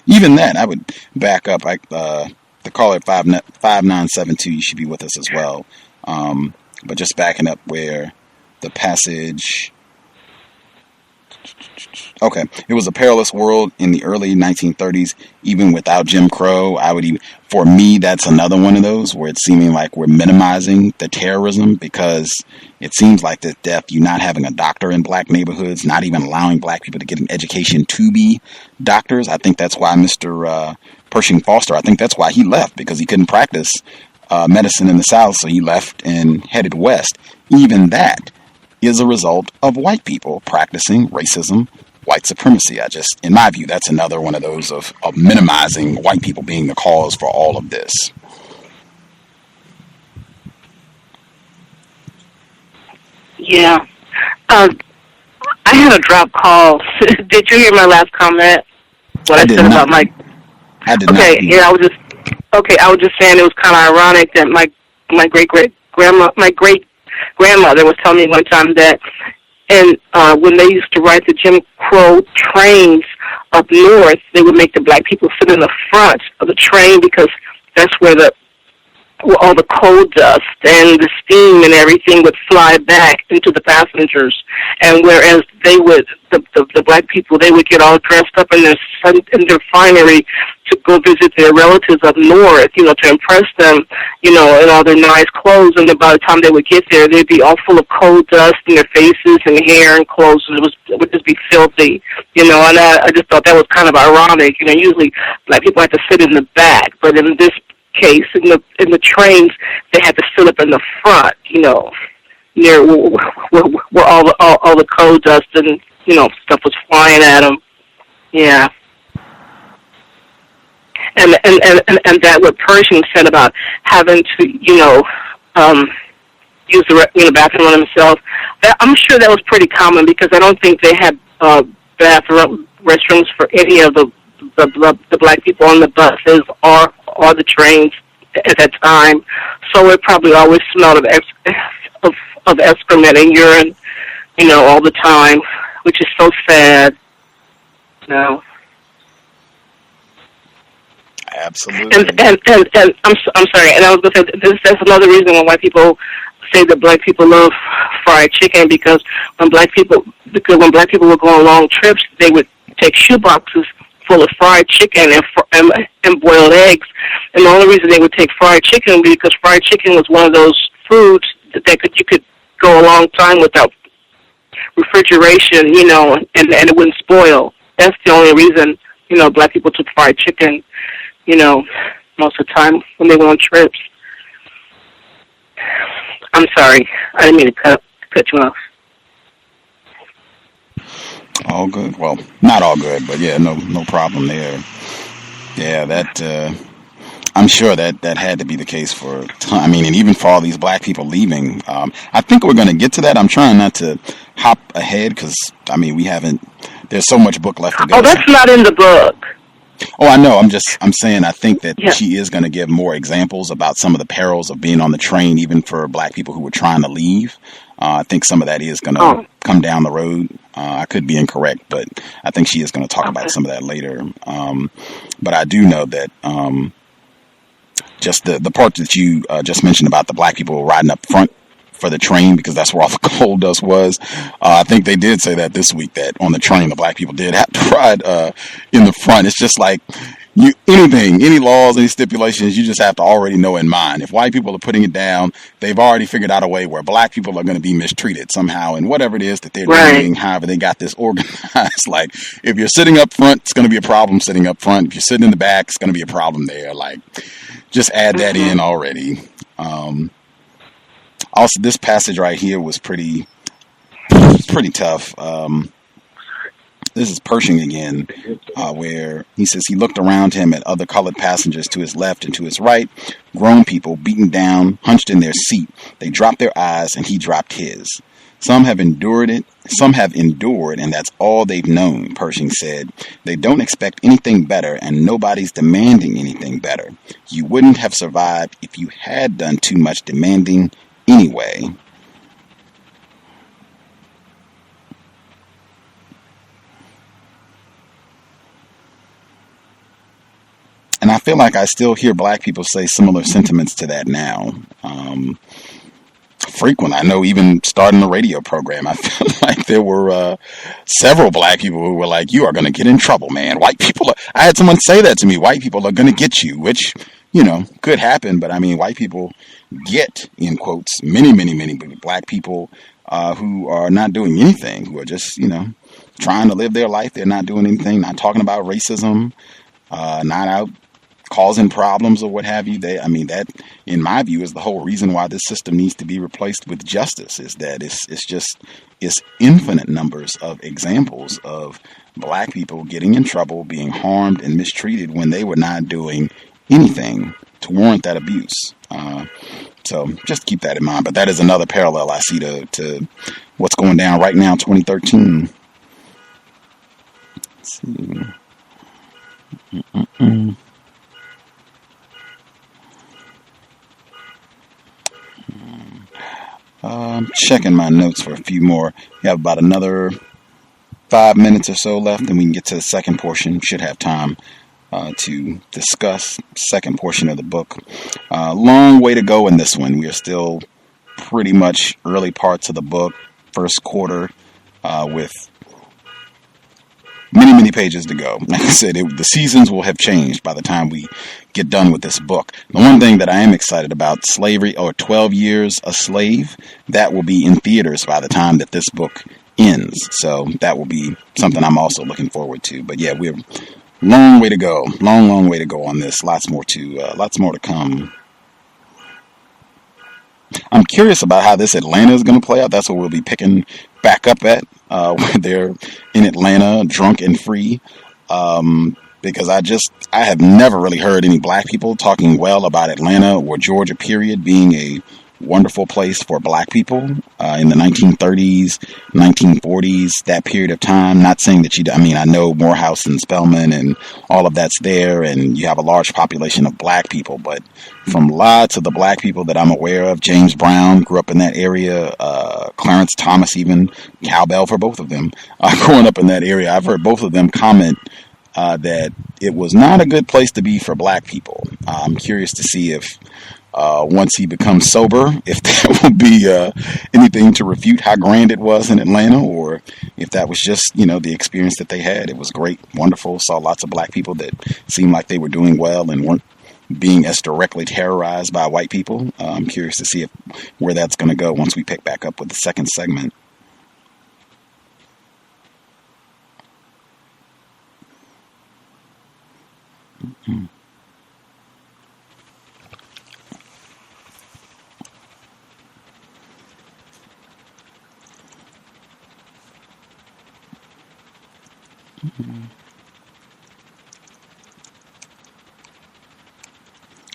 Even that, I would back up. The caller 5972, you should be with us as well. But just backing up where the passage. Okay, it was a perilous world in the early 1930s, even without Jim Crow. For me, that's another one of those where it's seeming like we're minimizing the terrorism, because it seems like the death, you not having a doctor in black neighborhoods, not even allowing black people to get an education to be doctors. I think that's why Mr. Persing Foster, I think that's why he left, because he couldn't practice medicine in the South, so he left and headed west. Even that is a result of white people practicing racism, white supremacy. In my view, that's another one of those of minimizing white people being the cause for all of this. Yeah. I had a drop call. Did you hear my last comment? What I said about my... I did not. Okay, yeah, I was just saying it was kind of ironic that my great grandmother was telling me one time that, and when they used to ride the Jim Crow trains up north, they would make the black people sit in the front of the train because that's where all the coal dust and the steam and everything would fly back into the passengers. And whereas the black people, they would get all dressed up in their finery to go visit their relatives up north, to impress them, in all their nice clothes. And then by the time they would get there, they'd be all full of coal dust in their faces and hair and clothes, and it would just be filthy, and I just thought that was kind of ironic. Usually black people have to sit in the back, but in this case, in the trains, they had to sit up in the front, near where all the coal dust and stuff was flying at them. Yeah. And that what Pershing said about having to use the bathroom on himself, I'm sure that was pretty common, because I don't think they had restrooms for any of the black people on the buses or the trains at that time. So it probably always smelled of excrement and urine, all the time, which is so sad. Absolutely. And I'm sorry, and I was going to say that's another reason why white people say that black people love fried chicken, because when black people were going on long trips, they would take shoeboxes full of fried chicken and boiled eggs. And the only reason they would take fried chicken was because fried chicken was one of those foods that you could go a long time without refrigeration, and it wouldn't spoil. That's the only reason, black people took fried chicken, most of the time when they went on trips. I'm sorry. I didn't mean to cut you off. All good. Well, not all good, but yeah, no problem there. Yeah, that I'm sure that had to be the case for and even for all these black people leaving. I think we're going to get to that. I'm trying not to hop ahead because we haven't. There's so much book left to go. Oh, that's not in the book. Oh, I know. I'm saying I think that she is going to give more examples about some of the perils of being on the train, even for black people who were trying to leave. I think some of that is going to come down the road. I could be incorrect, but I think she is going to talk about some of that later. But I do know that just the part that you just mentioned about the black people riding up front for the train, because that's where all the coal dust was. I think they did say that this week, that on the train, the black people did have to ride in the front. It's just like any laws, any stipulations, you just have to already know in mind. If white people are putting it down, they've already figured out a way where black people are going to be mistreated somehow, and whatever it is that they're doing, however they got this organized. Like, if you're sitting up front, it's going to be a problem sitting up front. If you're sitting in the back, it's going to be a problem there. Like, just add that in already. Also, this passage right here was pretty tough. This is Persing again, where he says he looked around him at other colored passengers to his left and to his right, grown people beaten down, hunched in their seat. They dropped their eyes and he dropped his. Some have endured, and that's all they've known, Persing said. They don't expect anything better, and nobody's demanding anything better. You wouldn't have survived if you had done too much demanding anyway. And I feel like I still hear black people say similar sentiments to that now. Frequently. I know even starting the radio program, I feel like there were several black people who were like, you are going to get in trouble, man. White people I had someone say that to me. White people are going to get you, which, could happen. But white people get, in quotes, many, many, many black people who are not doing anything, who are just, trying to live their life. They're not doing anything, not talking about racism, not out causing problems or what have you. That, in my view, is the whole reason why this system needs to be replaced with justice, is that it's infinite numbers of examples of black people getting in trouble, being harmed and mistreated when they were not doing anything to warrant that abuse. So just keep that in mind. But that is another parallel I see to what's going down right now, 2013. Let's see. Checking my notes for a few more. We have about another 5 minutes or so left, and we can get to the second portion. Should have time to discuss second portion of the book. Long way to go in this one. We are still pretty much early parts of the book, first quarter, with many, many pages to go. Like I said, the seasons will have changed by the time we get done with this book. The one thing that I am excited about, slavery, or 12 Years a Slave, that will be in theaters by the time that this book ends. So that will be something I'm also looking forward to. But yeah, we're long way to go. Long way to go on this. Lots more to come. I'm curious about how this Atlanta is going to play out. That's what we'll be picking back up at, where they're in Atlanta, drunk and free. Because I have never really heard any black people talking well about Atlanta or Georgia, period, being a wonderful place for black people in the 1930s, 1940s, that period of time. Not saying that I know Morehouse and Spelman and all of that's there, and you have a large population of black people, but from lots of the black people that I'm aware of, James Brown grew up in that area, Clarence Thomas, even Cowbell, for both of them, growing up in that area. I've heard both of them comment that it was not a good place to be for black people. I'm curious to see if once he becomes sober, if there will be anything to refute how grand it was in Atlanta, or if that was just, the experience that they had. It was great, wonderful, saw lots of black people that seemed like they were doing well and weren't being as directly terrorized by white people. I'm curious to see where that's going to go once we pick back up with the second segment. Mm-hmm.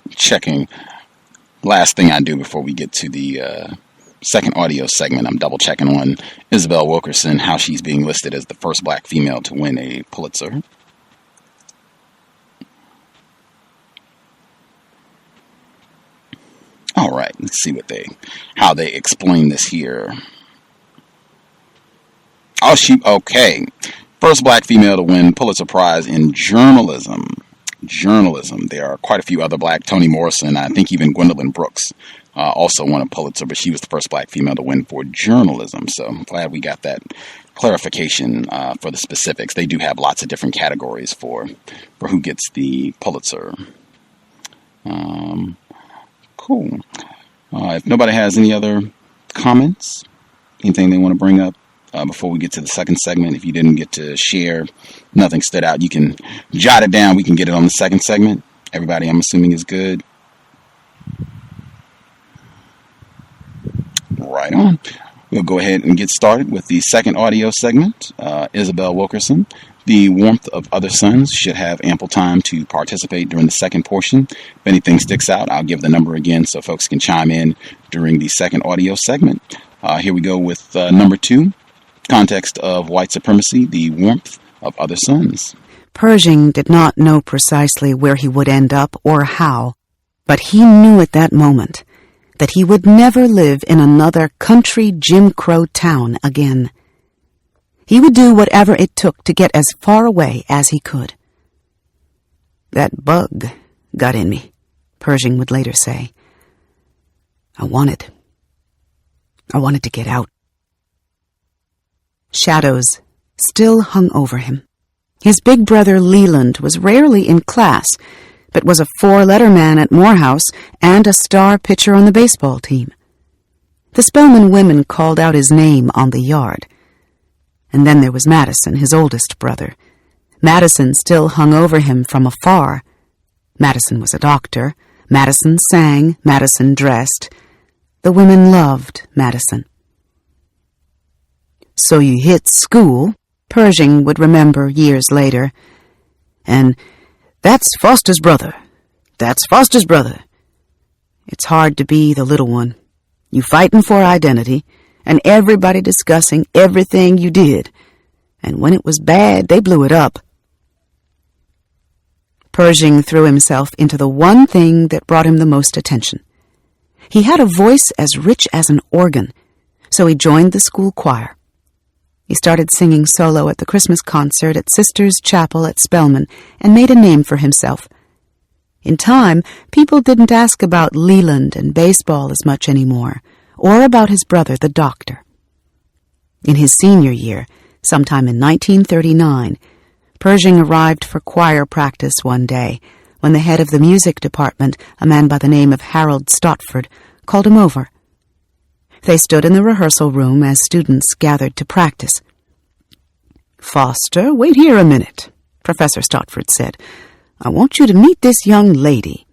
Checking. Last thing I do before we get to the second audio segment, I'm double checking on Isabel Wilkerson, how she's being listed as the first black female to win a Pulitzer. All right, let's see how they explain this here. Oh, okay. First black female to win Pulitzer Prize in journalism. There are quite a few other black. Toni Morrison, I think even Gwendolyn Brooks also won a Pulitzer, but she was the first black female to win for journalism. So I'm glad we got that clarification for the specifics. They do have lots of different categories for who gets the Pulitzer. Cool. If nobody has any other comments, anything they want to bring up before we get to the second segment, if you didn't get to share, nothing stood out, you can jot it down. We can get it on the second segment. Everybody, I'm assuming, is good. Right on. We'll go ahead and get started with the second audio segment. Isabel Wilkerson. The warmth of other suns should have ample time to participate during the second portion. If anything sticks out, I'll give the number again so folks can chime in during the second audio segment. Here we go with number 2, Context of White Supremacy, the warmth of other suns. Persing did not know precisely where he would end up or how, but he knew at that moment that he would never live in another country Jim Crow town again. He would do whatever it took to get as far away as he could. That bug got in me, Persing would later say. I wanted to get out. Shadows still hung over him. His big brother Leland was rarely in class, but was a 4-letter man at Morehouse and a star pitcher on the baseball team. The Spelman women called out his name on the yard. And then there was Madison, his oldest brother. Madison still hung over him from afar. Madison was a doctor. Madison sang. Madison dressed. The women loved Madison. So you hit school, Persing would remember years later. And that's Foster's brother. That's Foster's brother. It's hard to be the little one. You fighting for identity, and everybody discussing everything you did. And when it was bad, they blew it up. Persing threw himself into the one thing that brought him the most attention. He had a voice as rich as an organ, so he joined the school choir. He started singing solo at the Christmas concert at Sisters Chapel at Spelman and made a name for himself. In time, people didn't ask about Leland and baseball as much anymore, or about his brother, the doctor. In his senior year, sometime in 1939, Persing arrived for choir practice one day when the head of the music department, a man by the name of Harold Stotford, called him over. They stood in the rehearsal room as students gathered to practice. "Foster, wait here a minute," Professor Stotford said. "I want you to meet this young lady."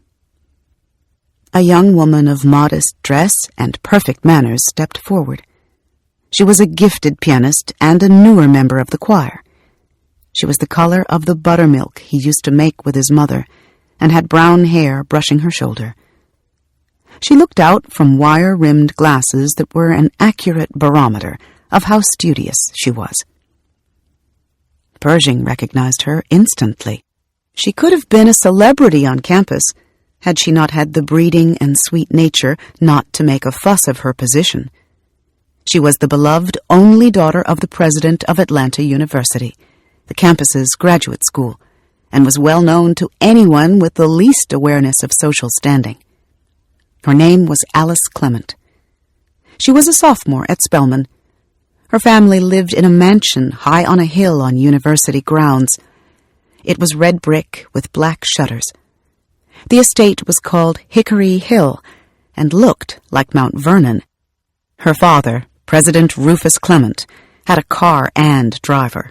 A young woman of modest dress and perfect manners stepped forward. She was a gifted pianist and a newer member of the choir. She was the color of the buttermilk he used to make with his mother and had brown hair brushing her shoulder. She looked out from wire-rimmed glasses that were an accurate barometer of how studious she was. Persing recognized her instantly. She could have been a celebrity on campus had she not had the breeding and sweet nature not to make a fuss of her position. She was the beloved only daughter of the president of Atlanta University, the campus's graduate school, and was well known to anyone with the least awareness of social standing. Her name was Alice Clement. She was a sophomore at Spelman. Her family lived in a mansion high on a hill on university grounds. It was red brick with black shutters. The estate was called Hickory Hill and looked like Mount Vernon. Her father, President Rufus Clement, had a car and driver.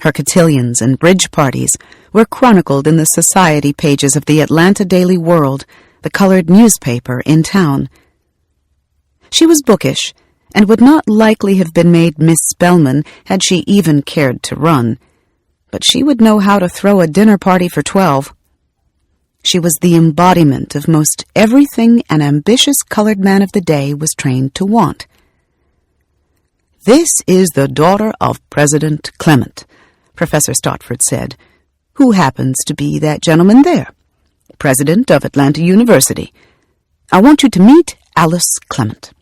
Her cotillions and bridge parties were chronicled in the society pages of the Atlanta Daily World, the colored newspaper in town. She was bookish and would not likely have been made Miss Spelman had she even cared to run, but she would know how to throw a dinner party for 12. She was the embodiment of most everything an ambitious colored man of the day was trained to want. "This is the daughter of President Clement," Professor Stotford said, "who happens to be that gentleman there, president of Atlanta University. I want you to meet Alice Clement."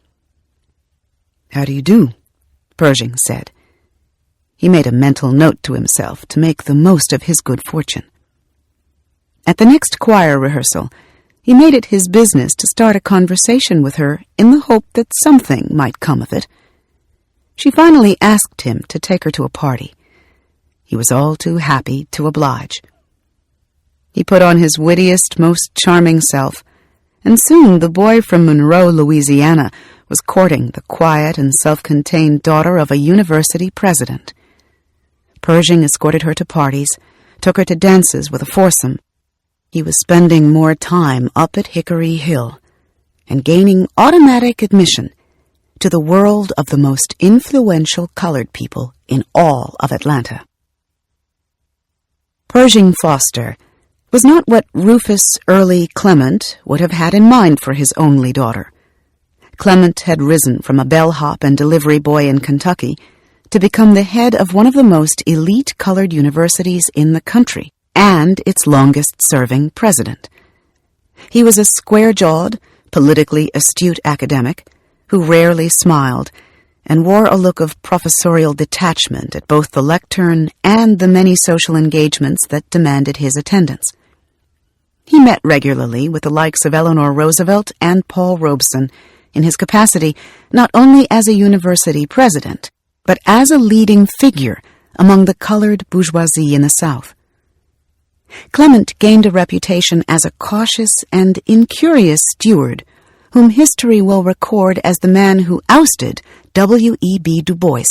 "How do you do?" Persing said. He made a mental note to himself to make the most of his good fortune. At the next choir rehearsal, he made it his business to start a conversation with her in the hope that something might come of it. She finally asked him to take her to a party. He was all too happy to oblige. He put on his wittiest, most charming self, and soon the boy from Monroe, Louisiana, was courting the quiet and self-contained daughter of a university president. Persing escorted her to parties, took her to dances with a foursome. He was spending more time up at Hickory Hill and gaining automatic admission to the world of the most influential colored people in all of Atlanta. Persing Foster was not what Rufus Early Clement would have had in mind for his only daughter. Clement had risen from a bellhop and delivery boy in Kentucky to become the head of one of the most elite colored universities in the country and its longest-serving president. He was a square-jawed, politically astute academic who rarely smiled and wore a look of professorial detachment at both the lectern and the many social engagements that demanded his attendance. He met regularly with the likes of Eleanor Roosevelt and Paul Robeson in his capacity not only as a university president, but as a leading figure among the colored bourgeoisie in the South. Clement gained a reputation as a cautious and incurious steward, whom history will record as the man who ousted W.E.B. Du Bois,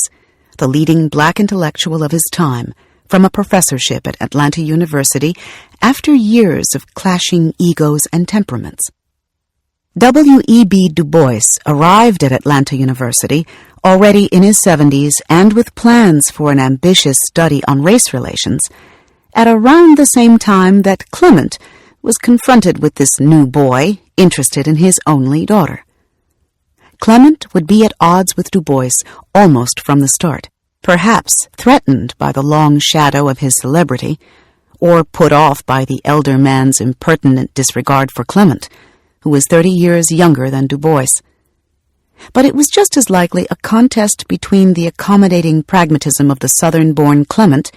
the leading black intellectual of his time, from a professorship at Atlanta University after years of clashing egos and temperaments. W.E.B. Du Bois arrived at Atlanta University already in his 70s and with plans for an ambitious study on race relations at around the same time that Clement was confronted with this new boy interested in his only daughter. Clement would be at odds with Du Bois almost from the start, perhaps threatened by the long shadow of his celebrity, or put off by the elder man's impertinent disregard for Clement, who was 30 years younger than Du Bois. But it was just as likely a contest between the accommodating pragmatism of the Southern-born Clement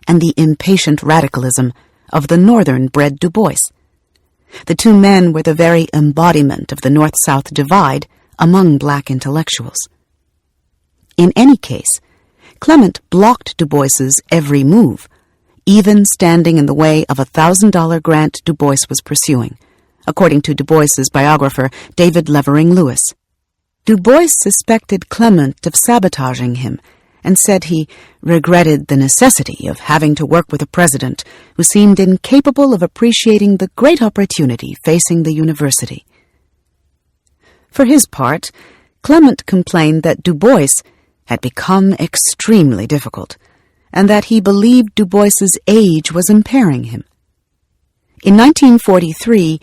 and the impatient radicalism of the Northern-bred Du Bois. The two men were the very embodiment of the North-South divide among black intellectuals. In any case, Clement blocked Du Bois's every move, even standing in the way of a $1,000 grant Du Bois was pursuing, according to Du Bois's biographer David Levering Lewis. Du Bois suspected Clement of sabotaging him and said he regretted the necessity of having to work with a president who seemed incapable of appreciating the great opportunity facing the university. For his part, Clement complained that Du Bois had become extremely difficult, and that he believed Du Bois's age was impairing him. In 1943,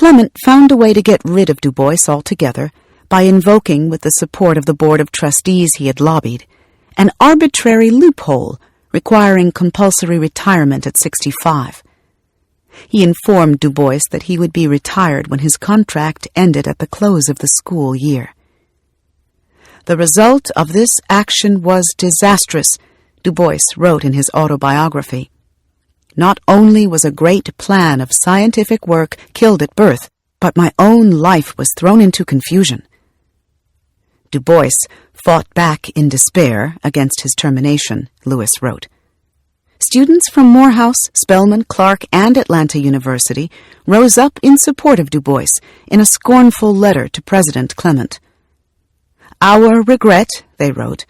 Clement found a way to get rid of Du Bois altogether by invoking, with the support of the Board of Trustees he had lobbied, an arbitrary loophole requiring compulsory retirement at 65. He informed Du Bois that he would be retired when his contract ended at the close of the school year. The result of this action was disastrous, Du Bois wrote in his autobiography. Not only was a great plan of scientific work killed at birth, but my own life was thrown into confusion. Du Bois fought back in despair against his termination, Lewis wrote. Students from Morehouse, Spelman, Clark, and Atlanta University rose up in support of Du Bois in a scornful letter to President Clement. Our regret, they wrote,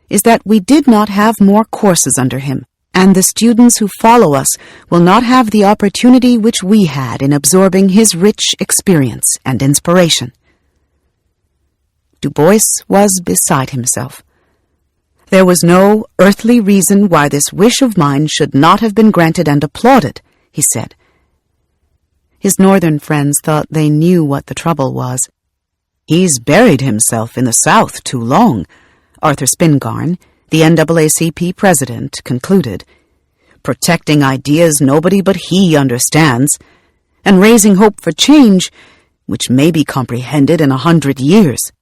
is that we did not have more courses under him, and the students who follow us will not have the opportunity which we had in absorbing his rich experience and inspiration. Du Bois was beside himself. There was no earthly reason why this wish of mine should not have been granted and applauded, he said. His northern friends thought they knew what the trouble was. He's buried himself in the South too long, Arthur Spingarn, the NAACP president, concluded, protecting ideas nobody but he understands, and raising hope for change, which may be comprehended in 100 years.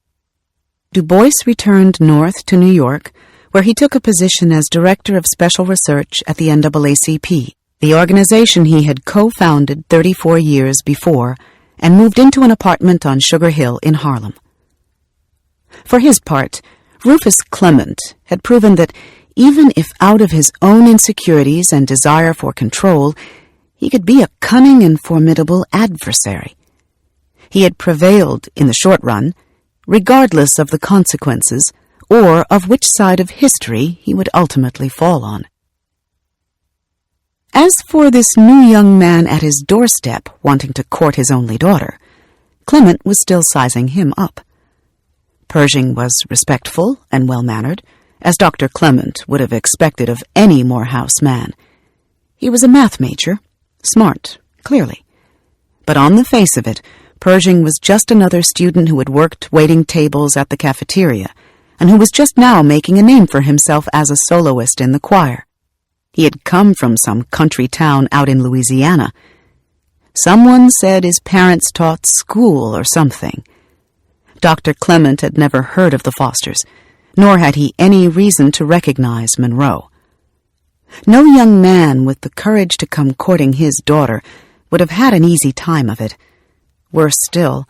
Du Bois returned north to New York, where he took a position as Director of Special Research at the NAACP, the organization he had co-founded 34 years before, and moved into an apartment on Sugar Hill in Harlem. For his part, Rufus Clement had proven that even if out of his own insecurities and desire for control, he could be a cunning and formidable adversary. He had prevailed in the short run, regardless of the consequences, or of which side of history he would ultimately fall on. As for this new young man at his doorstep wanting to court his only daughter, Clement was still sizing him up. Pershing was respectful and well-mannered, as Dr. Clement would have expected of any Morehouse man. He was a math major, smart, clearly. But on the face of it, Pershing was just another student who had worked waiting tables at the cafeteria, and who was just now making a name for himself as a soloist in the choir. He had come from some country town out in Louisiana. Someone said his parents taught school or something. Dr. Clement had never heard of the Fosters, nor had he any reason to recognize Monroe. No young man with the courage to come courting his daughter would have had an easy time of it. Worse still,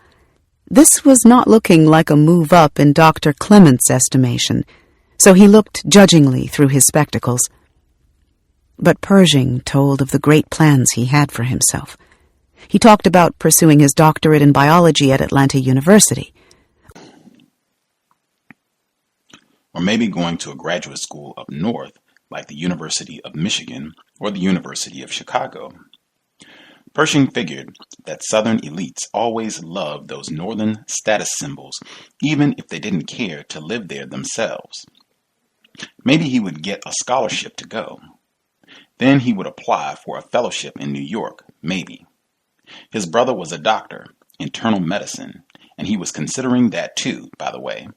this was not looking like a move up in Dr. Clement's estimation, so he looked judgingly through his spectacles. But Pershing told of the great plans he had for himself. He talked about pursuing his doctorate in biology at Atlanta University. Or maybe going to a graduate school up north, like the University of Michigan or the University of Chicago. Pershing figured that Southern elites always loved those Northern status symbols, even if they didn't care to live there themselves. Maybe he would get a scholarship to go. Then he would apply for a fellowship in New York, maybe. His brother was a doctor, internal medicine, and he was considering that too, by the way.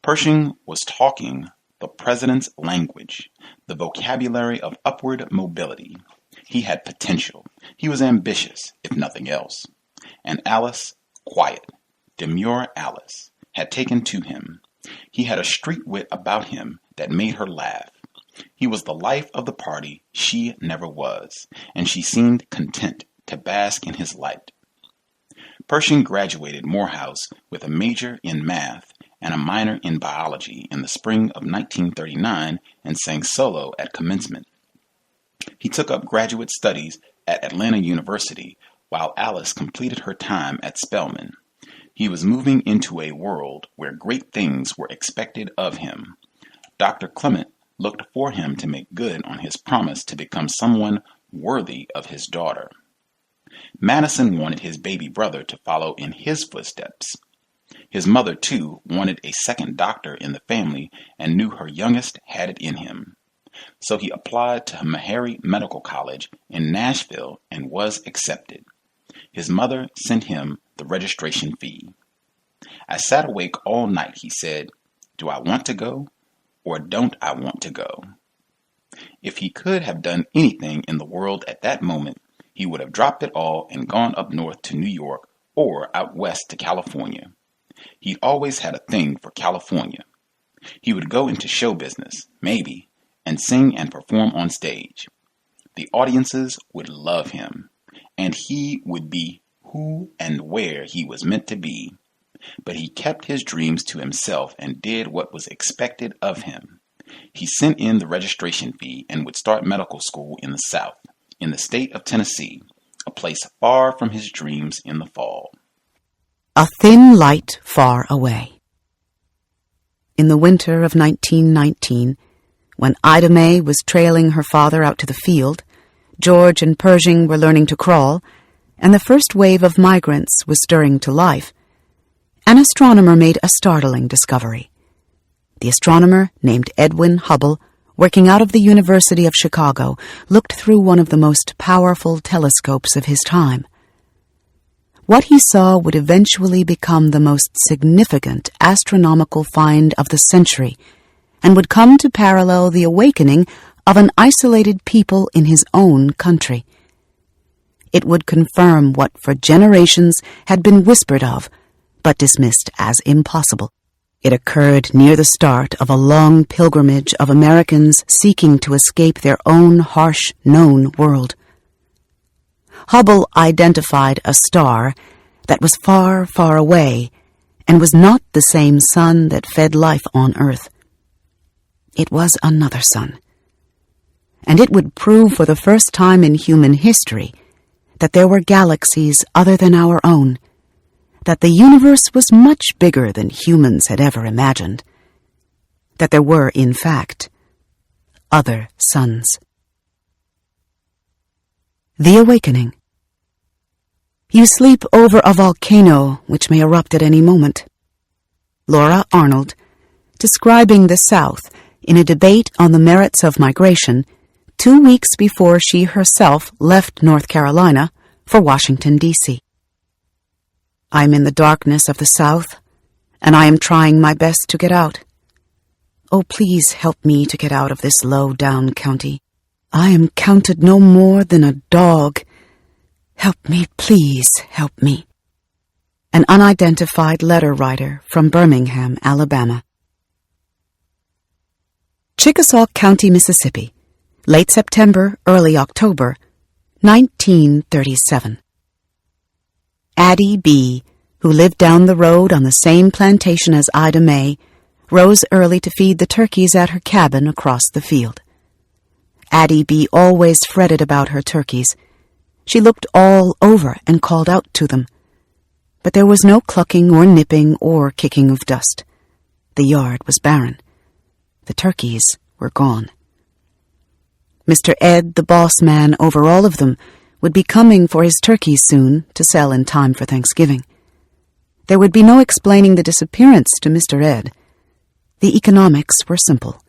Pershing was talking the president's language, the vocabulary of upward mobility. He had potential. He was ambitious, if nothing else. And Alice, quiet, demure Alice, had taken to him. He had a street wit about him that made her laugh. He was the life of the party she never was, and she seemed content to bask in his light. Pershing graduated Morehouse with a major in math and a minor in biology in the spring of 1939 and sang solo at commencement. He took up graduate studies at Atlanta University while Alice completed her time at Spelman. He was moving into a world where great things were expected of him. Dr. Clement looked for him to make good on his promise to become someone worthy of his daughter. Madison wanted his baby brother to follow in his footsteps. His mother, too, wanted a second doctor in the family and knew her youngest had it in him. So he applied to Meharry Medical College in Nashville and was accepted. His mother sent him the registration fee. I sat awake all night, he said. Do I want to go, or don't I want to go? If he could have done anything in the world at that moment, he would have dropped it all and gone up north to New York or out west to California. He'd always had a thing for California. He would go into show business, maybe, and sing and perform on stage. The audiences would love him, and he would be who and where he was meant to be. But he kept his dreams to himself and did what was expected of him. He sent in the registration fee and would start medical school in the South, in the state of Tennessee, a place far from his dreams in the fall. A thin light far away. In the winter of 1919, when Ida May was trailing her father out to the field, George and Pershing were learning to crawl, and the first wave of migrants was stirring to life, an astronomer made a startling discovery. The astronomer, named Edwin Hubble, working out of the University of Chicago, looked through one of the most powerful telescopes of his time. What he saw would eventually become the most significant astronomical find of the century, and would come to parallel the awakening of an isolated people in his own country. It would confirm what for generations had been whispered of, but dismissed as impossible. It occurred near the start of a long pilgrimage of Americans seeking to escape their own harsh, known world. Hubble identified a star that was far, far away and was not the same sun that fed life on Earth. It was another sun. And it would prove for the first time in human history that there were galaxies other than our own, that the universe was much bigger than humans had ever imagined, that there were, in fact, other suns. The Awakening. You sleep over a volcano which may erupt at any moment. Laura Arnold, describing the South in a debate on the merits of migration 2 weeks before she herself left North Carolina for Washington, D.C. I'm in the darkness of the South, and I am trying my best to get out. Oh, please help me to get out of this low-down county. I am counted no more than a dog. Help me, please help me. An unidentified letter writer from Birmingham, Alabama. Chickasaw County, Mississippi, late September, early October, 1937. Addie B., who lived down the road on the same plantation as Ida May, rose early to feed the turkeys at her cabin across the field. Addie B. always fretted about her turkeys. She looked all over and called out to them. But there was no clucking or nipping or kicking of dust. The yard was barren. The turkeys were gone. Mr. Ed, the boss man over all of them, would be coming for his turkeys soon to sell in time for Thanksgiving. There would be no explaining the disappearance to Mr. Ed. The economics were simple.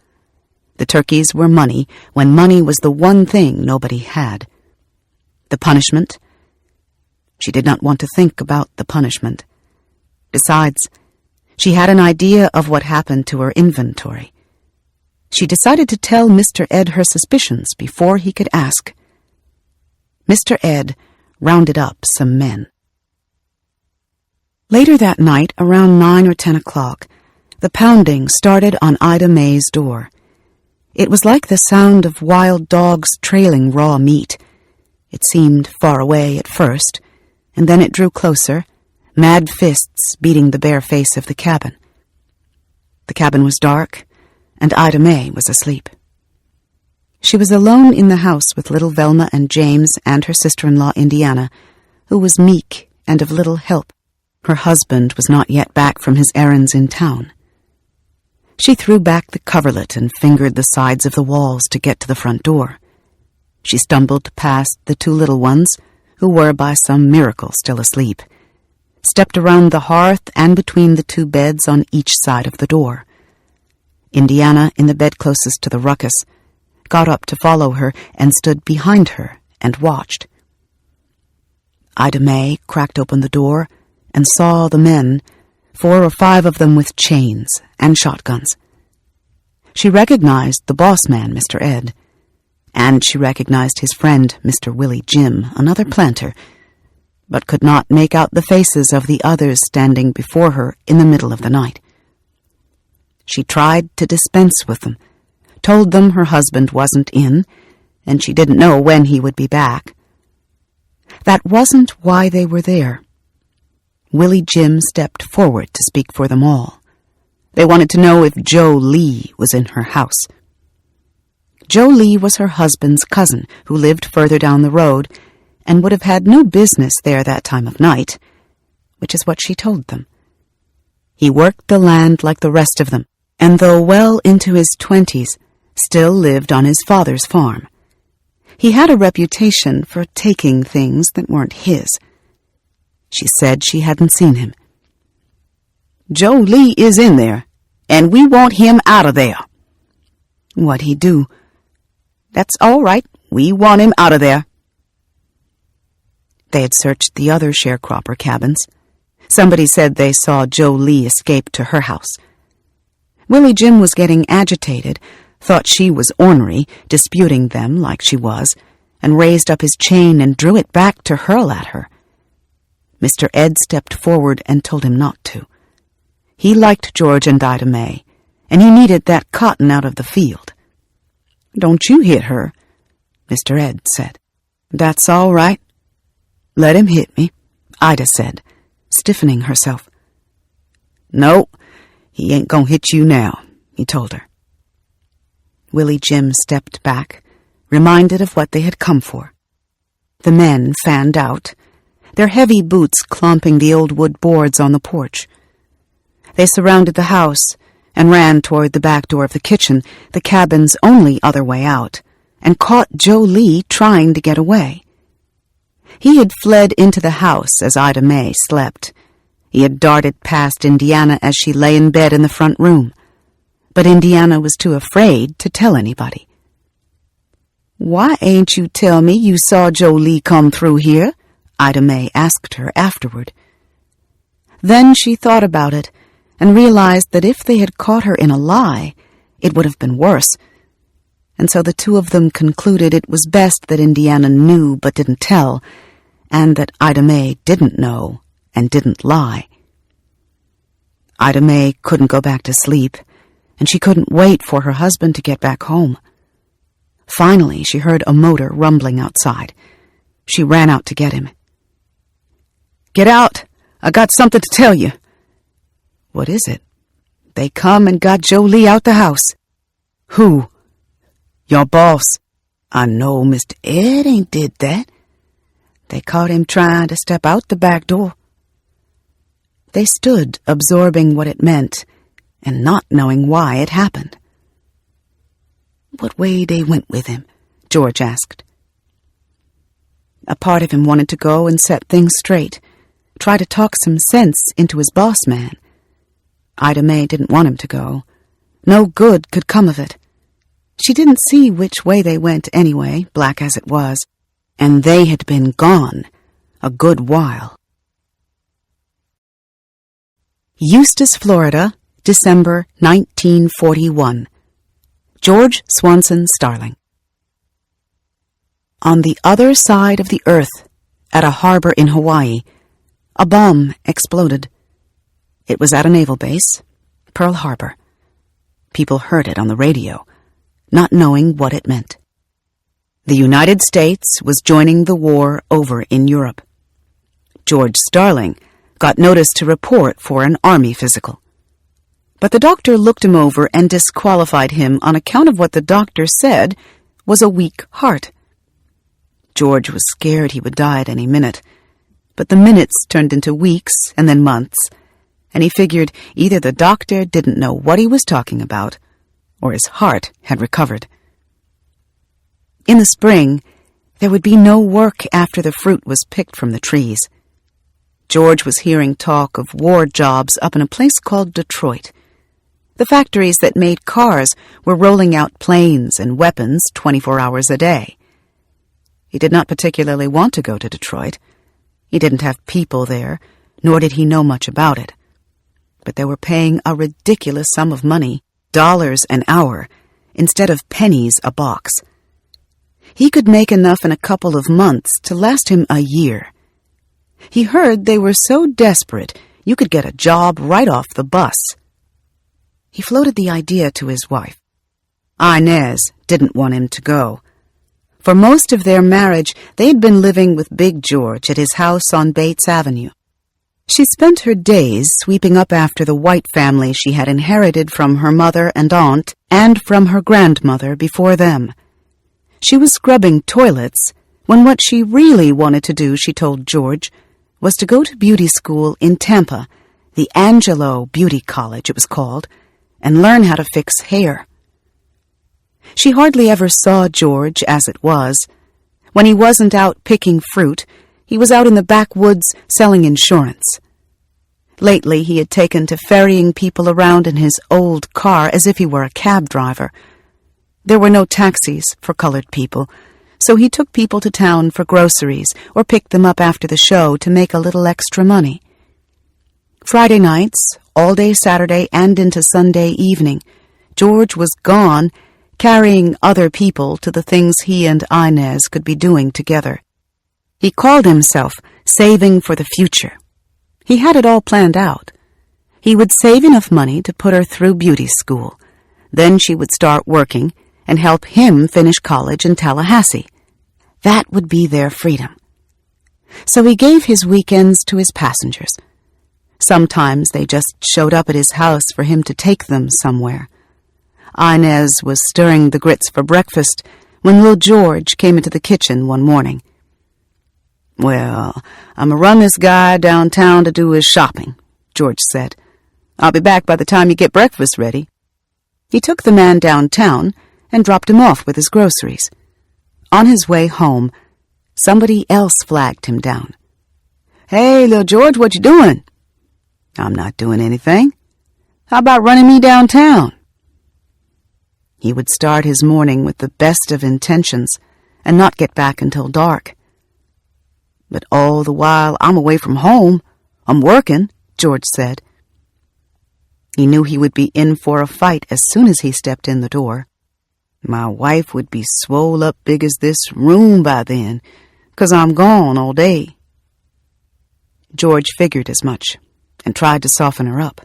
The turkeys were money when money was the one thing nobody had. The punishment? She did not want to think about the punishment. Besides, she had an idea of what happened to her inventory. She decided to tell Mr. Ed her suspicions before he could ask. Mr. Ed rounded up some men. Later that night, around 9 or 10 o'clock, the pounding started on Ida May's door. It was like the sound of wild dogs trailing raw meat. It seemed far away at first, and then it drew closer, mad fists beating the bare face of the cabin. The cabin was dark, and Ida May was asleep. She was alone in the house with little Velma and James and her sister-in-law Indiana, who was meek and of little help. Her husband was not yet back from his errands in town. She threw back the coverlet and fingered the sides of the walls to get to the front door. She stumbled past the two little ones, who were by some miracle still asleep, stepped around the hearth and between the two beds on each side of the door. Indiana, in the bed closest to the ruckus, got up to follow her and stood behind her and watched. Ida May cracked open the door and saw the men, 4 or 5 of them with chains and shotguns. She recognized the boss man, Mr. Ed, and she recognized his friend, Mr. Willie Jim, another planter, but could not make out the faces of the others standing before her in the middle of the night. She tried to dispense with them, told them her husband wasn't in, and she didn't know when he would be back. That wasn't why they were there. Willie Jim stepped forward to speak for them all. They wanted to know if Joe Lee was in her house. Joe Lee was her husband's cousin, who lived further down the road and would have had no business there that time of night, which is what she told them. He worked the land like the rest of them, and though well into his 20s, still lived on his father's farm. He had a reputation for taking things that weren't his. She said she hadn't seen him. "Joe Lee is in there, and we want him out of there." "What'd he do?" "That's all right. We want him out of there." They had searched the other sharecropper cabins. Somebody said they saw Joe Lee escape to her house. Willie Jim was getting agitated, thought she was ornery, disputing them like she was, and raised up his chain and drew it back to hurl at her. Mr. Ed stepped forward and told him not to. He liked George and Ida May, and he needed that cotton out of the field. "Don't you hit her," Mr. Ed said. "That's all right. Let him hit me," Ida said, stiffening herself. "No, he ain't gonna hit you now," he told her. Willie Jim stepped back, reminded of what they had come for. The men fanned out, their heavy boots clomping the old wood boards on the porch. They surrounded the house and ran toward the back door of the kitchen, the cabin's only other way out, and caught Joe Lee trying to get away. He had fled into the house as Ida May slept. He had darted past Indiana as she lay in bed in the front room, but Indiana was too afraid to tell anybody. "Why ain't you tell me you saw Joe Lee come through here?" Ida May asked her afterward. Then she thought about it and realized that if they had caught her in a lie, it would have been worse, and so the two of them concluded it was best that Indiana knew but didn't tell, and that Ida May didn't know and didn't lie. Ida May couldn't go back to sleep, and she couldn't wait for her husband to get back home. Finally, she heard a motor rumbling outside. She ran out to get him. "Get out! I got something to tell you." "What is it?" "They come and got Joe Lee out the house." "Who?" "Your boss." "I know Mr. Ed ain't did that." "They caught him trying to step out the back door." They stood absorbing what it meant and not knowing why it happened. "What way they went with him?" George asked. A part of him wanted to go and set things straight, try to talk some sense into his boss man. Ida May didn't want him to go. No good could come of it. She didn't see which way they went anyway, black as it was, and they had been gone a good while. Eustis, Florida, December 1941. George Swanson Starling. On the other side of the earth, at a harbor in Hawaii, a bomb exploded. It was at a naval base, Pearl Harbor. People heard it on the radio, not knowing what it meant. The United States was joining the war over in Europe. George Starling got notice to report for an Army physical. But the doctor looked him over and disqualified him on account of what the doctor said was a weak heart. George was scared he would die at any minute, but the minutes turned into weeks and then months, and he figured either the doctor didn't know what he was talking about, or his heart had recovered. In the spring, there would be no work after the fruit was picked from the trees. George was hearing talk of war jobs up in a place called Detroit. The factories that made cars were rolling out planes and weapons 24 hours a day. He did not particularly want to go to Detroit. He didn't have people there, nor did he know much about it. But they were paying a ridiculous sum of money, dollars an hour, instead of pennies a box. He could make enough in a couple of months to last him a year. He heard they were so desperate you could get a job right off the bus. He floated the idea to his wife. Inez didn't want him to go. For most of their marriage, they'd been living with Big George at his house on Bates Avenue. She spent her days sweeping up after the White family she had inherited from her mother and aunt and from her grandmother before them. She was scrubbing toilets when what she really wanted to do, she told George, was to go to beauty school in Tampa, the Angelo Beauty College it was called, and learn how to fix hair. She hardly ever saw George as it was. When he wasn't out picking fruit, he was out in the backwoods selling insurance. Lately, he had taken to ferrying people around in his old car as if he were a cab driver. There were no taxis for colored people, so he took people to town for groceries or picked them up after the show to make a little extra money. Friday nights, all day Saturday and into Sunday evening, George was gone, carrying other people to the things he and Inez could be doing together. He called himself saving for the future. He had it all planned out. He would save enough money to put her through beauty school. Then she would start working and help him finish college in Tallahassee. That would be their freedom. So he gave his weekends to his passengers. Sometimes they just showed up at his house for him to take them somewhere. Inez was stirring the grits for breakfast when Lil George came into the kitchen one morning. "Well, I'm gonna run this guy downtown to do his shopping," George said. "I'll be back by the time you get breakfast ready." He took the man downtown and dropped him off with his groceries. On his way home, somebody else flagged him down. "Hey, Lil George, what you doing?" "I'm not doing anything. How about running me downtown?" He would start his morning with the best of intentions and not get back until dark. "But all the while I'm away from home. I'm working," George said. He knew he would be in for a fight as soon as he stepped in the door. "My wife would be swole up big as this room by then, 'cause I'm gone all day." George figured as much and tried to soften her up.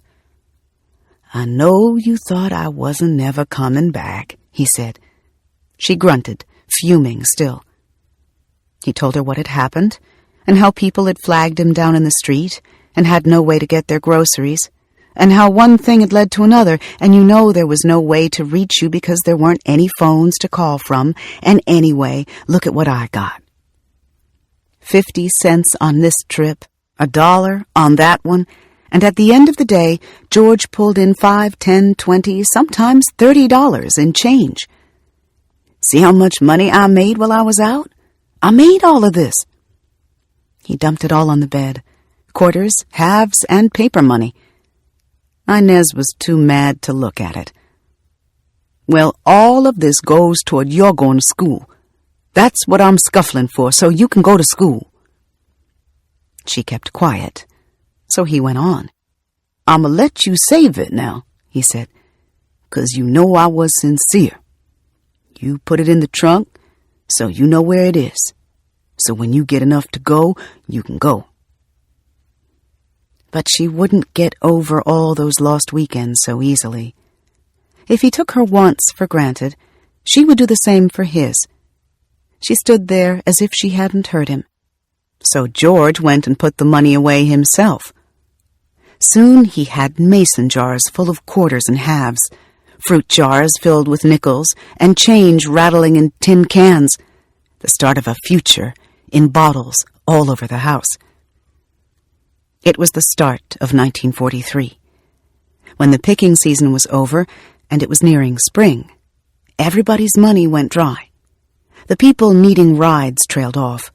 "I know you thought I wasn't never coming back," he said. She grunted, fuming still. He told her what had happened and how people had flagged him down in the street and had no way to get their groceries, and how one thing had led to another, and you know there was no way to reach you because there weren't any phones to call from, and anyway, look at what I got. 50 cents on this trip, $1 on that one, and at the end of the day, George pulled in $5, $10, $20, sometimes $30 in change. "See how much money I made while I was out? I made all of this." He dumped it all on the bed, quarters, halves, and paper money. Inez was too mad to look at it. "Well, all of this goes toward your going to school. That's what I'm scuffling for, so you can go to school." She kept quiet, so he went on. "I'ma let you save it now," he said, "'cause you know I was sincere. You put it in the trunk, so you know where it is. So when you get enough to go, you can go." But she wouldn't get over all those lost weekends so easily. If he took her once for granted, she would do the same for his. She stood there as if she hadn't heard him. So George went and put the money away himself. Soon he had mason jars full of quarters and halves, fruit jars filled with nickels, and change rattling in tin cans, the start of a future in bottles all over the house. It was the start of 1943. When the picking season was over and it was nearing spring, everybody's money went dry. The people needing rides trailed off.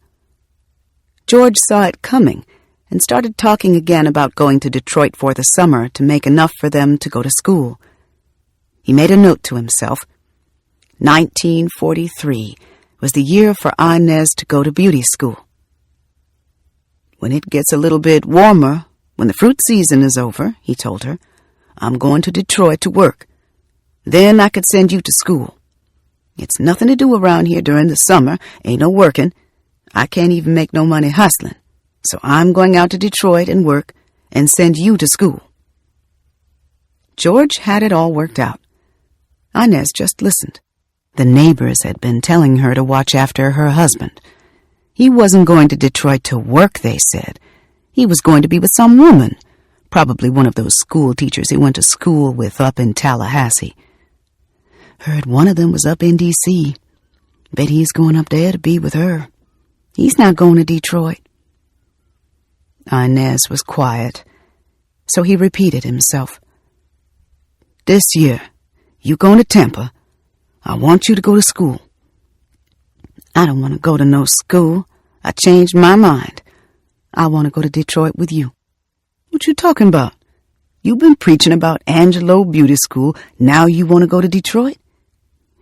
George saw it coming and started talking again about going to Detroit for the summer to make enough for them to go to school. He made a note to himself. 1943 was the year for Inez to go to beauty school. "When it gets a little bit warmer, when the fruit season is over," he told her, "I'm going to Detroit to work. Then I could send you to school. It's nothing to do around here during the summer, ain't no working. I can't even make no money hustling. So I'm going out to Detroit and work and send you to school." George had it all worked out. Inez just listened. The neighbors had been telling her to watch after her husband. He wasn't going to Detroit to work, they said. He was going to be with some woman, probably one of those school teachers he went to school with up in Tallahassee. Heard one of them was up in D.C. Bet he's going up there to be with her. He's not going to Detroit. Inez was quiet, so he repeated himself. "This year, you going to Tampa. I want you to go to school." "I don't want to go to no school. I changed my mind. I want to go to Detroit with you." "What you talking about? You've been preaching about Angelo Beauty School. Now you want to go to Detroit?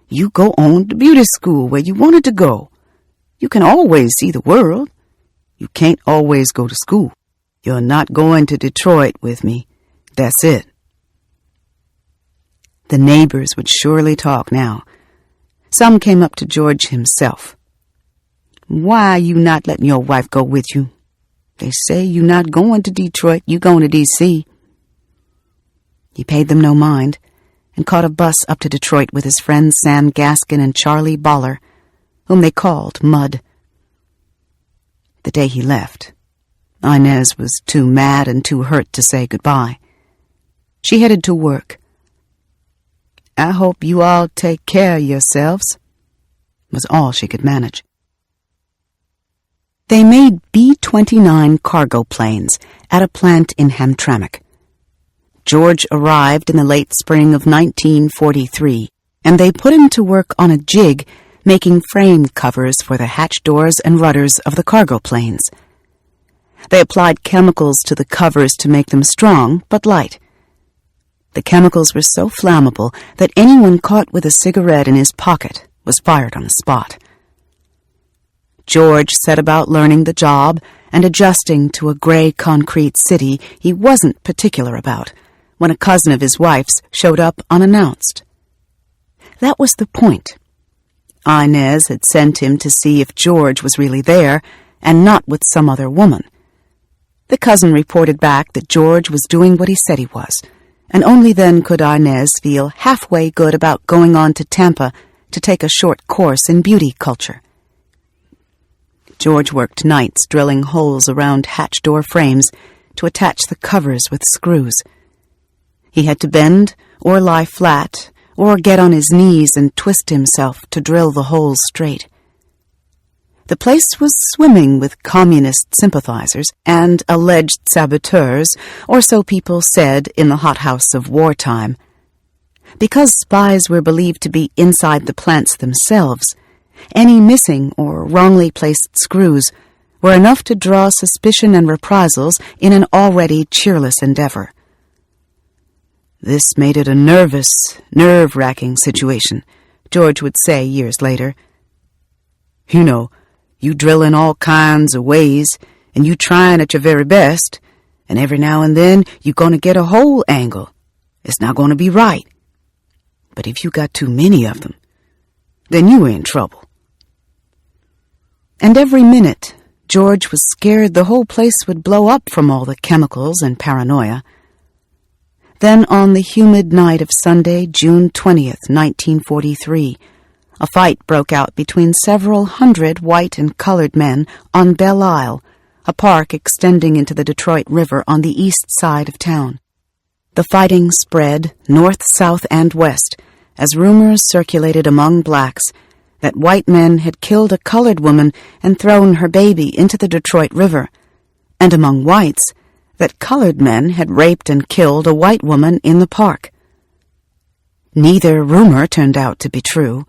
You go on to beauty school where you wanted to go. You can always see the world. You can't always go to school. You're not going to Detroit with me. That's it." The neighbors would surely talk now. Some came up to George himself. "Why are you not letting your wife go with you? They say you're not going to Detroit, you going to D.C. He paid them no mind and caught a bus up to Detroit with his friends Sam Gaskin and Charlie Baller, whom they called Mud. The day he left, Inez was too mad and too hurt to say goodbye. She headed to work. "I hope you all take care of yourselves," was all she could manage. They made B-29 cargo planes at a plant in Hamtramck. George arrived in the late spring of 1943, and they put him to work on a jig making frame covers for the hatch doors and rudders of the cargo planes. They applied chemicals to the covers to make them strong but light. The chemicals were so flammable that anyone caught with a cigarette in his pocket was fired on the spot. George set about learning the job and adjusting to a gray concrete city he wasn't particular about when a cousin of his wife's showed up unannounced. That was the point. Inez had sent him to see if George was really there and not with some other woman. The cousin reported back that George was doing what he said he was, and only then could Inez feel halfway good about going on to Tampa to take a short course in beauty culture. George worked nights drilling holes around hatch door frames to attach the covers with screws. He had to bend or lie flat or get on his knees and twist himself to drill the holes straight. The place was swimming with communist sympathizers and alleged saboteurs, or so people said in the hothouse of wartime. Because spies were believed to be inside the plants themselves, any missing or wrongly placed screws were enough to draw suspicion and reprisals in an already cheerless endeavor. This made it a nervous, nerve-wracking situation, George would say years later. "You know, you drill in all kinds of ways, and you trying at your very best, and every now and then you're going to get a hole angle. It's not going to be right. But if you got too many of them, then you in trouble." And every minute, George was scared the whole place would blow up from all the chemicals and paranoia. Then on the humid night of Sunday, June 20th, 1943, a fight broke out between several hundred white and colored men on Belle Isle, a park extending into the Detroit River on the east side of town. The fighting spread north, south, and west as rumors circulated among blacks that white men had killed a colored woman and thrown her baby into the Detroit River, and among whites that colored men had raped and killed a white woman in the park. Neither rumor turned out to be true,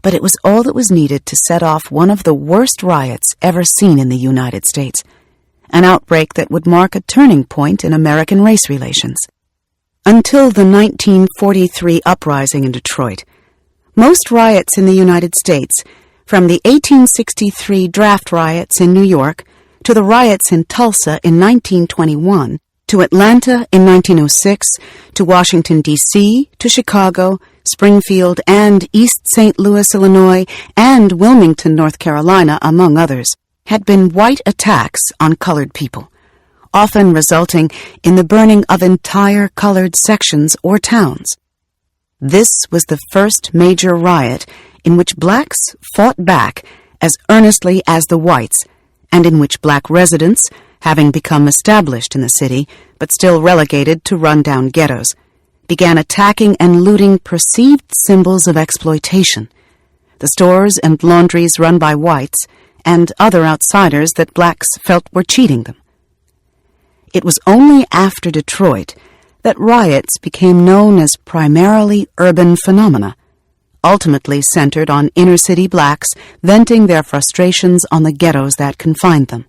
but it was all that was needed to set off one of the worst riots ever seen in the United States, an outbreak that would mark a turning point in American race relations. Until the 1943 uprising in Detroit, most riots in the United States, from the 1863 draft riots in New York to the riots in Tulsa in 1921, to Atlanta in 1906, to Washington, D.C., to Chicago, Springfield, and East St. Louis, Illinois, and Wilmington, North Carolina, among others, had been white attacks on colored people, often resulting in the burning of entire colored sections or towns. This was the first major riot in which blacks fought back as earnestly as the whites, and in which black residents, having become established in the city but still relegated to run-down ghettos, began attacking and looting perceived symbols of exploitation, the stores and laundries run by whites and other outsiders that blacks felt were cheating them. It was only after Detroit that riots became known as primarily urban phenomena, ultimately centered on inner-city blacks venting their frustrations on the ghettos that confined them.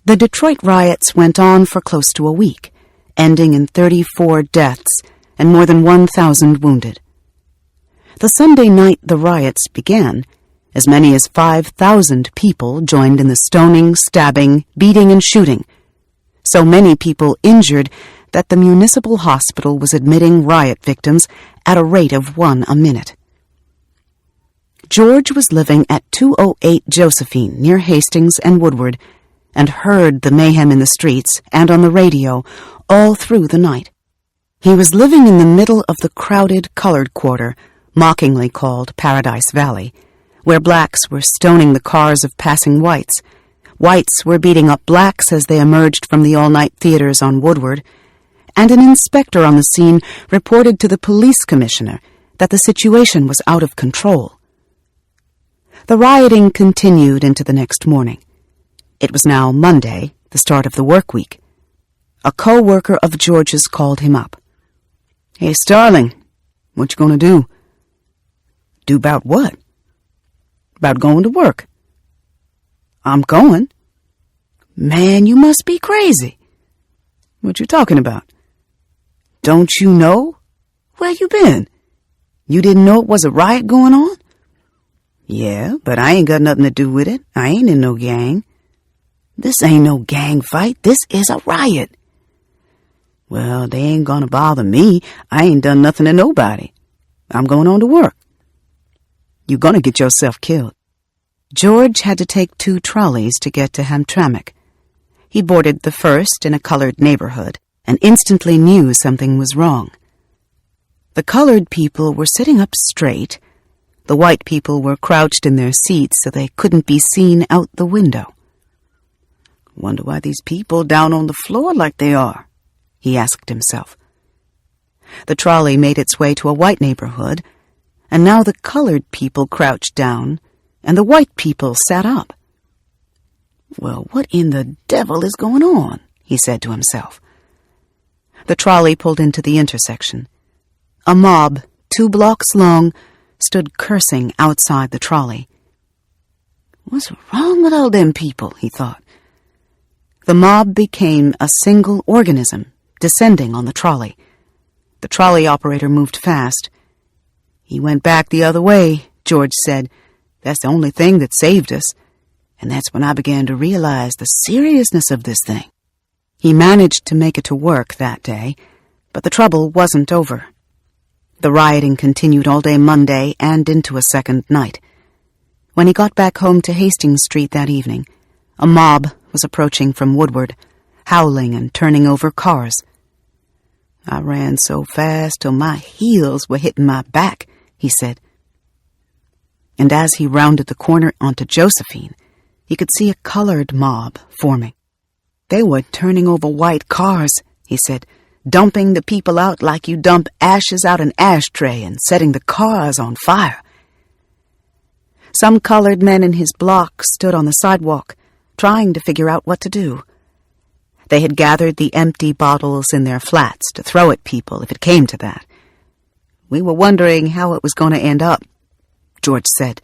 The Detroit riots went on for close to a week, ending in 34 deaths and more than 1,000 wounded. The Sunday night the riots began, as many as 5,000 people joined in the stoning, stabbing, beating, and shooting. So many people injured that the municipal hospital was admitting riot victims at a rate of 1 a minute. George was living at 208 Josephine near Hastings and Woodward, and heard the mayhem in the streets and on the radio all through the night. He was living in the middle of the crowded colored quarter, mockingly called Paradise Valley, where blacks were stoning the cars of passing whites. Whites were beating up blacks as they emerged from the all-night theaters on Woodward, and an inspector on the scene reported to the police commissioner that the situation was out of control. The rioting continued into the next morning. It was now Monday, the start of the work week. A co-worker of George's called him up. "Hey, Starling, what you gonna do?" "Do about what?" "About going to work." "I'm going." "Man, you must be crazy." "What you talking about?" "Don't you know? Where you been? You didn't know it was a riot going on?" "Yeah, but I ain't got nothing to do with it. I ain't in no gang." "This ain't no gang fight. This is a riot." "Well, they ain't gonna bother me. I ain't done nothing to nobody. I'm going on to work." "You gonna get yourself killed." George had to take 2 trolleys to get to Hamtramck. He boarded the first in a colored neighborhood and instantly knew something was wrong. The colored people were sitting up straight. The white people were crouched in their seats so they couldn't be seen out the window. "Wonder why these people down on the floor like they are," he asked himself. The trolley made its way to a white neighborhood, and now the colored people crouched down, and the white people sat up. "Well, what in the devil is going on?" he said to himself. The trolley pulled into the intersection. A mob, 2 blocks long, stood cursing outside the trolley. "What's wrong with all them people?" he thought. The mob became a single organism, descending on the trolley. The trolley operator moved fast. "He went back the other way," George said. "That's the only thing that saved us." And that's when I began to realize the seriousness of this thing. He managed to make it to work that day, but the trouble wasn't over. The rioting continued all day Monday and into a second night. When he got back home to Hastings Street that evening, a mob was approaching from Woodward, howling and turning over cars. "I ran so fast till my heels were hitting my back," he said. And as he rounded the corner onto Josephine, he could see a colored mob forming. "They were turning over white cars," he said, "dumping the people out like you dump ashes out an ashtray and setting the cars on fire." Some colored men in his block stood on the sidewalk, trying to figure out what to do. They had gathered the empty bottles in their flats to throw at people if it came to that. "We were wondering how it was going to end up," George said.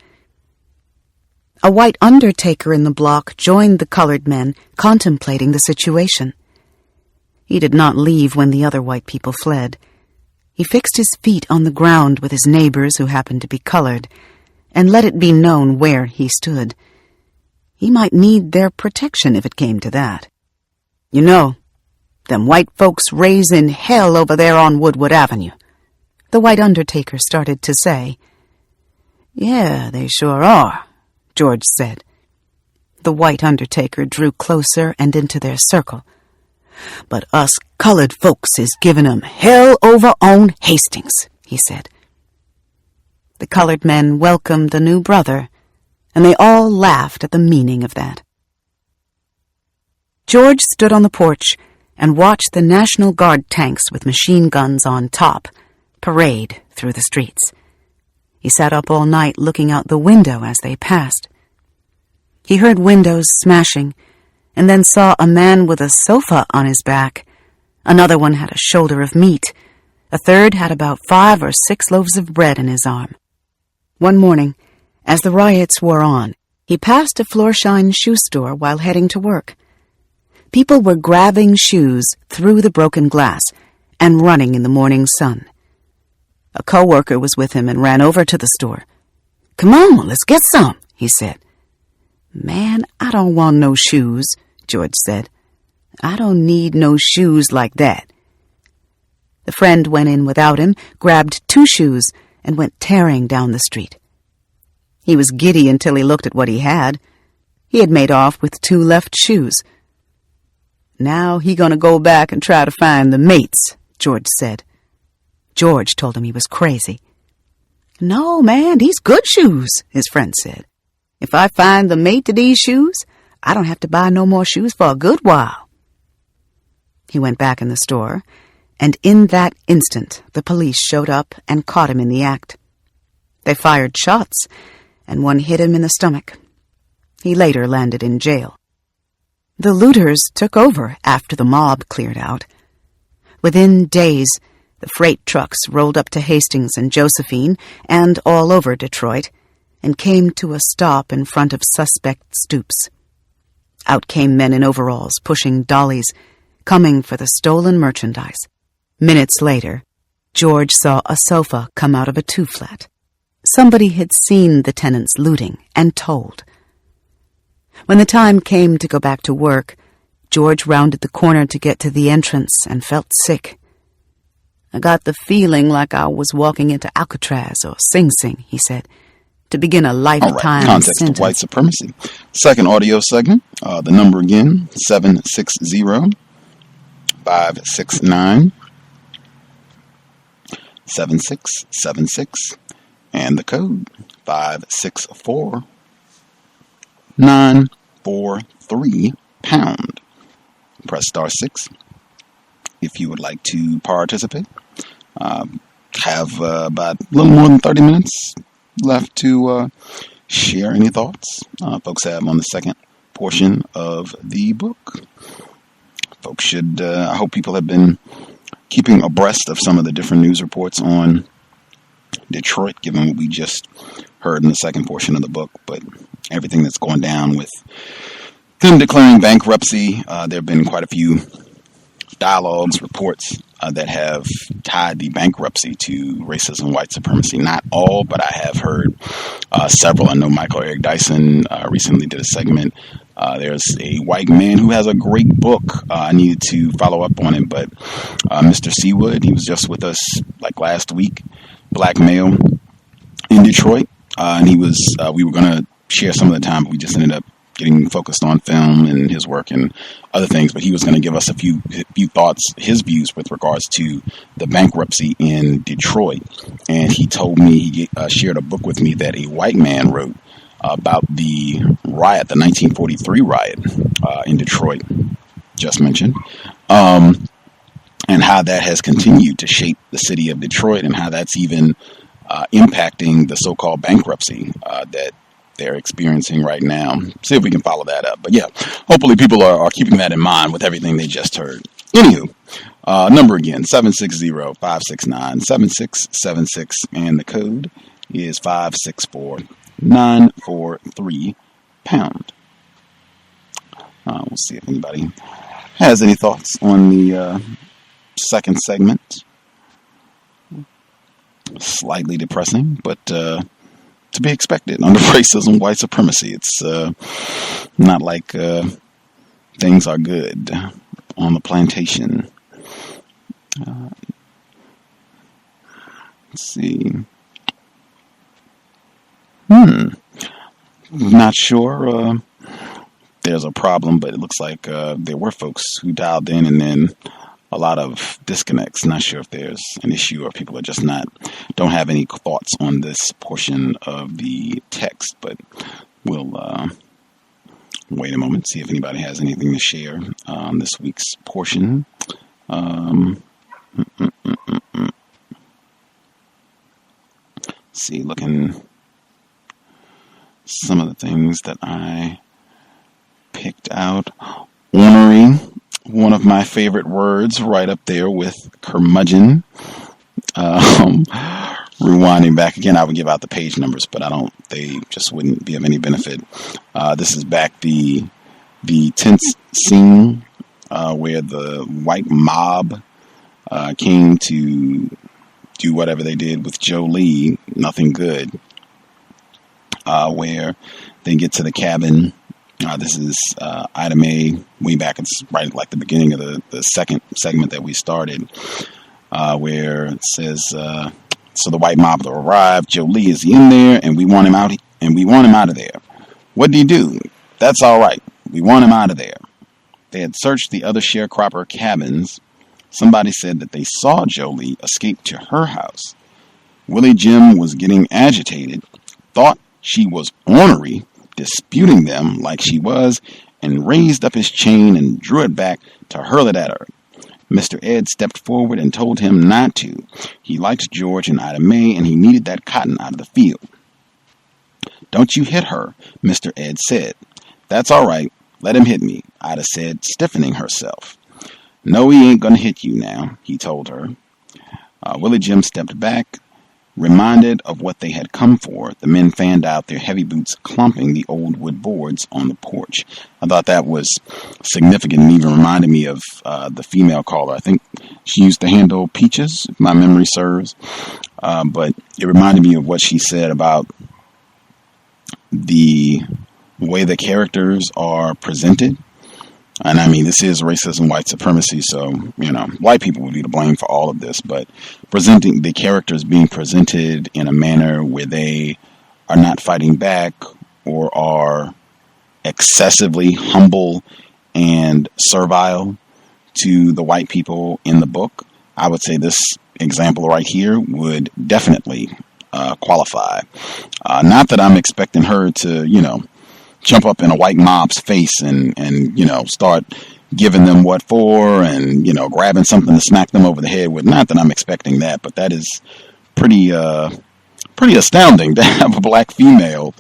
A white undertaker in the block joined the colored men, contemplating the situation. He did not leave when the other white people fled. He fixed his feet on the ground with his neighbors who happened to be colored, and let it be known where he stood. He might need their protection if it came to that. You know, them white folks raising hell over there on Woodward Avenue, the white undertaker started to say. Yeah, they sure are, George said. The white undertaker drew closer and into their circle. But us colored folks is giving 'em hell over on Hastings, he said. The colored men welcomed the new brother, and they all laughed at the meaning of that. George stood on the porch and watched the National Guard tanks with machine guns on top parade through the streets. He sat up all night looking out the window as they passed. He heard windows smashing, and then saw a man with a sofa on his back. Another one had a shoulder of meat. A third had about 5 or 6 loaves of bread in his arm. One morning, as the riots wore on, he passed a Florsheim shoe store while heading to work. People were grabbing shoes through the broken glass and running in the morning sun. A co-worker was with him and ran over to the store. "Come on, let's get some," he said. "Man, I don't want no shoes," George said. "I don't need no shoes like that." The friend went in without him, grabbed 2 shoes, and went tearing down the street. He was giddy until he looked at what he had. He had made off with 2 left shoes. "Now he gonna go back and try to find the mates," George said. George told him he was crazy. "No, man, these good shoes," his friend said. "If I find the mate to these shoes, I don't have to buy no more shoes for a good while." He went back in the store, and in that instant the police showed up and caught him in the act. They fired shots, and one hit him in the stomach. He later landed in jail. The looters took over after the mob cleared out. Within days, the freight trucks rolled up to Hastings and Josephine and all over Detroit and came to a stop in front of suspect stoops. Out came men in overalls pushing dollies, coming for the stolen merchandise. Minutes later, George saw a sofa come out of a 2-flat. Somebody had seen the tenants looting and told. When the time came to go back to work, George rounded the corner to get to the entrance and felt sick. "I got the feeling like I was walking into Alcatraz or Sing Sing," he said, "to begin a lifetime All right, Context sentence." of White Supremacy. Second audio segment. The number again, 760-569-7676. And the code, 564-943#. Press *6 if you would like to participate. Have about a little more than 30 minutes left to share any thoughts folks have on the second portion of the book. Folks should, I hope people have been keeping abreast of some of the different news reports on Detroit, given what we just heard in the second portion of the book, but everything that's going down with them declaring bankruptcy. There have been quite a few dialogues, reports that have tied the bankruptcy to racism, white supremacy. Not all, but I have heard several. I know Michael Eric Dyson recently did a segment. There's a white man who has a great book. I needed to follow up on it, but Mr. Seawood, he was just with us like last week, black male in Detroit, and he was. We were going to share some of the time, but we just ended up getting focused on film and his work and other things. But he was going to give us a few thoughts, his views with regards to the bankruptcy in Detroit. And he told me, he shared a book with me that a white man wrote about the riot, the 1943 riot in Detroit, just mentioned, and how that has continued to shape the city of Detroit and how that's even impacting the so-called bankruptcy that they're experiencing right now. See if we can follow that up. But yeah, hopefully people are keeping that in mind with everything they just heard. Anywho, number again, 760-569-7676, and the code is 564-943#. We'll see if anybody has any thoughts on the second segment. Slightly depressing, but to be expected under racism, white supremacy. It's not like things are good on the plantation. Let's see. Not sure there's a problem, but it looks like there were folks who dialed in and then a lot of disconnects. Not sure if there's an issue or people are just don't have any thoughts on this portion of the text, but we'll wait a moment, see if anybody has anything to share on this week's portion. See, looking some of the things that I picked out. Ornery, one of my favorite words, right up there with curmudgeon. Rewinding back again, I would give out the page numbers, but they just wouldn't be of any benefit. This is back the tense scene where the white mob came to do whatever they did with Jolie, nothing good. Where they get to the cabin. This is item A, way back. It's right like the beginning of the second segment that we started, where it says, so the white mob will arrive. Jolie is in there, and we want him out. And we want him out of there. What do you do? That's all right. We want him out of there. They had searched the other sharecropper cabins. Somebody said that they saw Jolie escape to her house. Willie Jim was getting agitated, thought she was ornery, disputing them like she was, and raised up his chain and drew it back to hurl it at her. Mr. Ed stepped forward and told him not to. He liked George and Ida Mae, and he needed that cotton out of the field. Don't you hit her, Mr. Ed said. That's all right. Let him hit me, Ida said, stiffening herself. No, he ain't gonna hit you now, he told her. Willie Jim stepped back. Reminded of what they had come for, the men fanned out, their heavy boots clumping the old wood boards on the porch. I thought that was significant and even reminded me of the female caller. I think she used the handle Peaches, if my memory serves. But it reminded me of what she said about the way the characters are presented. And I mean, this is racism, white supremacy, so, white people would be to blame for all of this, but presenting the characters being presented in a manner where they are not fighting back or are excessively humble and servile to the white people in the book, I would say this example right here would definitely qualify. Not that I'm expecting her to, jump up in a white mob's face and start giving them what for and, grabbing something to smack them over the head with. Not that I'm expecting that, but that is pretty astounding to have a black female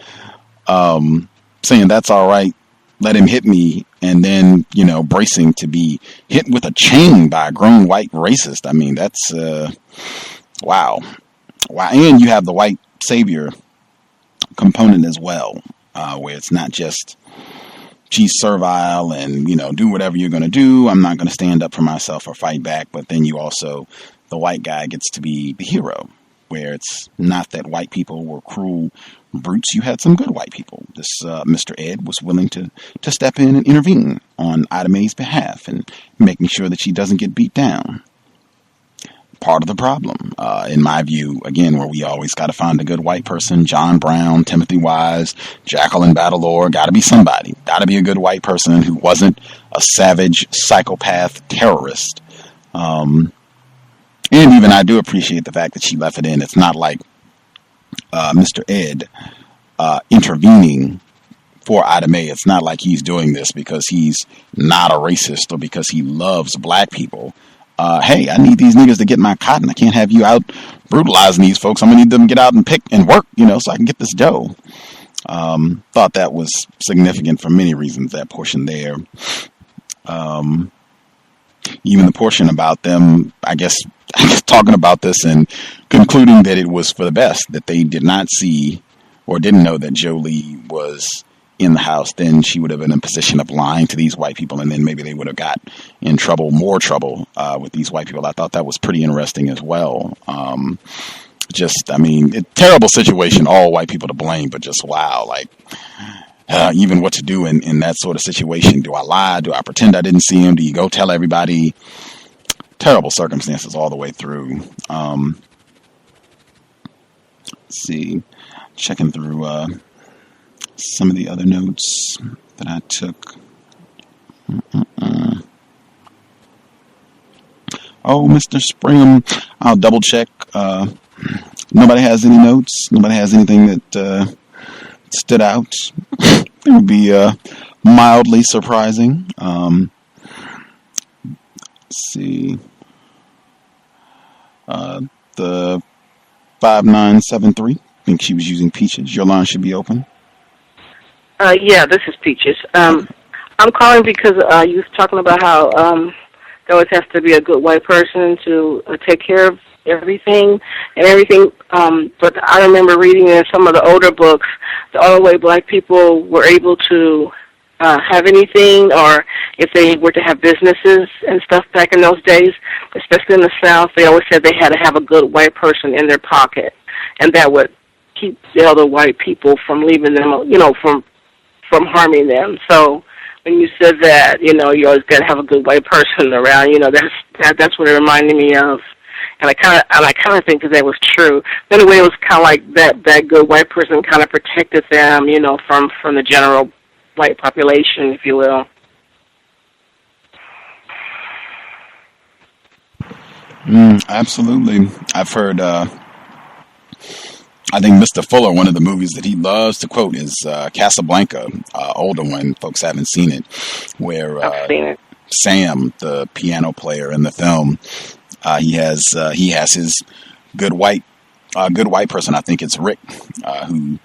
saying that's all right, let him hit me, and then, bracing to be hit with a chain by a grown white racist. I mean, that's, wow. And you have the white savior component as well. Where it's not just she's servile and, do whatever you're going to do. I'm not going to stand up for myself or fight back. But then you also, the white guy gets to be the hero, where it's not that white people were cruel brutes. You had some good white people. This Mr. Ed was willing to step in and intervene on Ida Mae's behalf and making sure that she doesn't get beat down. Part of the problem, in my view, again, where we always got to find a good white person. John Brown, Timothy Wise, Jacqueline Battlelore, got to be somebody. Got to be a good white person who wasn't a savage psychopath terrorist. And even I do appreciate the fact that she left it in. It's not like Mr. Ed intervening for Ida Mae. It's not like he's doing this because he's not a racist or because he loves black people. Hey, I need these niggas to get my cotton. I can't have you out brutalizing these folks. I'm going to need them to get out and pick and work, so I can get this dough. Thought that was significant for many reasons, that portion there. Even the portion about them, I guess, talking about this and concluding that it was for the best, that they did not see or didn't know that Jolie was in the house. Then she would have been in a position of lying to these white people, and then maybe they would have got in trouble, more trouble with these white people. I thought that was pretty interesting as well. just, I mean, terrible situation, all white people to blame, but just wow, like, even what to do in that sort of situation. Do I lie? Do I pretend I didn't see him? Do you go tell everybody? Terrible circumstances all the way through. Let's see, checking through some of the other notes that I took. Oh, Mr. Springham, I'll double check. Nobody has any notes. Nobody has anything that stood out. It would be mildly surprising. Let's see. The 5973. I think she was using Peaches. Your line should be open. Yeah, this is Peaches. I'm calling because you was talking about how there always has to be a good white person to take care of everything and everything. But I remember reading in some of the older books, the only way black people were able to have anything, or if they were to have businesses and stuff back in those days, especially in the South, they always said they had to have a good white person in their pocket, and that would keep the other white people from leaving them, from harming them. So when you said that, you always got to have a good white person around, that's what it reminded me of. And I kind of think that was true. In a way, it was kind of like that good white person kind of protected them, from the general white population, if you will. Absolutely. I've heard, I think Mr. Fuller, one of the movies that he loves to quote is Casablanca, older one, folks haven't seen it, where I've seen it. Sam, the piano player in the film, he has his good white person. I think it's Rick, who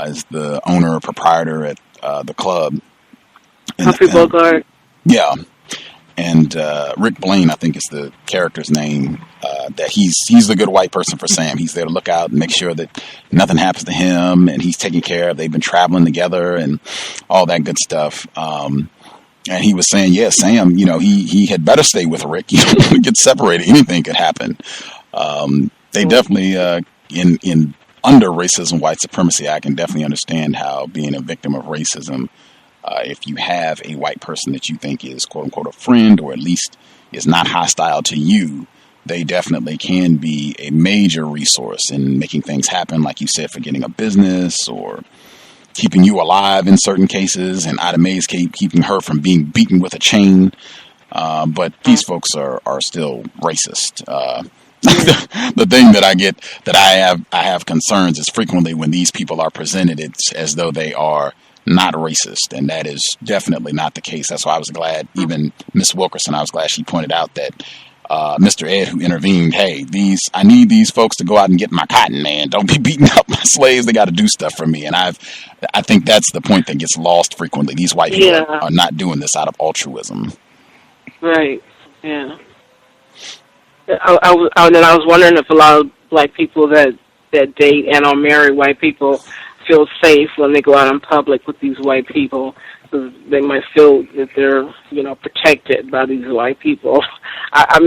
is the owner or proprietor at the club. Humphrey Bogart. Yeah. And Rick Blaine, I think is the character's name, that he's the good white person for Sam. He's there to look out and make sure that nothing happens to him, and he's taken care of. They've been traveling together and all that good stuff. And he was saying, yeah, Sam, he had better stay with Rick. Get separated. Anything could happen. They definitely, in under racism, white supremacy, I can definitely understand how being a victim of racism, if you have a white person that you think is quote unquote a friend, or at least is not hostile to you, they definitely can be a major resource in making things happen. Like you said, for getting a business or keeping you alive in certain cases, and Ida Mae's keeping her from being beaten with a chain. But these folks are still racist. The thing that I get, that I have concerns, is frequently when these people are presented, it's as though they are not racist, and that is definitely not the case. That's why I was glad, even Miss Wilkerson, I was glad she pointed out that Mr. Ed, who intervened, hey, I need these folks to go out and get my cotton, man. Don't be beating up my slaves. They got to do stuff for me. And I think that's the point that gets lost frequently. These white people are not doing this out of altruism. Right. Yeah. I was wondering if a lot of black people that date and or marry white people feel safe when they go out in public with these white people, because they might feel that they're, protected by these white people. I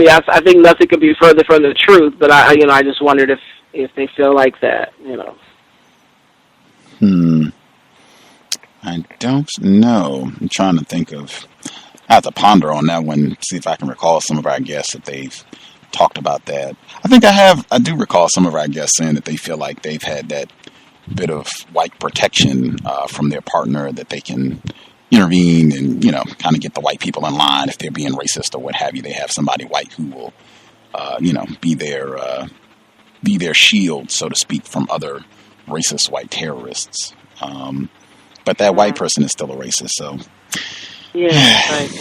think nothing could be further from the truth, but I just wondered if they feel like that, I don't know. I'm trying to think of, I have to ponder on that one, see if I can recall some of our guests that they've talked about that. I think I do recall some of our guests saying that they feel like they've had that bit of white protection from their partner, that they can intervene and, kind of get the white people in line if they're being racist or what have you. They have somebody white who will, be their shield, so to speak, from other racist white terrorists. But that white person is still a racist, so. Yeah, right.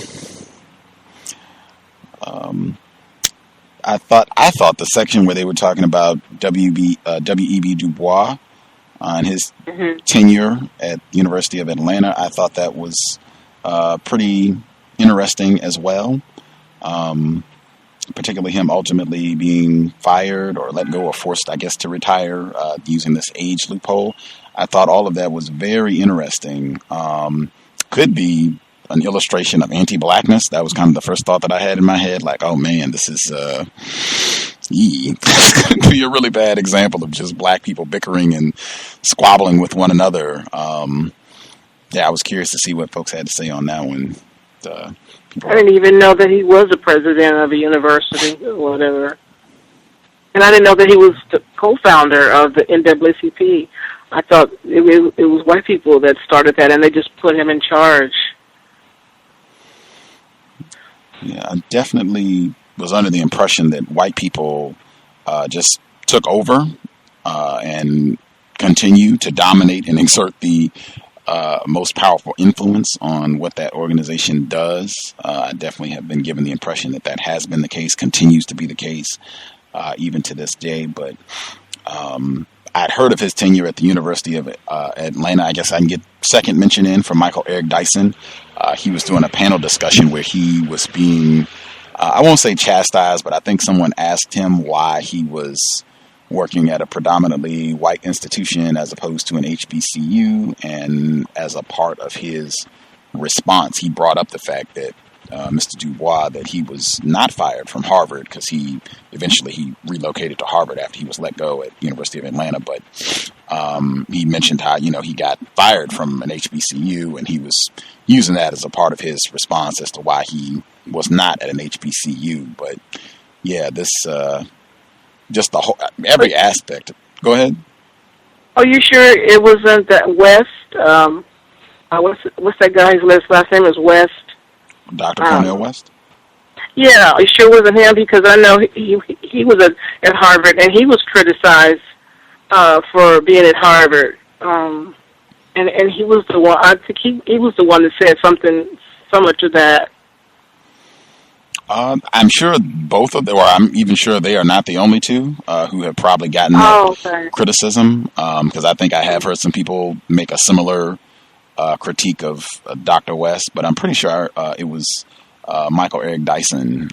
I thought the section where they were talking about W.E.B. Du Bois and his tenure at University of Atlanta, I thought that was pretty interesting as well. Particularly him ultimately being fired or let go or forced, I guess, to retire using this age loophole. I thought all of that was very interesting. Could be an illustration of anti-blackness. That was kind of the first thought that I had in my head. Like, oh man, this is Could be a really bad example of just black people bickering and squabbling with one another. Yeah, I was curious to see what folks had to say on that one. I didn't even know that he was a president of a university or whatever. And I didn't know that he was the co-founder of the NAACP. I thought it was white people that started that, and they just put him in charge. Yeah, I definitely was under the impression that white people just took over and continue to dominate and exert the most powerful influence on what that organization does. I definitely have been given the impression that that has been the case, continues to be the case, even to this day. But I'd heard of his tenure at the University of Atlanta. I guess I can get second mention in from Michael Eric Dyson. He was doing a panel discussion where he was being, I won't say chastised, but I think someone asked him why he was working at a predominantly white institution as opposed to an HBCU. And as a part of his response, he brought up the fact that Mr. Dubois, that he was not fired from Harvard because he relocated to Harvard after he was let go at University of Atlanta. But he mentioned how, he got fired from an HBCU, and he was using that as a part of his response as to why he was not at an HBCU. But yeah, this just the whole, every aspect. Go ahead. Are you sure it wasn't that West? What's that guy? His last name is West. Dr. Cornel West? Yeah, it sure wasn't him, because I know he was at Harvard, and he was criticized for being at Harvard. And he was the one, I think he was the one that said something similar to that. I'm sure both of them, or I'm even sure they are not the only two who have probably gotten that criticism, because I think I have heard some people make a similar critique of Dr. West, but I'm pretty sure it was Michael Eric Dyson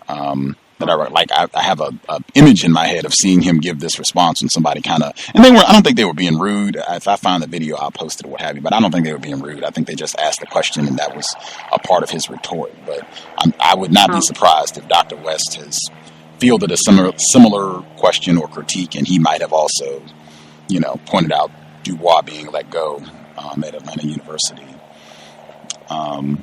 that I have a image in my head of seeing him give this response when somebody kind of, and I don't think they were being rude. If I find the video, I'll post it or what have you, but I don't think they were being rude. I think they just asked the question, and that was a part of his retort. But I would not be surprised if Dr. West has fielded a similar question or critique, and he might have also, pointed out Dubois being let go at Atlanta University. I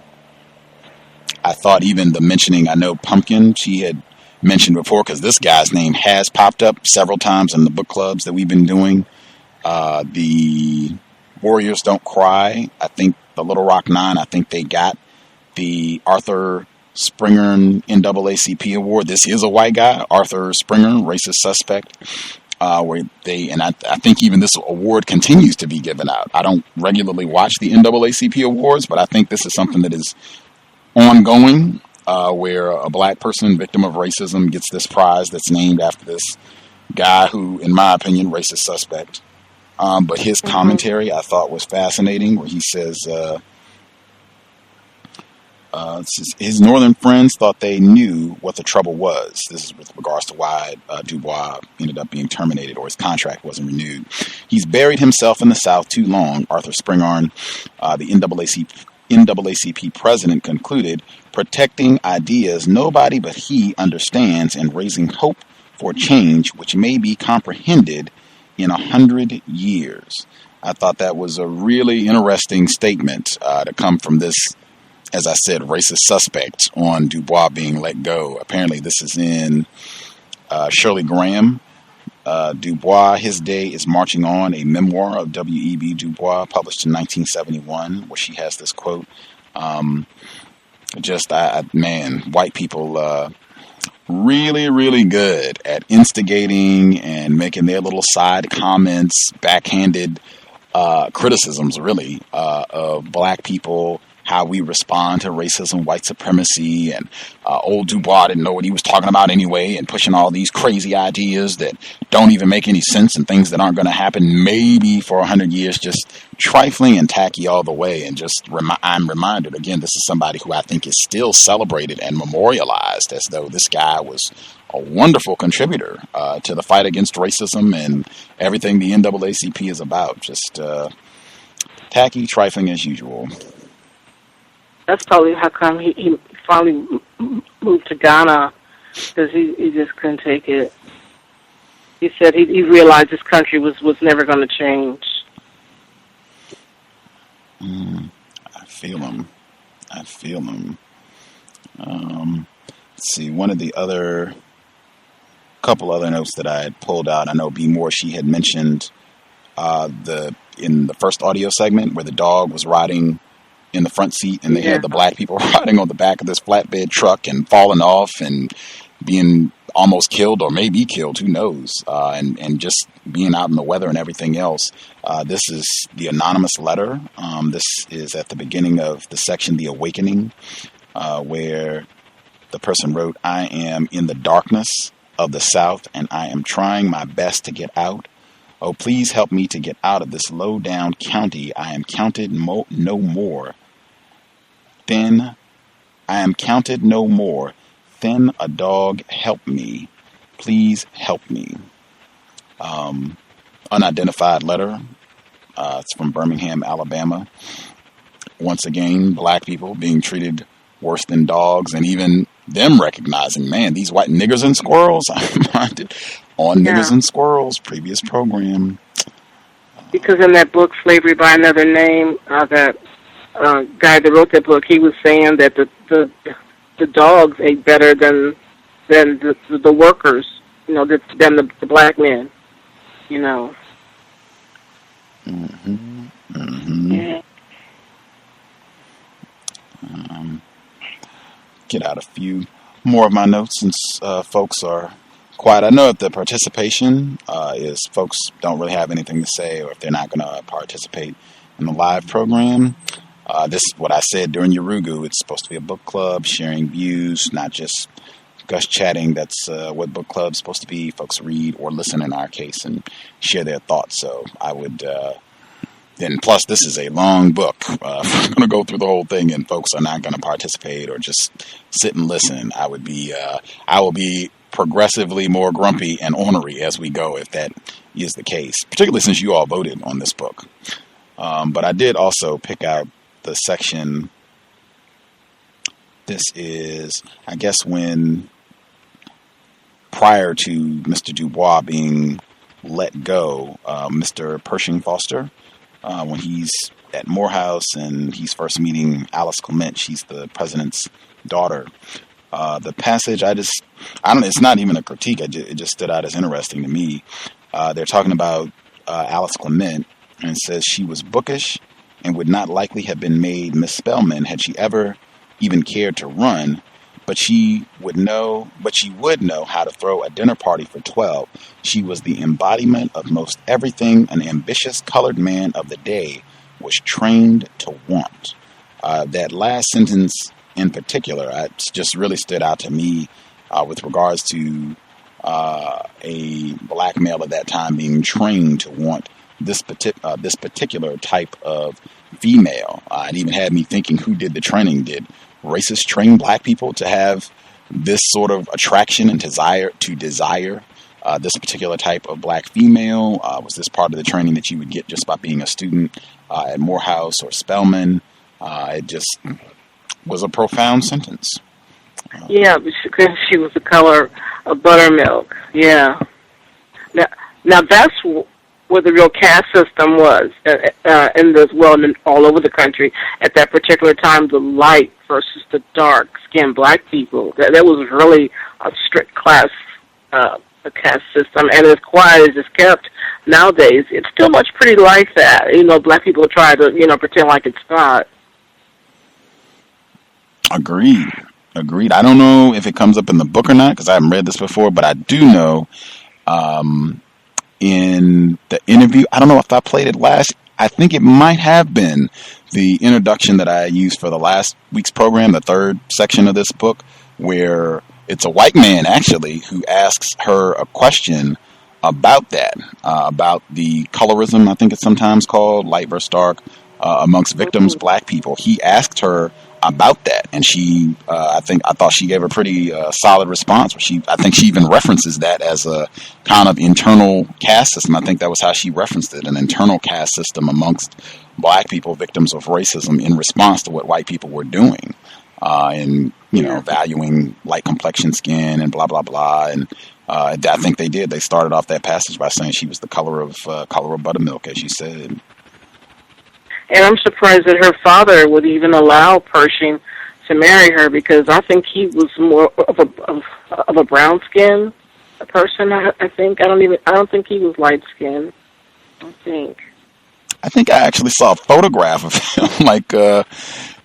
thought even the mentioning, I know Pumpkin, she had mentioned before, because this guy's name has popped up several times in the book clubs that we've been doing. The Warriors Don't Cry, I think the Little Rock Nine, I think they got the Arthur Springer NAACP award. This is a white guy, Arthur Springer, racist suspect. Where I think even this award continues to be given out. I don't regularly watch the NAACP awards, but I think this is something that is ongoing, where a black person victim of racism gets this prize that's named after this guy who, in my opinion, racist suspect. But his commentary I thought was fascinating, where he says his northern friends thought they knew what the trouble was. This is with regards to why Dubois ended up being terminated, or his contract wasn't renewed. He's buried himself in the South too long, Arthur Springarn, the NAACP president, concluded. Protecting ideas nobody but he understands, and raising hope for change which may be comprehended in 100 years. I thought that was a really interesting statement to come from this, as I said, racist suspect on Dubois being let go. Apparently this is in Shirley Graham. Dubois, His Day is Marching On, a memoir of W.E.B. Dubois, published in 1971, where she has this quote. White people really, really good at instigating and making their little side comments, backhanded criticisms, really, of black people, how we respond to racism, white supremacy, and old Dubois didn't know what he was talking about anyway, and pushing all these crazy ideas that don't even make any sense, and things that aren't going to happen maybe for 100 years, just trifling and tacky all the way. And just I'm reminded, again, this is somebody who I think is still celebrated and memorialized as though this guy was a wonderful contributor to the fight against racism and everything the NAACP is about. Just tacky, trifling as usual. That's probably how come he finally moved to Ghana, because he just couldn't take it. he said he realized this country was never going to change. I feel him. Let's see, one of the couple other notes that I had pulled out. I know B. Moore, she had mentioned in the first audio segment where the dog was riding in the front seat and they had the black people riding on the back of this flatbed truck and falling off and being almost killed or maybe killed, who knows, and just being out in the weather and everything else. This is the anonymous letter. This is at the beginning of the section, The Awakening, where the person wrote, "I am in the darkness of the South and I am trying my best to get out. Oh, please help me to get out of this low-down county. I am counted no more. Then I am counted no more. Then a dog, help me. Please help me." Unidentified letter. It's from Birmingham, Alabama. Once again, black people being treated worse than dogs, and even them recognizing, man, these white niggers and squirrels. I'm reminded on Niggers and Squirrels, previous program. Because in that book, Slavery by Another Name, that guy that wrote that book, he was saying that the dogs ate better than the workers, than the black men, Yeah. Get out a few more of my notes since folks are quiet. I know if the participation is folks don't really have anything to say, or if they're not going to participate in the live program. This is what I said during Yurugu. It's supposed to be a book club, sharing views, not just Gus chatting. That's what book club's supposed to be. Folks read or listen in our case and share their thoughts. So I would then, plus this is a long book. We're going to go through the whole thing and folks are not going to participate or just sit and listen. I will be progressively more grumpy and ornery as we go if that is the case, particularly since you all voted on this book. But I did also pick out the section. This is, I guess, when prior to Mr. Dubois being let go, Mr. Persing Foster, when he's at Morehouse and he's first meeting Alice Clement, she's the president's daughter. The passage, it's not even a critique. It just stood out as interesting to me. They're talking about Alice Clement, and it says she was bookish and would not likely have been made Miss Spelman had she ever even cared to run, but she would know how to throw a dinner party for 12. She was the embodiment of most everything an ambitious colored man of the day was trained to want. That last sentence in particular, it just really stood out to me with regards to a black male at that time being trained to want this particular type of female. It even had me thinking, who did the training? Did racists train black people to have this sort of attraction and desire this particular type of black female? Was this part of the training that you would get just by being a student at Morehouse or Spelman? It just was a profound sentence. Yeah, because she was the color of buttermilk. Yeah. Now that's where the real caste system was in this world and all over the country at that particular time. The light versus the dark-skinned black people. That was really a strict class, a caste system, and as quiet as it's kept nowadays, it's still much pretty like that. Black people try to pretend like it's not. Agreed. I don't know if it comes up in the book or not because I haven't read this before, but I do know in the interview, I don't know if I played it last. I think it might have been the introduction that I used for the last week's program, the third section of this book, where it's a white man actually who asks her a question about that, about the colorism, I think it's sometimes called, light versus dark, amongst victims, black people. He asked her about that, and she, I thought she gave a pretty solid response. I think she even references that as a kind of internal caste system. I think that was how she referenced it, an internal caste system amongst black people, victims of racism, in response to what white people were doing, and valuing light complexion skin and blah blah blah, and I think they did. They started off that passage by saying she was the color of buttermilk, as you said. And I'm surprised that her father would even allow Pershing to marry her, because I think he was more of a brown skin person. I think I don't think he was light skinned. I think I actually saw a photograph of him like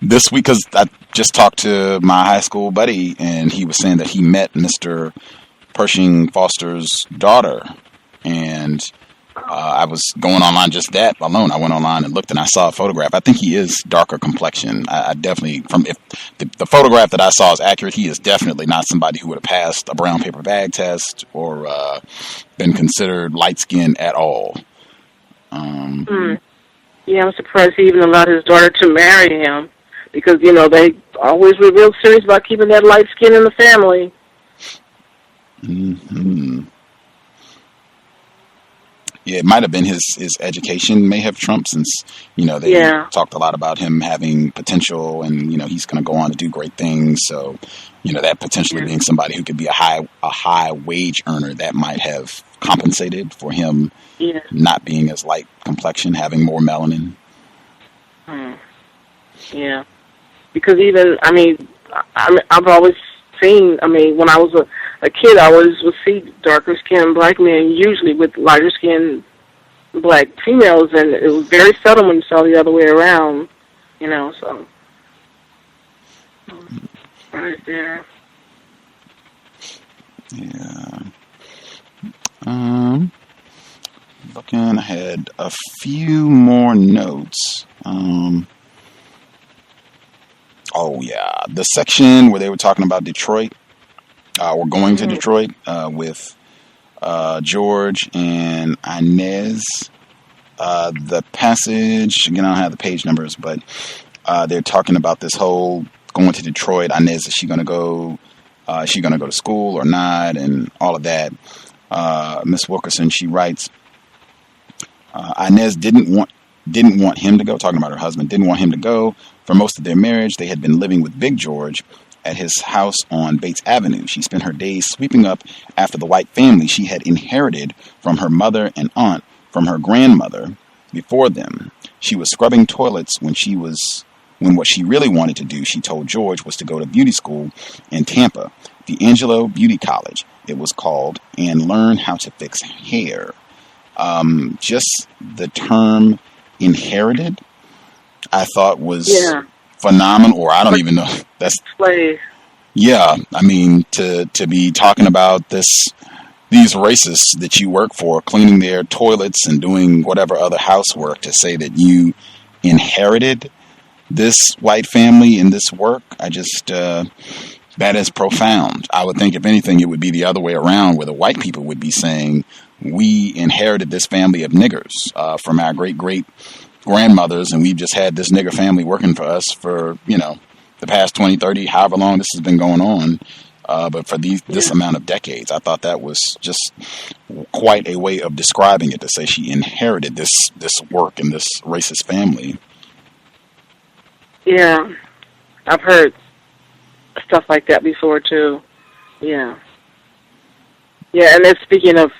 this week, because I just talked to my high school buddy, and he was saying that he met Mr. Persing Foster's daughter, and I was going online just that alone. I went online and looked, and I saw a photograph. I think he is darker complexion. I definitely, if the photograph that I saw is accurate, he is definitely not somebody who would have passed a brown paper bag test or been considered light-skinned at all. Yeah, I'm surprised he even allowed his daughter to marry him, because, they always were real serious about keeping that light skin in the family. Mm-hmm. Yeah, it might have been his education may have trumped, since, they talked a lot about him having potential, and, he's going to go on to do great things. So, that potentially being somebody who could be a high wage earner, that might have compensated for him not being as light complexion, having more melanin. Yeah, because even, I've always seen, when I was a kid, I always would see darker skinned black men, usually with lighter skinned black females, and it was very seldom when you saw the other way around, so. Right there. Yeah. Looking, I had a few more notes. The section where they were talking about Detroit, or going to Detroit with George and Inez. The passage, again, I don't have the page numbers, but they're talking about this whole going to Detroit. Inez, is she going to go? Is she going to go to school or not? And all of that. Miss Wilkerson, she writes, Inez didn't want him to go, talking about her husband, didn't want him to go. For most of their marriage, they had been living with Big George at his house on Bates Avenue. She spent her days sweeping up after the white family she had inherited from her mother and aunt from her grandmother before them. She was scrubbing toilets when what she really wanted to do, she told George, was to go to beauty school in Tampa, the Angelo Beauty College, it was called, and learn how to fix hair. Just the term inherited, I thought was phenomenal, or I don't even know. That's slave. Yeah, to be talking about these racists that you work for, cleaning their toilets and doing whatever other housework, to say that you inherited this white family in this work, that is profound. I would think, if anything, it would be the other way around, where the white people would be saying, we inherited this family of niggers from our great grandmothers, and we've just had this nigger family working for us for, the past 20, 30, however long this has been going on. But for this amount of decades, I thought that was just quite a way of describing it, to say she inherited this work and this racist family. Yeah, I've heard stuff like that before too. Yeah, and then speaking of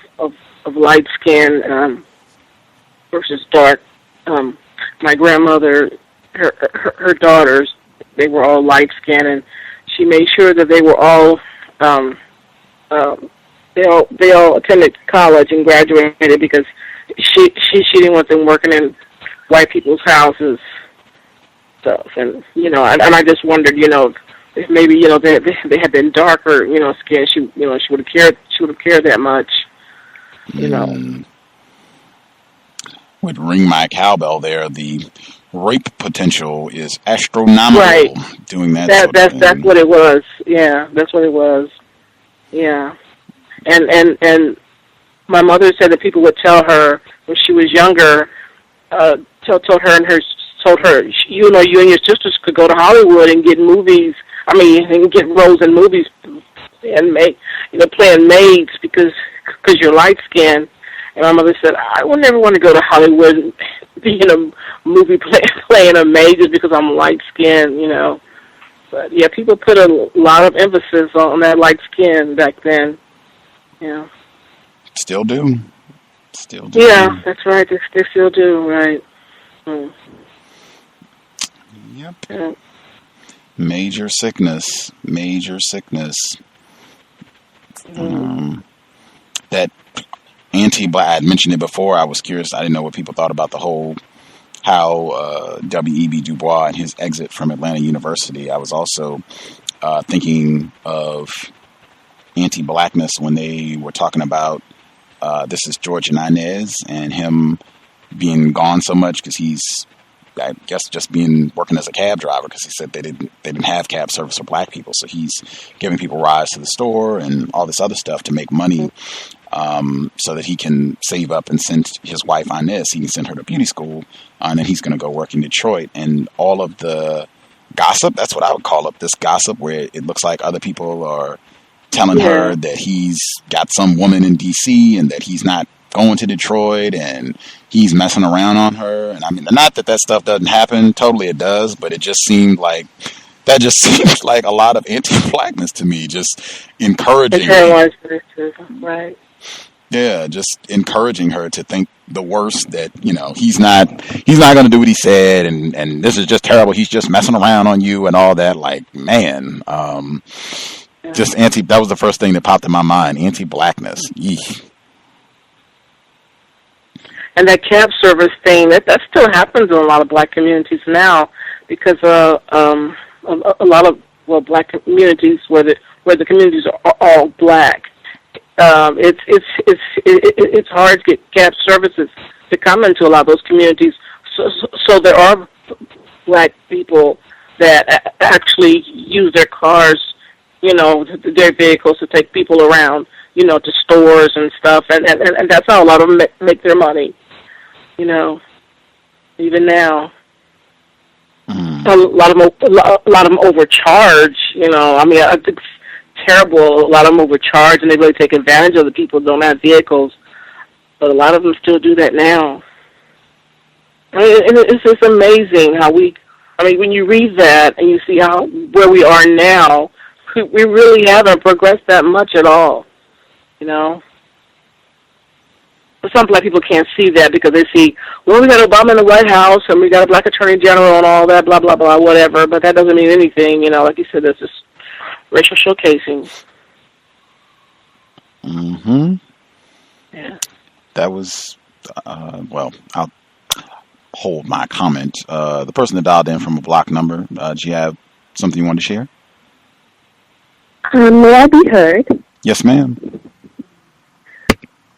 light skin versus dark, my grandmother, her daughters, they were all light skinned, and she made sure that they were all they all attended college and graduated, because she didn't want them working in white people's houses. Stuff, and I just wondered, if maybe they had been darker, skin, she would have cared that much, Would ring my cowbell there. The rape potential is astronomical. Right. Doing that. That's what it was. Yeah, that's what it was. Yeah, and my mother said that people would tell her when she was younger, told her, you and your sisters could go to Hollywood and get movies. And get roles in movies and playing maids because you're light skinned. And my mother said, I would never want to go to Hollywood and be in a movie playing a maid just because I'm light skinned, But yeah, people put a lot of emphasis on that light skin back then. Yeah. Still do. Still do. Yeah, that's right. They still do, right. Mm. Yep. Yeah. Major sickness. That anti-black, I had mentioned it before. I was curious. I didn't know what people thought about the whole, how W.E.B. Du Bois and his exit from Atlanta University. I was also thinking of anti-blackness when they were talking about this is George Inez and him being gone so much because he's, I guess, just working as a cab driver, because he said they didn't have cab service for black people, so he's giving people rides to the store and all this other stuff to make money, so that he can save up and send his wife Inez. He can send her to beauty school, and then he's going to go work in Detroit. And all of the gossip, that's what I would call it, this gossip where it looks like other people are telling her that he's got some woman in D.C. and that he's not going to Detroit and he's messing around on her. And I mean, not that stuff doesn't happen. Totally it does. But it just seemed like, that just seems like a lot of anti-blackness to me, just encouraging. Right. Yeah, just encouraging her to think the worst, that, you know, he's not going to do what he said, and this is just terrible. He's just messing around on you and all that. Like, man, just that was the first thing that popped in my mind. Anti-blackness. Yeesh. And that cab service thing, that still happens in a lot of black communities now, because a lot of black communities where the communities are all black. It's hard to get cab services to come into a lot of those communities. So there are black people that actually use their cars, you know, their vehicles to take people around, you know, to stores and stuff, and that's how a lot of them make their money, you know, even now. A lot of them overcharge, you know. I mean, I think it's terrible. A lot of them overcharge, and they really take advantage of the people who don't have vehicles. But a lot of them still do that now. I mean, it's just amazing how when you read that and you see where we are now, we really haven't progressed that much at all, you know. But some black people can't see that because they see, well, we got Obama in the White House and we got a black attorney general and all that, blah, blah, blah, whatever. But that doesn't mean anything, you know. Like you said, that's just racial showcasing. Mm-hmm. Yeah. That was, well, I'll hold my comment. The person that dialed in from a block number, do you have something you want to share? May I be heard? Yes, ma'am.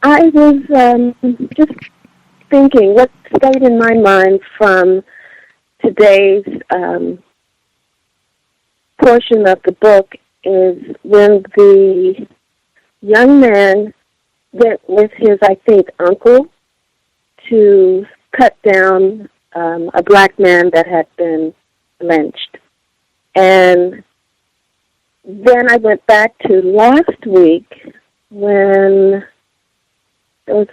I was just thinking, what stayed in my mind from today's portion of the book is when the young man went with his, I think, uncle to cut down a black man that had been lynched. And then I went back to last week when there was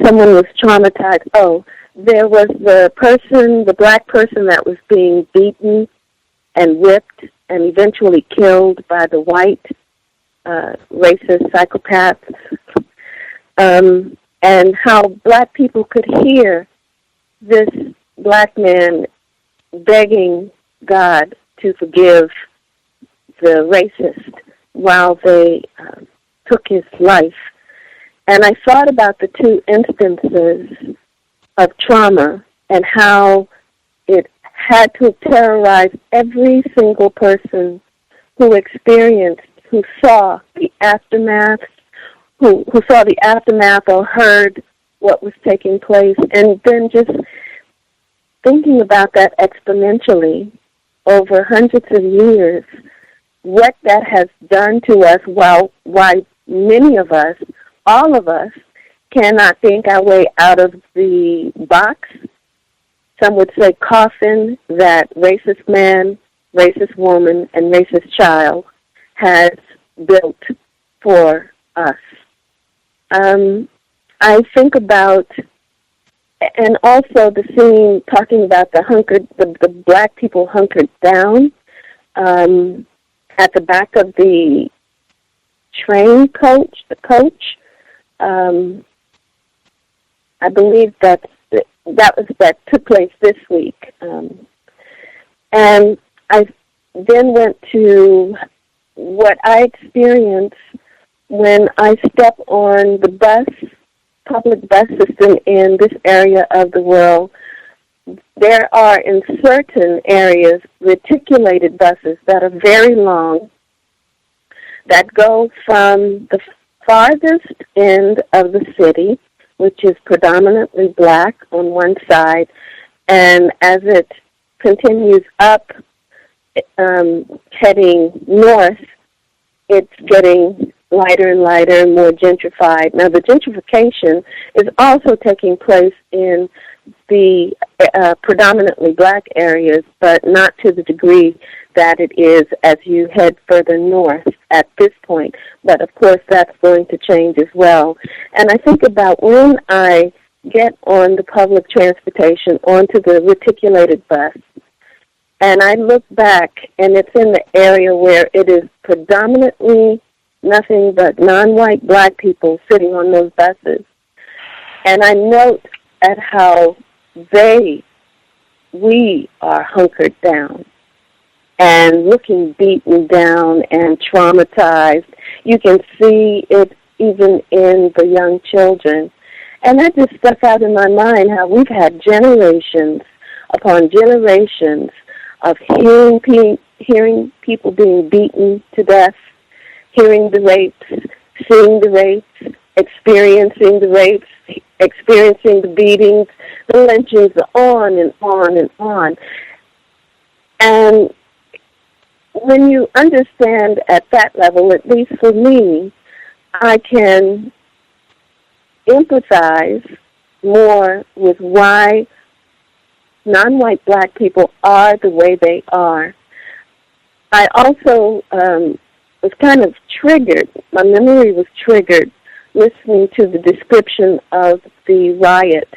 someone was traumatized. Oh, there was the black person that was being beaten and whipped and eventually killed by the white racist psychopaths, and how black people could hear this black man begging God to forgive the racist while they took his life. And I thought about the two instances of trauma and how it had to terrorize every single person who saw the aftermath, who saw the aftermath or heard what was taking place, and then just thinking about that exponentially over hundreds of years, what that has done to us, why many of us, all of us, cannot think our way out of the box, some would say coffin, that racist man, racist woman, and racist child has built for us. I think about, and also the scene talking about the black people hunkered down. at the back of the train coach, I believe that took place this week. And I then went to what I experienced when I step on the public bus system in this area of the world. There are, in certain areas, reticulated buses that are very long, that go from the farthest end of the city, which is predominantly black on one side, and as it continues up, heading north, it's getting lighter and lighter, more gentrified. Now, the gentrification is also taking place in the predominantly black areas, but not to the degree that it is as you head further north at this point. But, of course, that's going to change as well. And I think about when I get on the public transportation onto the reticulated bus, and I look back, and it's in the area where it is predominantly nothing but non-white black people sitting on those buses. And I note at how we are hunkered down and looking beaten down and traumatized. You can see it even in the young children. And that just stuck out in my mind, how we've had generations upon generations of hearing people being beaten to death, hearing the rapes, seeing the rapes, experiencing the rapes, experiencing the beatings, the lynchings, on and on and on. And when you understand at that level, at least for me, I can empathize more with why non-white black people are the way they are. I also was kind of triggered. My memory was triggered listening to the description of the riot.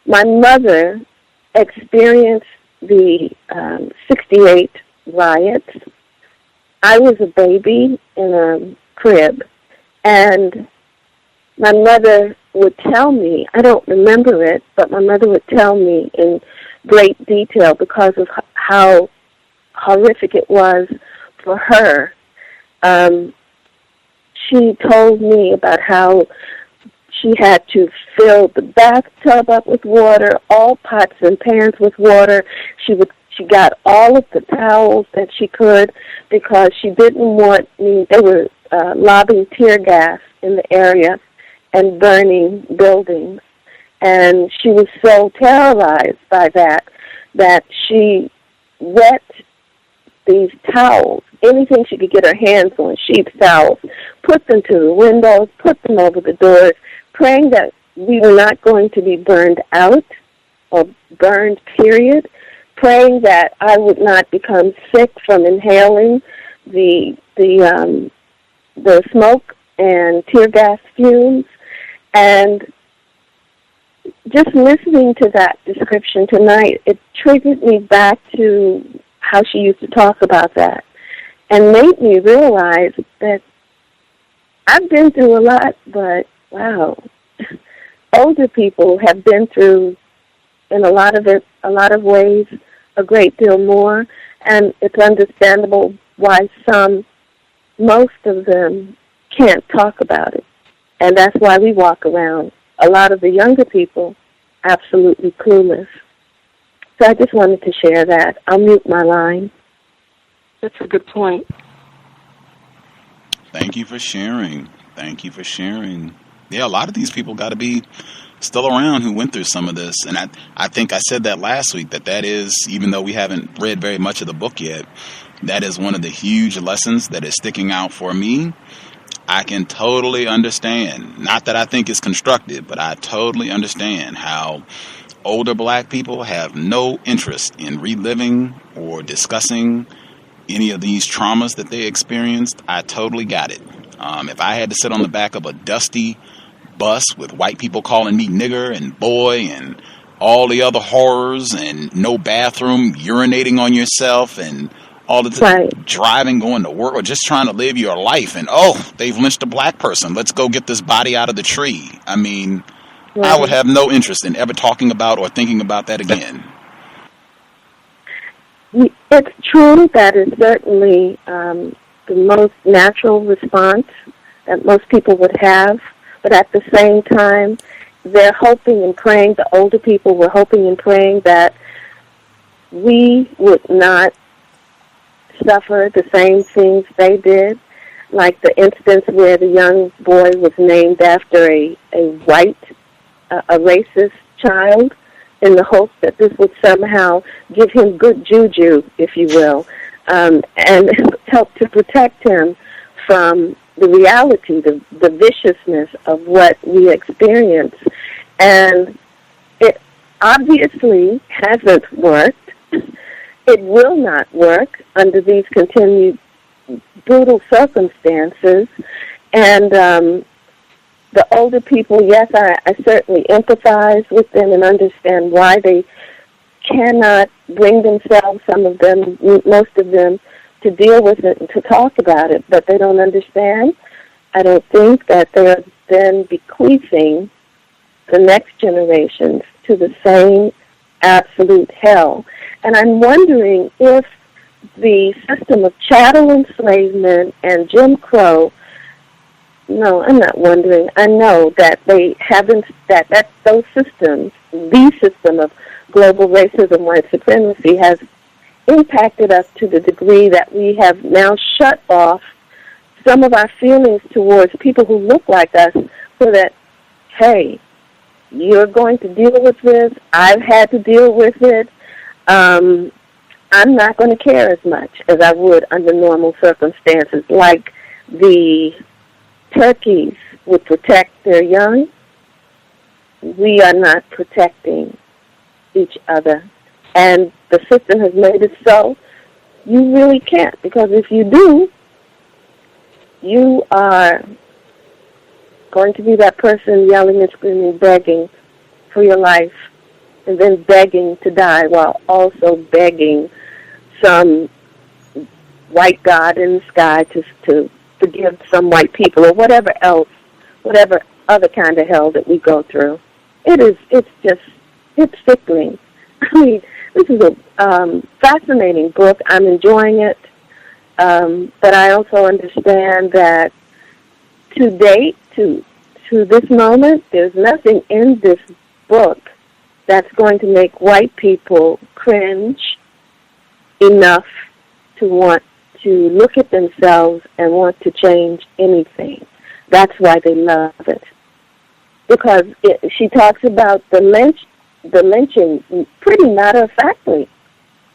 My mother experienced the 68 riots. I was a baby in a crib, and my mother would tell me, I don't remember it, but my mother would tell me in great detail because of how horrific it was for her. She told me about how she had to fill the bathtub up with water, all pots and pans with water. She got all of the towels that she could because she didn't want me. They were lobbing tear gas in the area and burning buildings. And she was so terrorized by that she wet these towels, anything she could get her hands on, sheep's towels, put them to the windows, put them over the doors, praying that we were not going to be burned out or burned, period, praying that I would not become sick from inhaling the smoke and tear gas fumes. And just listening to that description tonight, it triggered me back to how she used to talk about that and made me realize that I've been through a lot, but wow, older people have been through, in a lot of ways, a great deal more, and it's understandable why most of them can't talk about it. And that's why we walk around, a lot of the younger people, absolutely clueless. So I just wanted to share that. I'll mute my line. That's a good point. Thank you for sharing. Thank you for sharing. Yeah, a lot of these people got to be still around who went through some of this. And I think I said that last week, that is, even though we haven't read very much of the book yet, that is one of the huge lessons that is sticking out for me. I can totally understand, not that I think it's constructive, but I totally understand how older black people have no interest in reliving or discussing any of these traumas that they experienced. I totally got it. If I had to sit on the back of a dusty bus with white people calling me nigger and boy and all the other horrors and no bathroom, urinating on yourself and all the right. driving, going to work, or just trying to live your life. And, oh, they've lynched a black person. Let's go get this body out of the tree. I mean, Right. I would have no interest in ever talking about or thinking about that again. It's true that is certainly the most natural response that most people would have, but at the same time, they're hoping and praying, the older people were hoping and praying that we would not suffer the same things they did, like the instance where the young boy was named after a white, a racist child, in the hope that this would somehow give him good juju, if you will, and help to protect him from the reality, the viciousness of what we experience. And it obviously hasn't worked. It will not work under these continued brutal circumstances. And the older people, yes, I certainly empathize with them and understand why they cannot bring themselves, some of them, most of them, to deal with it and to talk about it, but they don't understand. I don't think that they're then bequeathing the next generations to the same absolute hell. And I'm wondering if the system of chattel enslavement and Jim Crow, no, I'm not wondering, I know that they haven't, that those systems, the system of global racism, white supremacy, has impacted us to the degree that we have now shut off some of our feelings towards people who look like us, so that, hey, you're going to deal with this, I've had to deal with it, I'm not going to care as much as I would under normal circumstances, like the turkeys would protect their young. We are not protecting each other. And the system has made it so you really can't, because if you do, you are going to be that person yelling and screaming, begging for your life, and then begging to die while also begging some white God in the sky to forgive some white people or whatever else, whatever other kind of hell that we go through. It's sickling. I mean, this is a fascinating book. I'm enjoying it. But I also understand that to date, to this moment, there's nothing in this book that's going to make white people cringe enough to want to look at themselves and want to change anything. That's why they love it. Because she talks about the lynching pretty matter-of-factly.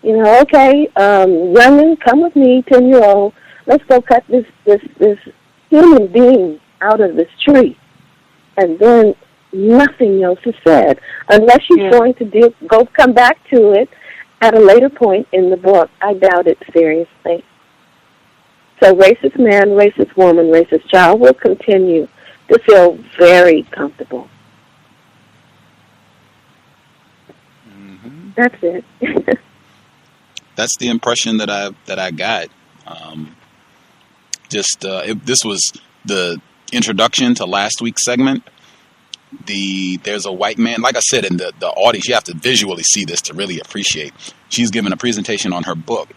You know, okay, youngin', come with me, 10-year-old, let's go cut this human being out of this tree. And then nothing else is said, unless she's going to come back to it at a later point in the book. I doubt it seriously. So racist man, racist woman, racist child will continue to feel very comfortable. Mm-hmm. That's it. That's the impression that I got. This was the introduction to last week's segment. There's a white man, like I said, in the audience, you have to visually see this to really appreciate. She's giving a presentation on her book.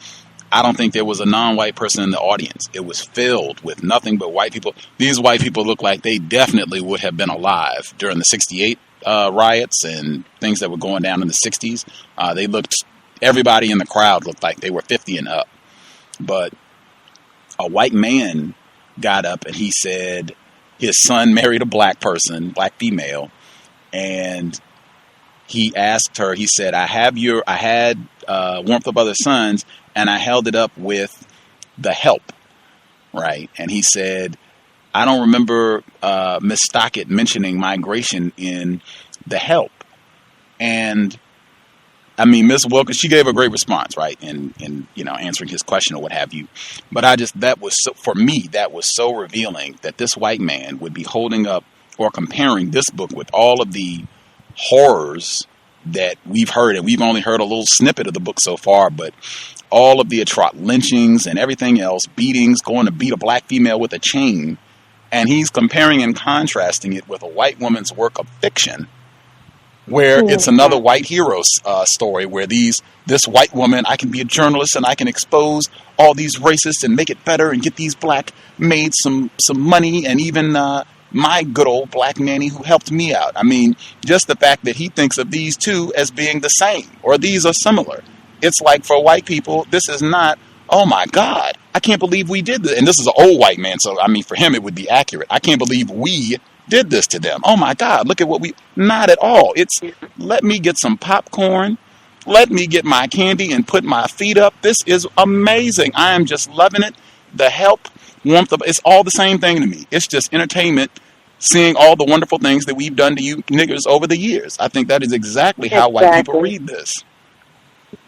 I don't think there was a non-white person in the audience. It was filled with nothing but white people. These white people look like they definitely would have been alive during the 68 riots and things that were going down in the 60s. Everybody in the crowd looked like they were 50 and up. But a white man got up and he said his son married a black person, black female, and he asked her, he said, I had Warmth of Other Suns, and I held it up with The Help, right? And he said, I don't remember Miss Stockett mentioning migration in The Help. And I mean, Miss Wilkerson, she gave a great response, right? In answering his question or what have you. But for me, that was so revealing that this white man would be holding up or comparing this book with all of the horrors that we've heard, and we've only heard a little snippet of the book so far, but all of the lynchings and everything else, beatings, going to beat a black female with a chain, and he's comparing and contrasting it with a white woman's work of fiction, where it's another white hero story, where this white woman, I can be a journalist and I can expose all these racists and make it better and get these black maids some money, and even my good old black nanny who helped me out. I mean, just the fact that he thinks of these two as being the same, or these are similar. It's like, for white people, this is not, oh my God, I can't believe we did this. And this is an old white man, so I mean, for him it would be accurate. I can't believe we did this to them. Oh my God, look at what not at all. It's, let me get some popcorn, let me get my candy and put my feet up. This is amazing. I am just loving it. The help, warmth of, it's all the same thing to me. It's just entertainment, seeing all the wonderful things that we've done to you niggers over the years. I think that is exactly how white people read this.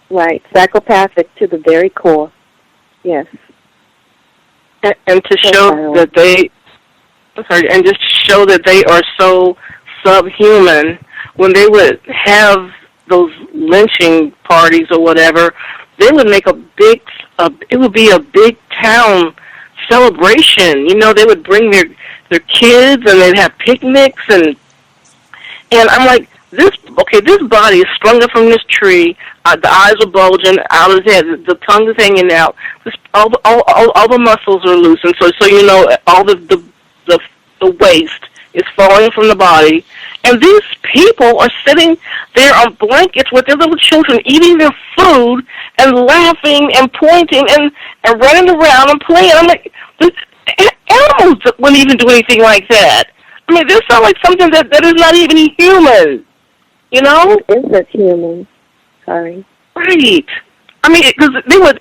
Right, psychopathic to the very core. Yes. And to show that and just show that they are so subhuman, when they would have those lynching parties or whatever, they would make it would be a big town celebration. You know, they would bring their kids and they'd have picnics, and I'm like, this body is sprung up from this tree. The eyes are bulging out of his head. The tongue is hanging out. All the muscles are loose, and so you know, all the waste is falling from the body. And these people are sitting there on blankets with their little children, eating their food and laughing and pointing and running around and playing. I'm like, animals wouldn't even do anything like that. I mean, this sounds like something that is not even human. You know? It isn't human. Sorry. Right. I mean, because they would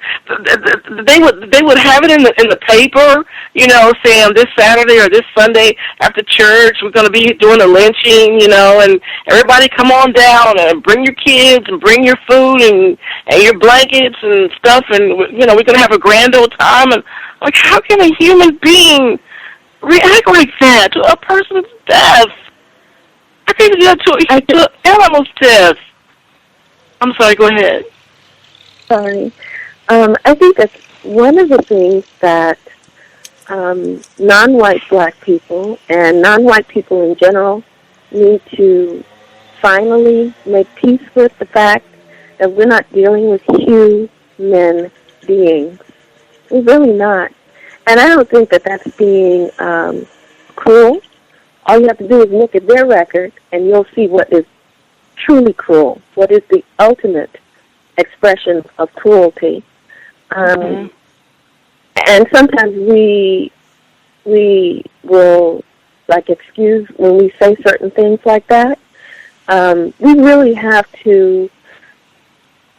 have it in the paper, you know, saying this Saturday or this Sunday after church we're going to be doing a lynching, you know, and everybody come on down and bring your kids and bring your food and your blankets and stuff, and you know, we're going to have a grand old time. And like, how can a human being react like that to a person's death? How can you do that to an animal's death? I'm sorry, go ahead. Sorry. I think that's one of the things that non-white black people and non-white people in general need to finally make peace with the fact that we're not dealing with human beings. We're really not. And I don't think that that's being cruel. All you have to do is look at their record, and you'll see what is truly cruel, what is the ultimate expression of cruelty. And sometimes we will, like, excuse when we say certain things like that. We really have to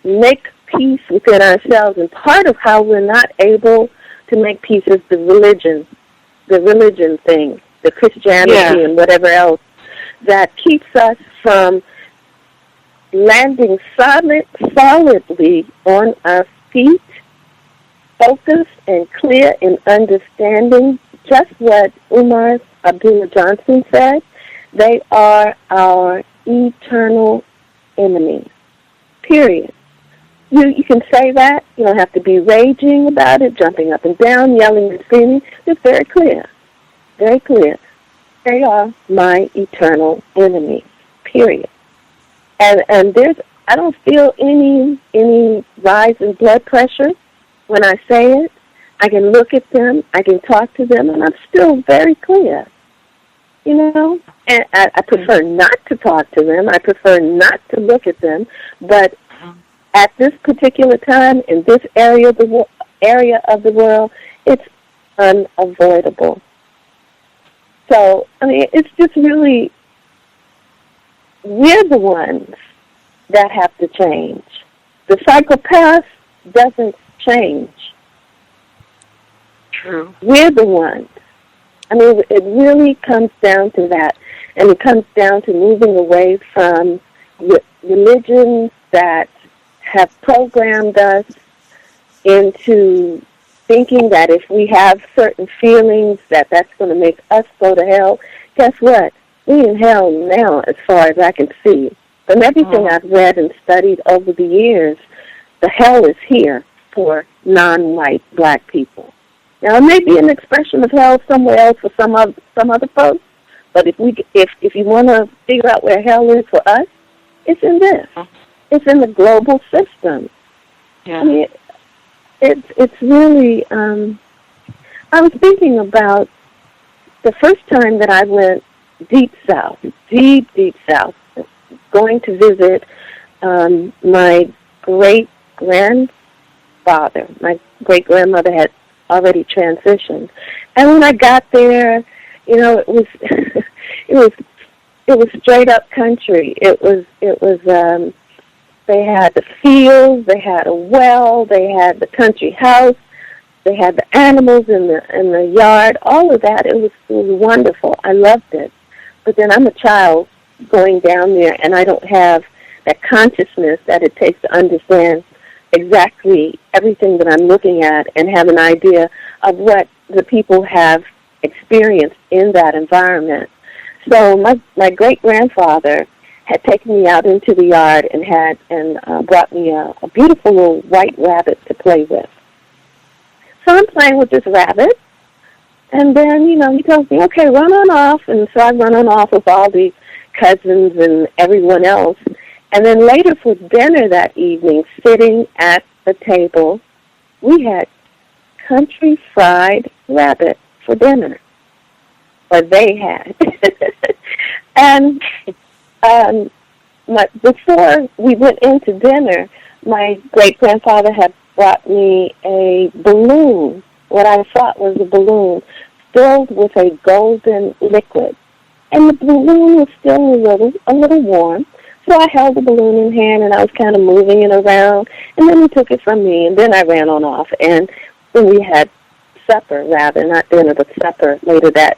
make peace within ourselves, and part of how we're not able to make peace is the religion thing, the Christianity and whatever else that keeps us from landing solidly on our feet, focused and clear in understanding just what Umar Abdullah Johnson said. They are our eternal enemies, period. You can say that. You don't have to be raging about it, jumping up and down, yelling and screaming. It's very clear. Very clear. They are my eternal enemies, period. And I don't feel any rise in blood pressure when I say it. I can look at them, I can talk to them, and I'm still very clear. You know? And I prefer not to talk to them. I prefer not to look at them. But at this particular time, in this area of the world, it's unavoidable. So, I mean, it's just really, we're the ones that have to change. The psychopath doesn't change. True. We're the ones. I mean, it really comes down to that. And it comes down to moving away from religions that have programmed us into thinking that if we have certain feelings that's going to make us go to hell. Guess what? We're in hell now as far as I can see. From everything I've read and studied over the years, the hell is here for non-white black people. Now, it may be an expression of hell somewhere else for some other folks, but if you want to figure out where hell is for us, it's in this. It's in the global system. Yeah. I mean, it's really. I was thinking about the first time that I went deep south, deep south, going to visit my great-grandfather. My great-grandmother had already transitioned, and when I got there, you know, it was it was straight up country. It was they had the fields, they had a well, they had the country house, they had the animals in the yard, all of that. It was wonderful. I loved it. But then I'm a child going down there, and I don't have that consciousness that it takes to understand exactly everything that I'm looking at and have an idea of what the people have experienced in that environment. So my great-grandfather had taken me out into the yard and brought me a beautiful little white rabbit to play with. So I'm playing with this rabbit, and then, you know, he tells me, okay, run on off, and so I run on off with all the cousins and everyone else. And then later for dinner that evening, sitting at the table, we had country fried rabbit for dinner, or they had. And before we went into dinner, my great-grandfather had brought me a balloon, what I thought was a balloon, filled with a golden liquid. And the balloon was still a little warm. So I held the balloon in hand, and I was kind of moving it around. And then he took it from me, and then I ran on off. And then we had supper, rather, not dinner, but supper later that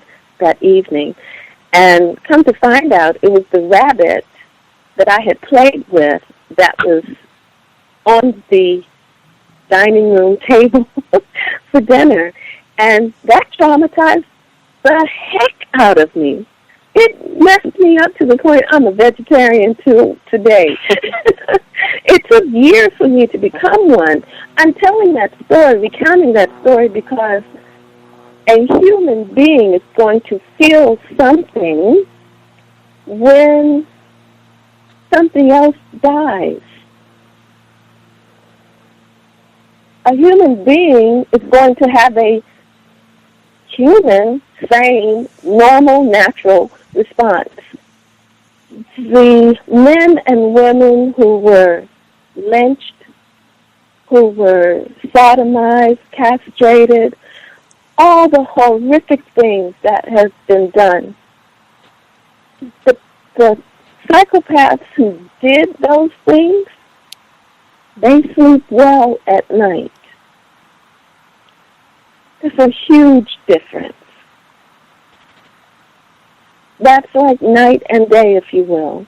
evening. And come to find out, it was the rabbit that I had played with that was on the dining room table for dinner. And that traumatized the heck out of me. It messed me up to the point I'm a vegetarian till today. It took years for me to become one. I'm telling that story, recounting that story, because a human being is going to feel something when something else dies. A human being is going to have a human, sane, normal, natural response. The men and women who were lynched, who were sodomized, castrated, all the horrific things that has been done. The psychopaths who did those things, they sleep well at night. There's a huge difference. That's like night and day, if you will.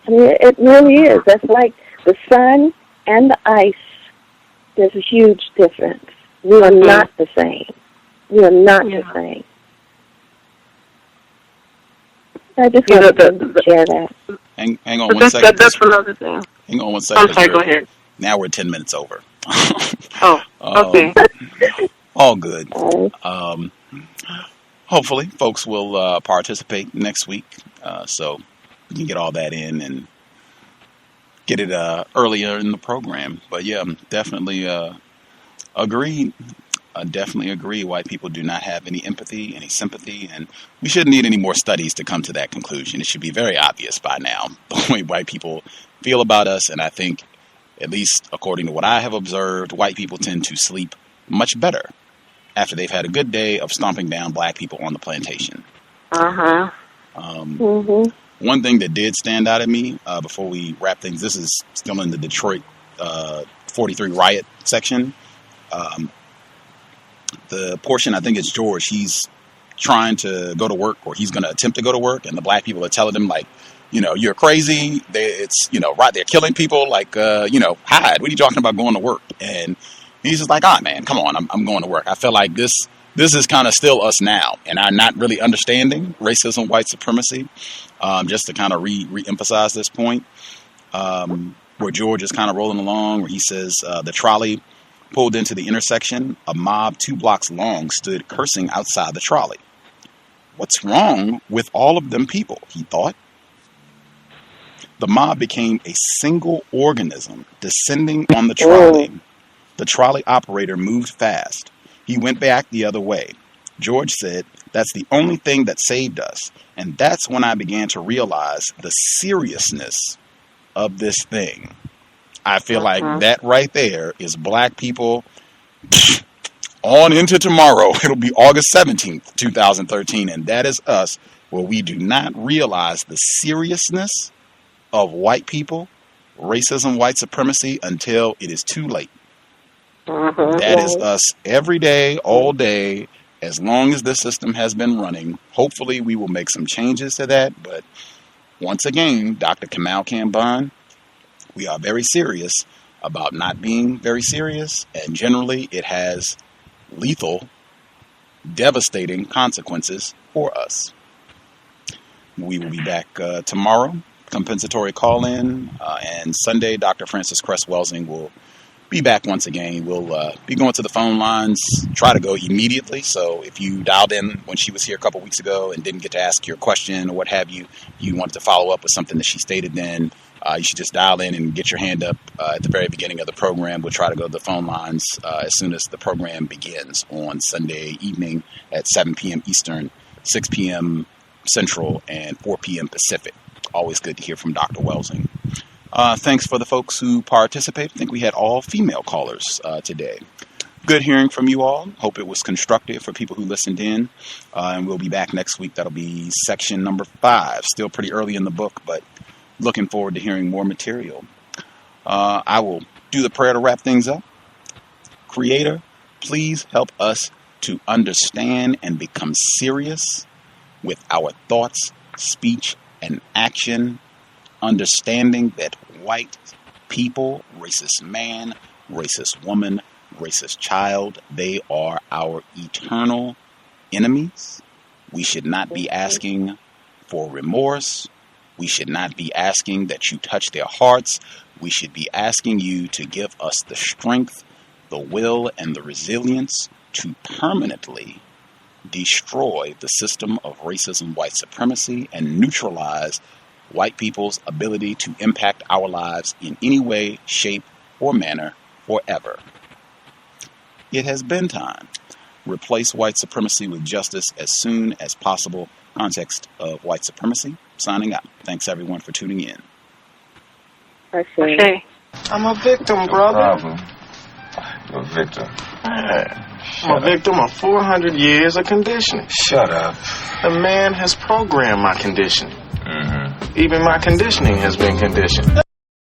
I mean, it really is. That's like the sun and the ice. There's a huge difference. We are not the same. We are not the same. I just wanted to share that. Hang on one second. That's another thing. Hang on one second. I'm sorry, go ahead. Now we're 10 minutes over. Oh, okay. All good. Hopefully, folks will participate next week, so we can get all that in and get it earlier in the program. But yeah, definitely agree. I definitely agree. White people do not have any empathy, any sympathy, and we shouldn't need any more studies to come to that conclusion. It should be very obvious by now the way white people feel about us, and I think, at least according to what I have observed, white people tend to sleep much better after they've had a good day of stomping down black people on the plantation. One thing that did stand out at me before we wrap things, this is still in the Detroit 43 riot section. The portion, I think it's George, he's trying to go to work, or he's going to attempt to go to work, and the black people are telling him, like, you know, you're crazy. Right, they're killing people. Like, hide. What are you talking about going to work? And he's just like, man, come on, I'm going to work. I feel like this this is kind of still us now, and I'm not really understanding racism, white supremacy. Just to kind of re-emphasize this point, where George is kind of rolling along, where he says the trolley pulled into the intersection. A mob 2 blocks long stood cursing outside the trolley. What's wrong with all of them people, he thought. The mob became a single organism descending on the trolley. The trolley operator moved fast. He went back the other way. George said, "That's the only thing that saved us." And that's when I began to realize the seriousness of this thing. I feel like that right there is black people on into tomorrow. It'll be August 17th, 2013. And that is us, where we do not realize the seriousness of white people, racism, white supremacy, until it is too late. That is us every day, all day, as long as this system has been running. Hopefully we will make some changes to that. But once again, Dr. Kamal Kamban, we are very serious about not being very serious. And generally it has lethal, devastating consequences for us. We will be back tomorrow. Compensatory call-in, and Sunday, Dr. Frances Cress-Welsing will be back once again. We'll be going to the phone lines, try to go immediately. So if you dialed in when she was here a couple weeks ago and didn't get to ask your question or what have you, you wanted to follow up with something that she stated then, you should just dial in and get your hand up at the very beginning of the program. We'll try to go to the phone lines as soon as the program begins on Sunday evening at 7 p.m. Eastern, 6 p.m. Central, and 4 p.m. Pacific. Always good to hear from Dr. Welsing. Thanks for the folks who participated. I think we had all female callers today. Good hearing from you all. Hope it was constructive for people who listened in. And we'll be back next week. That'll be section number 5. Still pretty early in the book, but looking forward to hearing more material. I will do the prayer to wrap things up. Creator, please help us to understand and become serious with our thoughts, speech, and action, understanding that white people, racist man, racist woman, racist child, they are our eternal enemies. We should not be asking for remorse. We should not be asking that you touch their hearts. We should be asking you to give us the strength, the will, and the resilience to permanently destroy the system of racism, white supremacy, and neutralize white people's ability to impact our lives in any way, shape, or manner forever. It has been time. Replace white supremacy with justice as soon as possible. Context of White Supremacy. Signing out. Thanks everyone for tuning in. Okay. I'm a victim, brother. No problem. You're a victim. I'm a victim of 400 years of conditioning. Shut up. The man has programmed my conditioning. Even my conditioning has been conditioned.